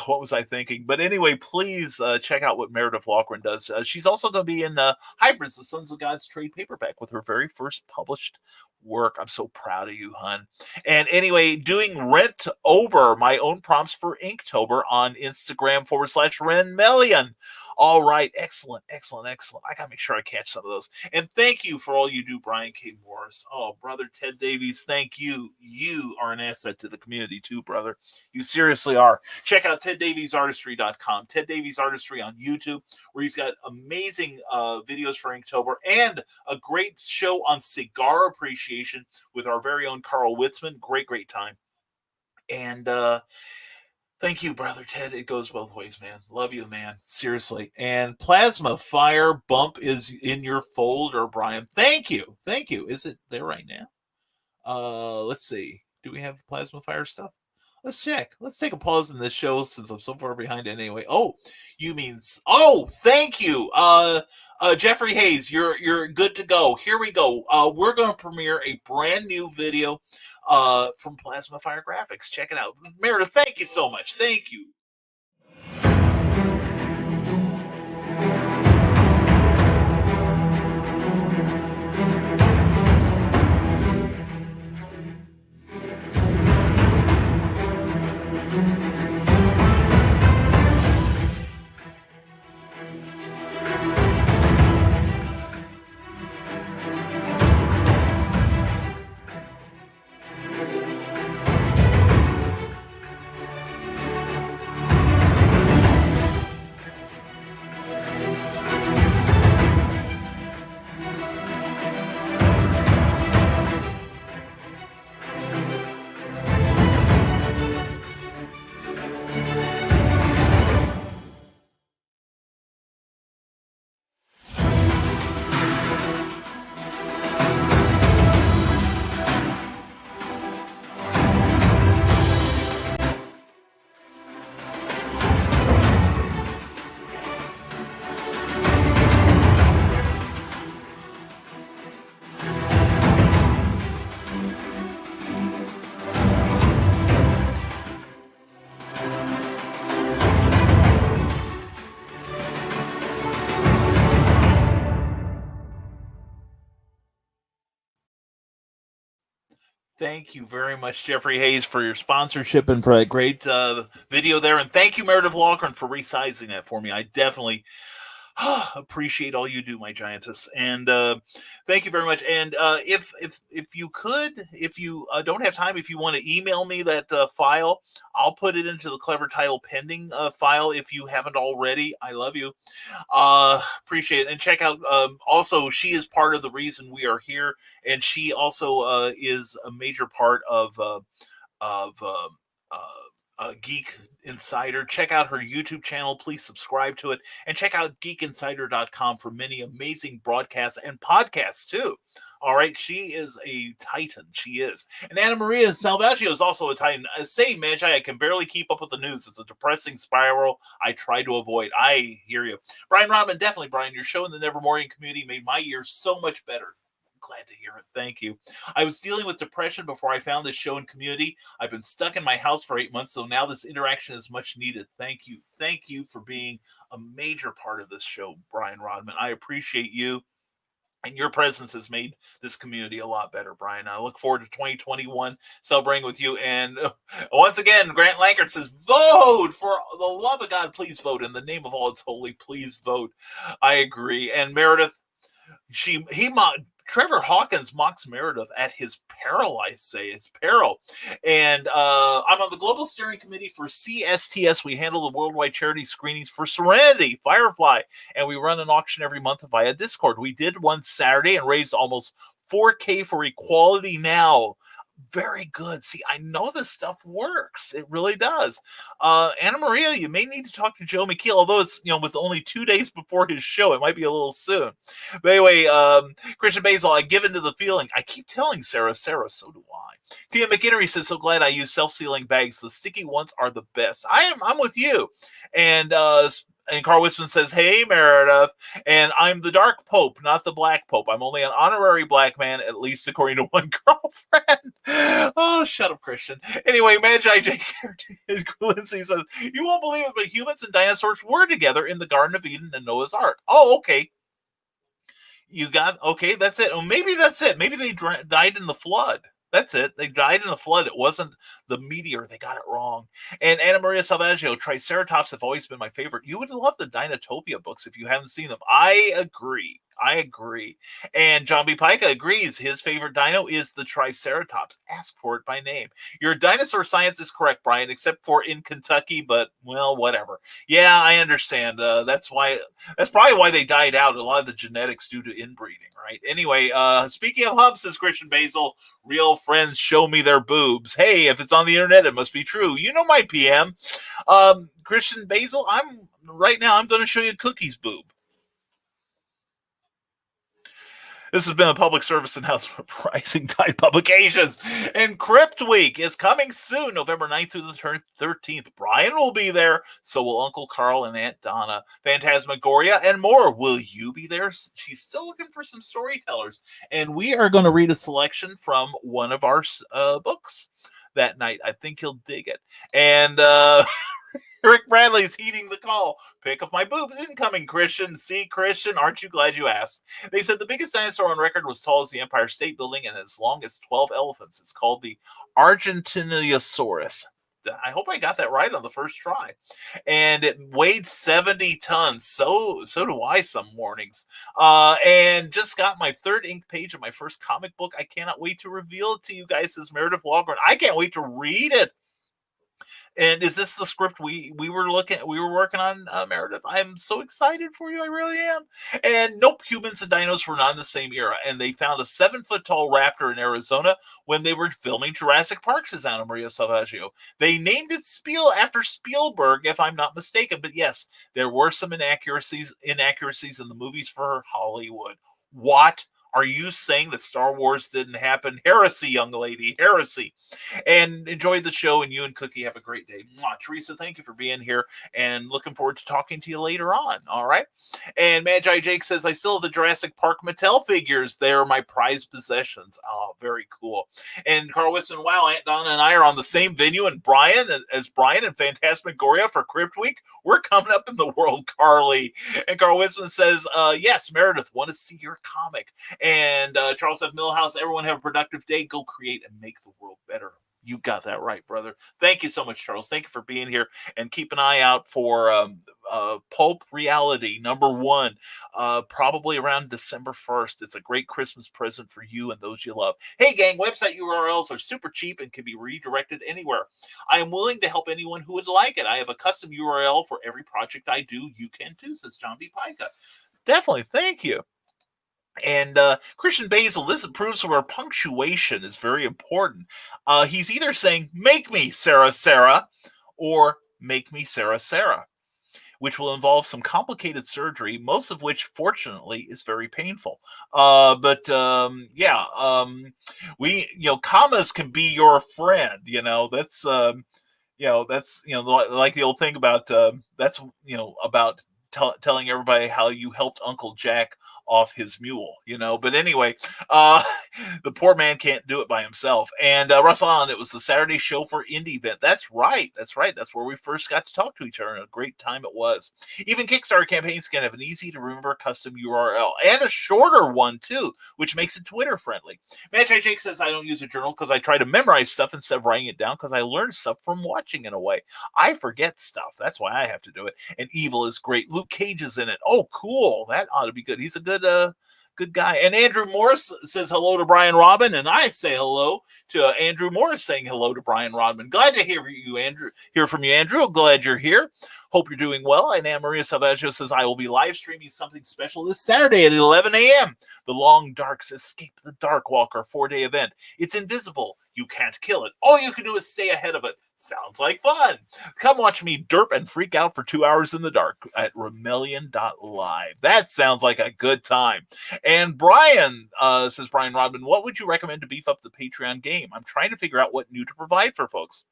What was I thinking? But anyway, please check out what Meredith Loughran does. She's also going to be in Hybrids, the Sons of God's trade paperback with her very first published work. I'm so proud of you, hon. And anyway, doing Rent-Ober, my own prompts for Inktober on Instagram /Renmelion. All right. Excellent. I got to make sure I catch some of those. And thank you for all you do, Brian K. Morris. Oh, brother Ted Davies, thank you. You are an asset to the community too, brother. You seriously are. Check out TedDaviesArtistry.com. Ted Davies Artistry on YouTube, where he's got amazing videos for Inktober and a great show on cigar appreciation with our very own Carl Witzman. Great time. And thank you, brother Ted. It goes both ways, man. Love you, man. Seriously. And Plasma Fire Bump is in your folder, Brian. Thank you. Is it there right now? Let's see. Do we have Plasma Fire stuff? Let's check. Let's take a pause in this show since I'm so far behind anyway. Oh, you mean... Oh, thank you. Jeffrey Hayes, you're good to go. Here we go. We're going to premiere a brand new video from Plasma Fire Graphics. Check it out. Meredith, thank you so much. Thank you. Thank you very much, Jeffrey Hayes, for your sponsorship and for that great video there. And thank you, Meredith Loughran, for resizing that for me. I definitely appreciate all you do, my giantess, and thank you very much. And if you could, if you don't have time, if you want to email me that file, I'll put it into the Clever Title Pending file if you haven't already. I love you. Appreciate it. And check out also, she is part of the reason we are here, and she also is a major part of Geek Insider. Check out her YouTube channel. Please subscribe to it. And check out geekinsider.com for many amazing broadcasts and podcasts, too. All right. She is a titan. She is. And Anna Maria Salvaggio is also a titan. Say, Magi, I can barely keep up with the news. It's a depressing spiral I try to avoid. I hear you. Brian Rodman, definitely, Brian. Your show in the Nevermorian community made my year so much better. Glad to hear it. Thank you. I was dealing with depression before I found this show and community. I've been stuck in my house for 8 months, so now this interaction is much needed. Thank you. Thank you for being a major part of this show, Brian Rodman. I appreciate you, and your presence has made this community a lot better, Brian. I look forward to 2021 celebrating with you. And once again, Grant Lankert says, vote! For the love of God, please vote. In the name of all that's holy, please vote. I agree. And Meredith, Trevor Hawkins mocks Meredith at his peril, I say. It's peril. And I'm on the Global Steering Committee for CSTS. We handle the worldwide charity screenings for Serenity, Firefly, and we run an auction every month via Discord. We did one Saturday and raised almost $4,000 for Equality Now. Very good. See, I know this stuff works. It really does. Anna Maria, you may need to talk to Joe McKeel, although it's, with only 2 days before his show. It might be a little soon. But anyway, Christian Basil, I give into the feeling. I keep telling Sarah, so do I. Tia McInnery says, so glad I use self-sealing bags. The sticky ones are the best. I'm with you. And Carl Wisman says, hey, Meredith, and I'm the dark pope, not the black pope. I'm only an honorary black man, at least according to one girlfriend. Oh, shut up, Christian. Anyway, Magi J. Lindsay says, you won't believe it, but humans and dinosaurs were together in the Garden of Eden and Noah's Ark. Oh, okay. Okay, that's it. Oh, maybe that's it. Maybe they died in the flood. That's it. They died in the flood. It wasn't the meteor. They got it wrong. And Anna Maria Salvaggio, Triceratops have always been my favorite. You would love the Dinotopia books if you haven't seen them. I agree. And John B. Pica agrees. His favorite dino is the Triceratops. Ask for it by name. Your dinosaur science is correct, Brian, except for in Kentucky, but, well, whatever. Yeah, I understand. That's probably why they died out. A lot of the genetics due to inbreeding, right? Anyway, speaking of humps, says Christian Basil, real friends show me their boobs. Hey, if it's on the internet, it must be true. You know my PM. Christian Basil, I'm going to show you Cookie's boob. This has been a public service announcement for Rising Tide Publications. And Crypt Week is coming soon, November 9th through the 13th. Brian will be there. So will Uncle Carl and Aunt Donna. Phantasmagoria and more. Will you be there? She's still looking for some storytellers. And we are going to read a selection from one of our books that night. I think you'll dig it. And Rick Bradley's heeding the call. Pick of my boobs incoming, Christian. See, Christian, aren't you glad you asked? They said the biggest dinosaur on record was tall as the Empire State Building and as long as 12 elephants. It's called the Argentinosaurus. I hope I got that right on the first try. And it weighed 70 tons. So do I some mornings. And just got my third ink page of my first comic book. I cannot wait to reveal it to you guys, says Meredith Loughran. I can't wait to read it. And is this the script we were working on, Meredith? I'm so excited for you. I really am. And nope, humans and dinos were not in the same era. And they found a 7-foot-tall raptor in Arizona when they were filming Jurassic Park, says Anna Maria Salvaggio. They named it after Spielberg, if I'm not mistaken. But yes, there were some inaccuracies in the movies for Hollywood. What? Are you saying that Star Wars didn't happen? Heresy, young lady, heresy. And enjoy the show, and you and Cookie have a great day. Mwah. Teresa, thank you for being here, and looking forward to talking to you later on, all right? And Magi Jake says, I still have the Jurassic Park Mattel figures. They are my prized possessions. Oh, very cool. And Carl Wisman, wow, Aunt Donna and I are on the same venue, and Brian and Phantasmagoria for Crypt Week. We're coming up in the world, Carly. And Carl Wisman says, yes, Meredith, want to see your comic. And Charles F. Millhouse, everyone have a productive day. Go create and make the world better. You got that right, brother. Thank you so much, Charles. Thank you for being here. And keep an eye out for Pulp Reality #1, probably around December 1st. It's a great Christmas present for you and those you love. Hey, gang, website URLs are super cheap and can be redirected anywhere. I am willing to help anyone who would like it. I have a custom URL for every project I do. You can too, says John B. Pica. Definitely. Thank you. And Christian Basil, this approves of our punctuation is very important. He's either saying, make me Sarah Sarah, or make me Sarah Sarah, which will involve some complicated surgery, most of which, fortunately, is very painful. Commas can be your friend. That's like the old thing about about telling everybody how you helped Uncle Jack off his mule, But anyway, the poor man can't do it by himself. And Russell Allen, it was the Saturday show for Indie Event. That's right. That's where we first got to talk to each other, and a great time it was. Even Kickstarter campaigns can have an easy to remember custom URL and a shorter one too, which makes it Twitter friendly. Magi Jake says, I don't use a journal because I try to memorize stuff instead of writing it down, because I learn stuff from watching in a way. I forget stuff. That's why I have to do it. And Evil is great. Luke Cage is in it. Oh, cool. That ought to be good. He's a good guy. And Andrew Morris says hello to Brian Rodman, and I say hello to Andrew Morris saying hello to Brian Rodman. Glad to hear from you, Andrew. Glad you're here. Hope you're doing well. And Anna Maria Salvaggio says, I will be live streaming something special this Saturday at 11 a.m. The Long Dark's Escape the Dark Walker 4-day event. It's invisible. You can't kill it. All you can do is stay ahead of it. Sounds like fun. Come watch me derp and freak out for 2 hours in the dark at Remelian.live. That sounds like a good time. And Brian, says Brian Rodman, what would you recommend to beef up the Patreon game? I'm trying to figure out what new to provide for folks.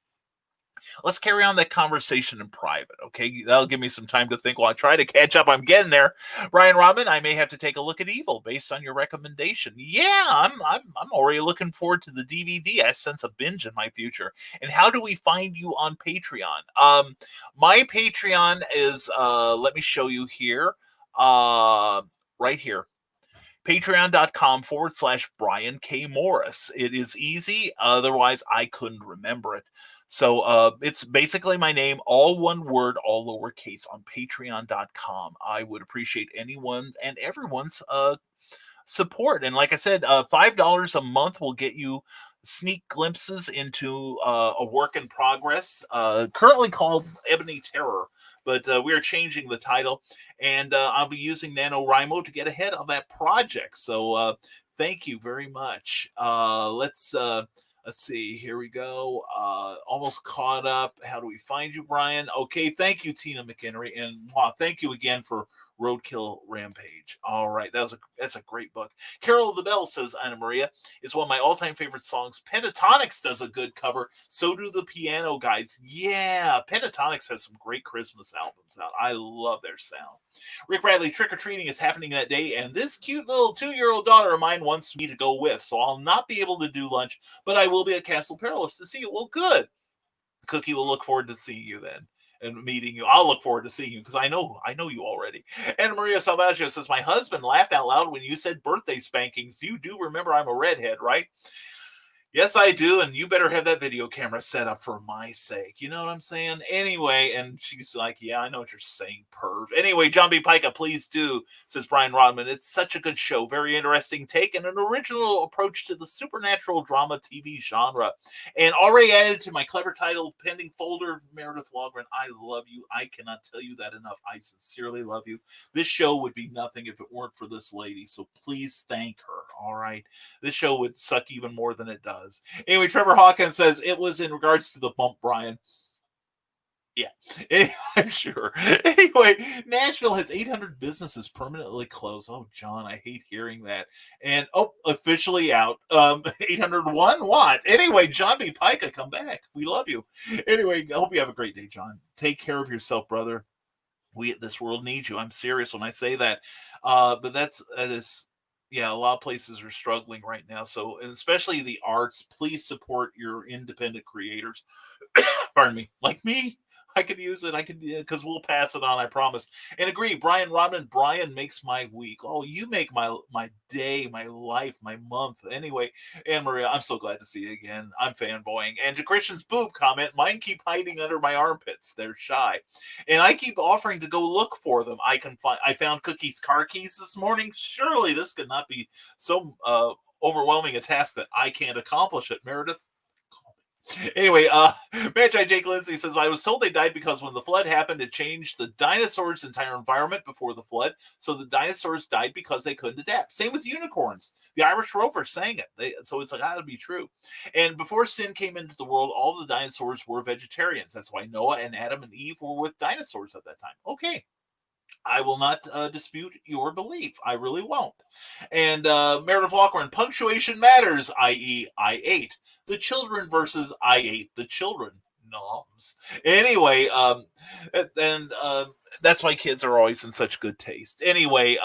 Let's carry on that conversation in private, okay? That'll give me some time to think while I try to catch up. I'm getting there. Ryan Robin, I may have to take a look at Evil based on your recommendation. Yeah, I'm already looking forward to the DVD. I sense a binge in my future. And how do we find you on Patreon? My Patreon is, let me show you here, right here. Patreon.com/Brian K. Morris. It is easy. Otherwise, I couldn't remember it. So it's basically my name, all one word, all lowercase, on patreon.com. I would appreciate anyone and everyone's support. And like I said, $5 a month will get you sneak glimpses into a work in progress, currently called Ebony Terror, but we are changing the title, and I'll be using NaNoWriMo to get ahead of that project. So thank you very much. Let's see. Here we go. Almost caught up. How do we find you, Brian? Okay. Thank you, Tina McHenry. And wow, thank you again for Roadkill Rampage. All right. That's a great book. Carol of the Bell, says Anna Maria, is one of my all-time favorite songs. Pentatonics does a good cover. So do the Piano Guys. Yeah. Pentatonics has some great Christmas albums out. I love their sound. Rick Bradley, trick-or-treating is happening that day, and this cute little 2-year-old daughter of mine wants me to go with, so I'll not be able to do lunch, but I will be at Castle Perilous to see you. Well, good. Cookie will look forward to seeing you then and meeting you. I'll look forward to seeing you because I know you already. And Maria Salvaggio says, my husband laughed out loud when you said birthday spankings. You do remember I'm a redhead, right? Yes, I do, and you better have that video camera set up for my sake. You know what I'm saying? Anyway, and she's like, yeah, I know what you're saying, perv. Anyway, John B. Pica, please do, says Brian Rodman. It's such a good show. Very interesting take and an original approach to the supernatural drama TV genre. And already added to my clever title, pending folder, Meredith Logren, I love you. I cannot tell you that enough. I sincerely love you. This show would be nothing if it weren't for this lady, so please thank her, all right? This show would suck even more than it does. Anyway, Trevor Hawkins says it was in regards to the bump, Brian. Yeah, I'm sure. Anyway, Nashville has 800 businesses permanently closed. Oh, John, I hate hearing that. And, officially out. 801? What? Anyway, John B. Pica, come back. We love you. Anyway, I hope you have a great day, John. Take care of yourself, brother. This world needs you. I'm serious when I say that. But that is... Yeah, a lot of places are struggling right now. So, and especially the arts, please support your independent creators. Pardon me, like me. I could use it. I could, because we'll pass it on, I promise. And agree, Brian Rodman. Brian makes my week. Oh, you make my day, my life, my month. Anyway, Anne Maria, I'm so glad to see you again. I'm fanboying. And to Christian's boob comment, mine keep hiding under my armpits. They're shy, and I keep offering to go look for them. I found Cookie's car keys this morning. Surely this could not be so overwhelming a task that I can't accomplish it. Meredith. Anyway, Magi Jake Lindsay says, I was told they died because when the flood happened, it changed the dinosaurs' entire environment before the flood. So the dinosaurs died because they couldn't adapt. Same with unicorns. The Irish Rover sang it. So it's like, that would be true. And before sin came into the world, all the dinosaurs were vegetarians. That's why Noah and Adam and Eve were with dinosaurs at that time. Okay. I will not dispute your belief. I really won't. And Meredith Walker, punctuation matters, i.e. I ate the children versus I ate the children. Noms. Anyway, that's why kids are always in such good taste. Anyway,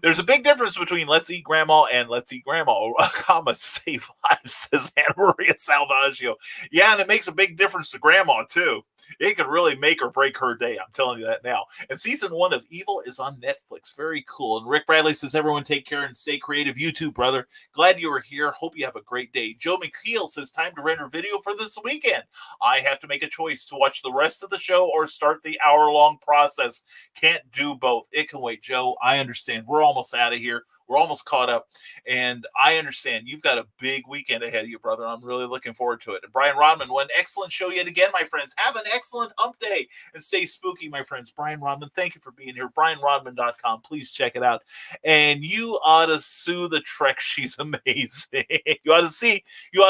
there's a big difference between let's eat grandma and let's eat grandma, comma, save lives, says Anna Maria Salvaggio. Yeah, and it makes a big difference to grandma, too. It could really make or break her day. I'm telling you that now. And season 1 of Evil is on Netflix. Very cool. And Rick Bradley says, everyone take care and stay creative. You too, brother. Glad you were here. Hope you have a great day. Joe McKeel says, time to render video for this weekend. I have to make a choice to watch the rest of the show or start the hour-long process. Can't do both. It can wait, Joe. I understand. We're almost out of here. We're almost caught up. And I understand you've got a big weekend ahead of you, brother. I'm really looking forward to it. And Brian Rodman, one excellent show yet again, my friends. Have an excellent hump day and stay spooky, my friends. Brian Rodman, thank you for being here. BrianRodman.com. Please check it out. And you ought to sue the Trex. She's amazing. You ought to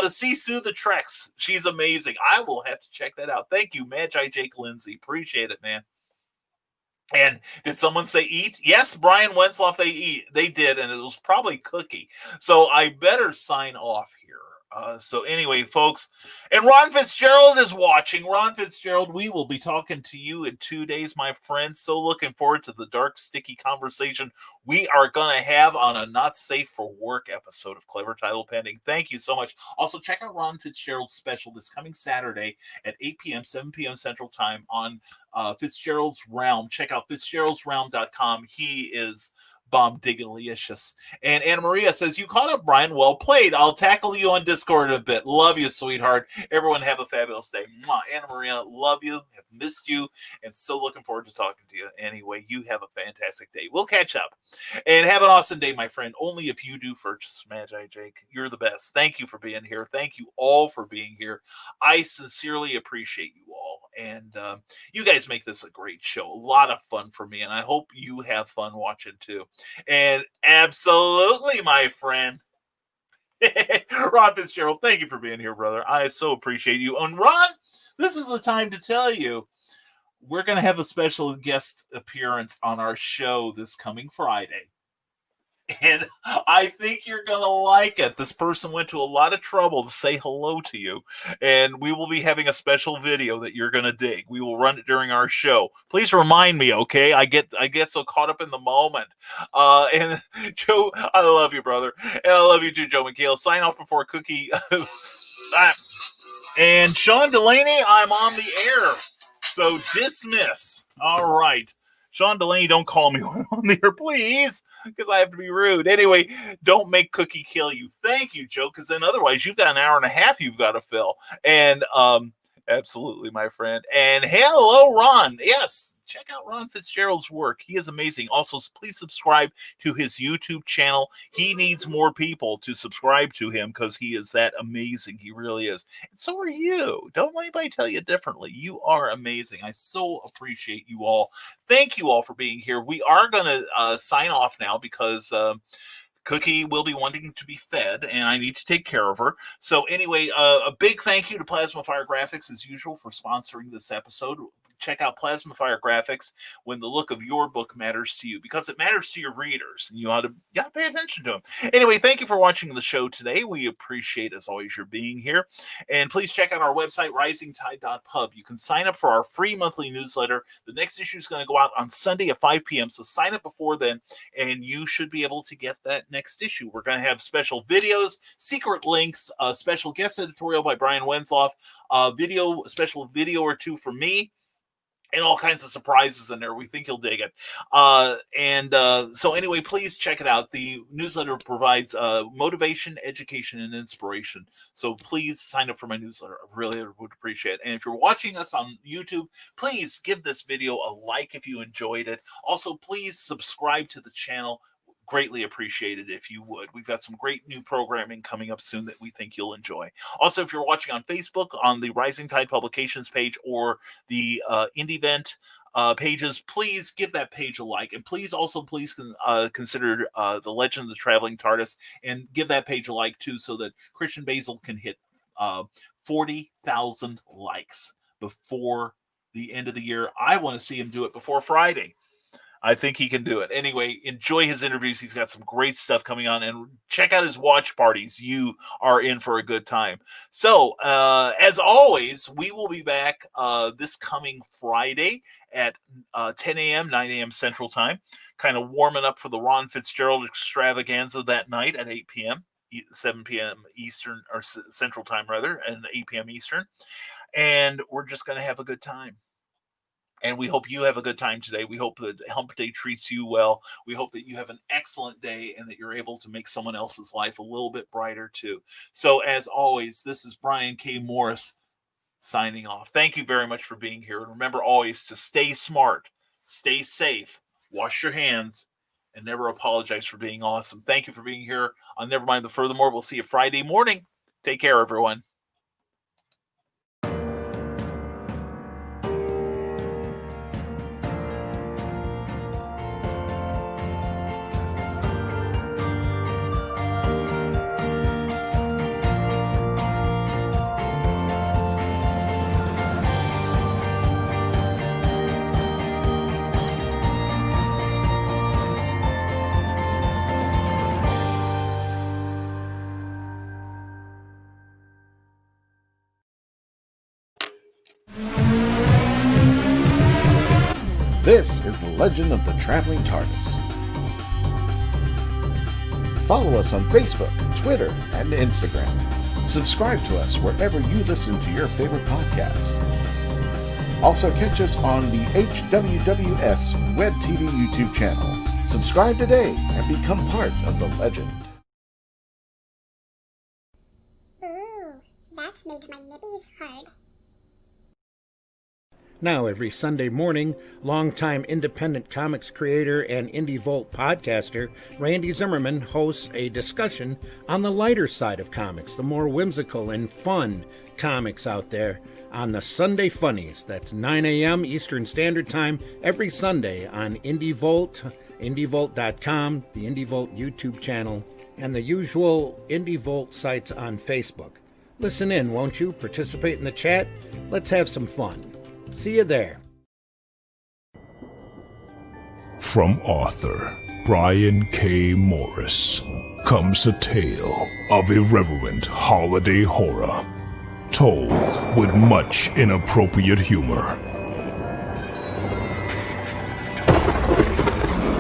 see Sue the Trex. She's amazing. I will have to check that out. Thank you, Magi Jake Lindsay. Appreciate it, man. And did someone say eat? Yes, Brian Wensloff, they did, and it was probably Cookie. So I better sign off here. So anyway, folks, and Ron Fitzgerald is watching. Ron Fitzgerald, we will be talking to you in 2 days, my friends. So looking forward to the dark, sticky conversation we are going to have on a Not Safe for Work episode of Clever Title Pending. Thank you so much. Also, check out Ron Fitzgerald's special this coming Saturday at 8 p.m., 7 p.m. Central Time on Fitzgerald's Realm. Check out Fitzgerald'sRealm.com. He is bomb-diggalicious. And Anna Maria says, you caught up, Brian. Well played. I'll tackle you on Discord in a bit. Love you, sweetheart. Everyone have a fabulous day. Mwah. Anna Maria, love you. Have missed you. And so looking forward to talking to you. Anyway, you have a fantastic day. We'll catch up. And have an awesome day, my friend. Only if you do first, Magi Jake. You're the best. Thank you for being here. Thank you all for being here. I sincerely appreciate you all. And you guys make this a great show. A lot of fun for me. And I hope you have fun watching too. And absolutely, my friend, Ron Fitzgerald, thank you for being here, brother. I so appreciate you. And Ron, this is the time to tell you we're going to have a special guest appearance on our show this coming Friday. And I think you're going to like it. This person went to a lot of trouble to say hello to you. And we will be having a special video that you're going to dig. We will run it during our show. Please remind me, okay? I get so caught up in the moment. And Joe, I love you, brother. And I love you too, Joe McHale. Sign off before Cookie. And Sean Delaney, I'm on the air. So dismiss. All right. Sean Delaney, don't call me on the air, please, because I have to be rude. Anyway, don't make Cookie kill you. Thank you, Joe, because then otherwise you've got an hour and a half you've got to fill. And absolutely, my friend. And hello, Ron. Yes, check out Ron Fitzgerald's work. He is amazing. Also, please subscribe to his YouTube channel. He needs more people to subscribe to him because he is that amazing. He really is. And so are you. Don't let anybody tell you differently. You are amazing. I so appreciate you all. Thank you all for being here. We are going to sign off now because Cookie will be wanting to be fed, and I need to take care of her. So anyway, a big thank you to Plasma Fire Graphics, as usual, for sponsoring this episode. check out Plasma Fire Graphics when the look of your book matters to you, because it matters to your readers, and you ought to pay attention to them. Anyway, thank you for watching the show today. We appreciate, as always, your being here. And please check out our website, risingtide.pub. You can sign up for our free monthly newsletter. The next issue is going to go out on Sunday at 5 p.m., so sign up before then, and you should be able to get that next issue. We're going to have special videos, secret links, a special guest editorial by Brian Wensloff, a special video or two from me, and all kinds of surprises in there. We think you'll dig it. So anyway, please check it out. The newsletter provides motivation, education, and inspiration. So please sign up for my newsletter. I really would appreciate it. And if you're watching us on YouTube, please give this video a like if you enjoyed it. Also, please subscribe to the channel. Greatly appreciated if you would. We've got some great new programming coming up soon that we think you'll enjoy. Also, if you're watching on Facebook, on the Rising Tide Publications page or the Indie Vent pages, please give that page a like, and please consider the Legend of the Traveling TARDIS and give that page a like too, so that Christian Basil can hit 40,000 likes before the end of the year. I want to see him do it before Friday. I think he can do it. Anyway, enjoy his interviews. He's got some great stuff coming on, and check out his watch parties. You are in for a good time. So, as always, we will be back this coming Friday at 10 a.m., 9 a.m. Central Time, kind of warming up for the Ron Fitzgerald extravaganza that night at 8 p.m., 7 p.m. Eastern, or Central Time, rather, and 8 p.m. Eastern. And we're just going to have a good time. And we hope you have a good time today. We hope that Hump Day treats you well. We hope that you have an excellent day and that you're able to make someone else's life a little bit brighter too. So as always, this is Brian K. Morris signing off. Thank you very much for being here. And remember always to stay smart, stay safe, wash your hands, and never apologize for being awesome. Thank you for being here on Nevermind the Furthermore. We'll see you Friday morning. Take care, everyone. This is the Legend of the Traveling TARDIS. Follow us on Facebook, Twitter, and Instagram. Subscribe to us wherever you listen to your favorite podcasts. Also catch us on the HWWS Web TV YouTube channel. Subscribe today and become part of the legend. Ooh, that made my nibbies hard. Now, every Sunday morning, longtime independent comics creator and Indie Volt podcaster Randy Zimmerman hosts a discussion on the lighter side of comics, the more whimsical and fun comics out there, on the Sunday Funnies. That's 9 a.m. Eastern Standard Time every Sunday on Indie Volt, indievolt.com, the Indie Volt YouTube channel, and the usual Indie Volt sites on Facebook. Listen in, won't you? Participate in the chat. Let's have some fun. See you there. From author Brian K. Morris comes a tale of irreverent holiday horror, told with much inappropriate humor.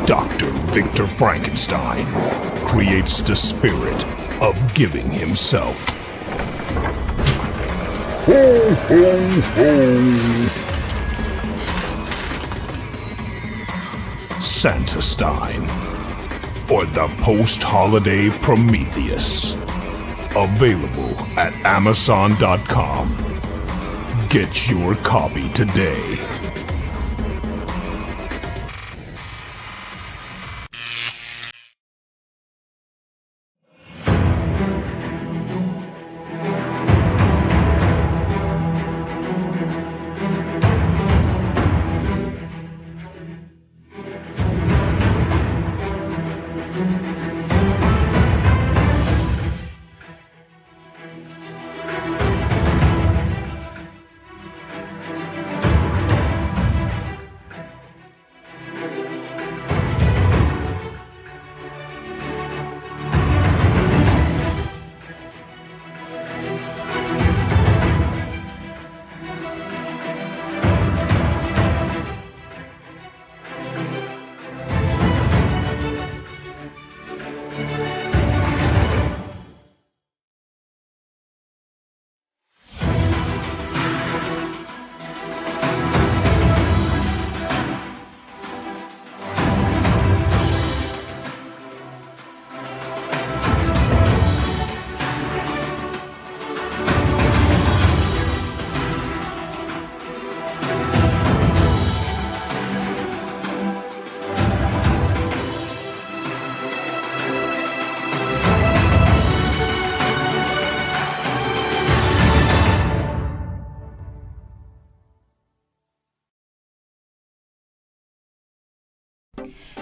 Dr. Victor Frankenstein creates the spirit of giving himself. Ho, ho, ho! Santastein, or the post-holiday Prometheus. Available at Amazon.com. Get your copy today.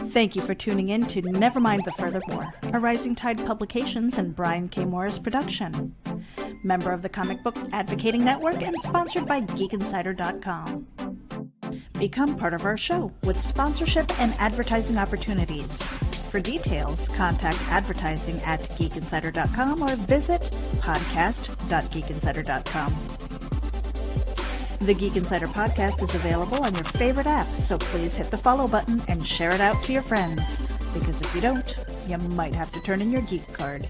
Thank you for tuning in to Nevermind the Furthermore, a Rising Tide Publications and Brian K. Morris production. Member of the Comic Book Advocating Network and sponsored by GeekInsider.com. Become part of our show with sponsorship and advertising opportunities. For details, contact advertising at geekinsider.com or visit podcast.geekinsider.com. The Geek Insider podcast is available on your favorite app, so please hit the follow button and share it out to your friends. Because if you don't, you might have to turn in your geek card.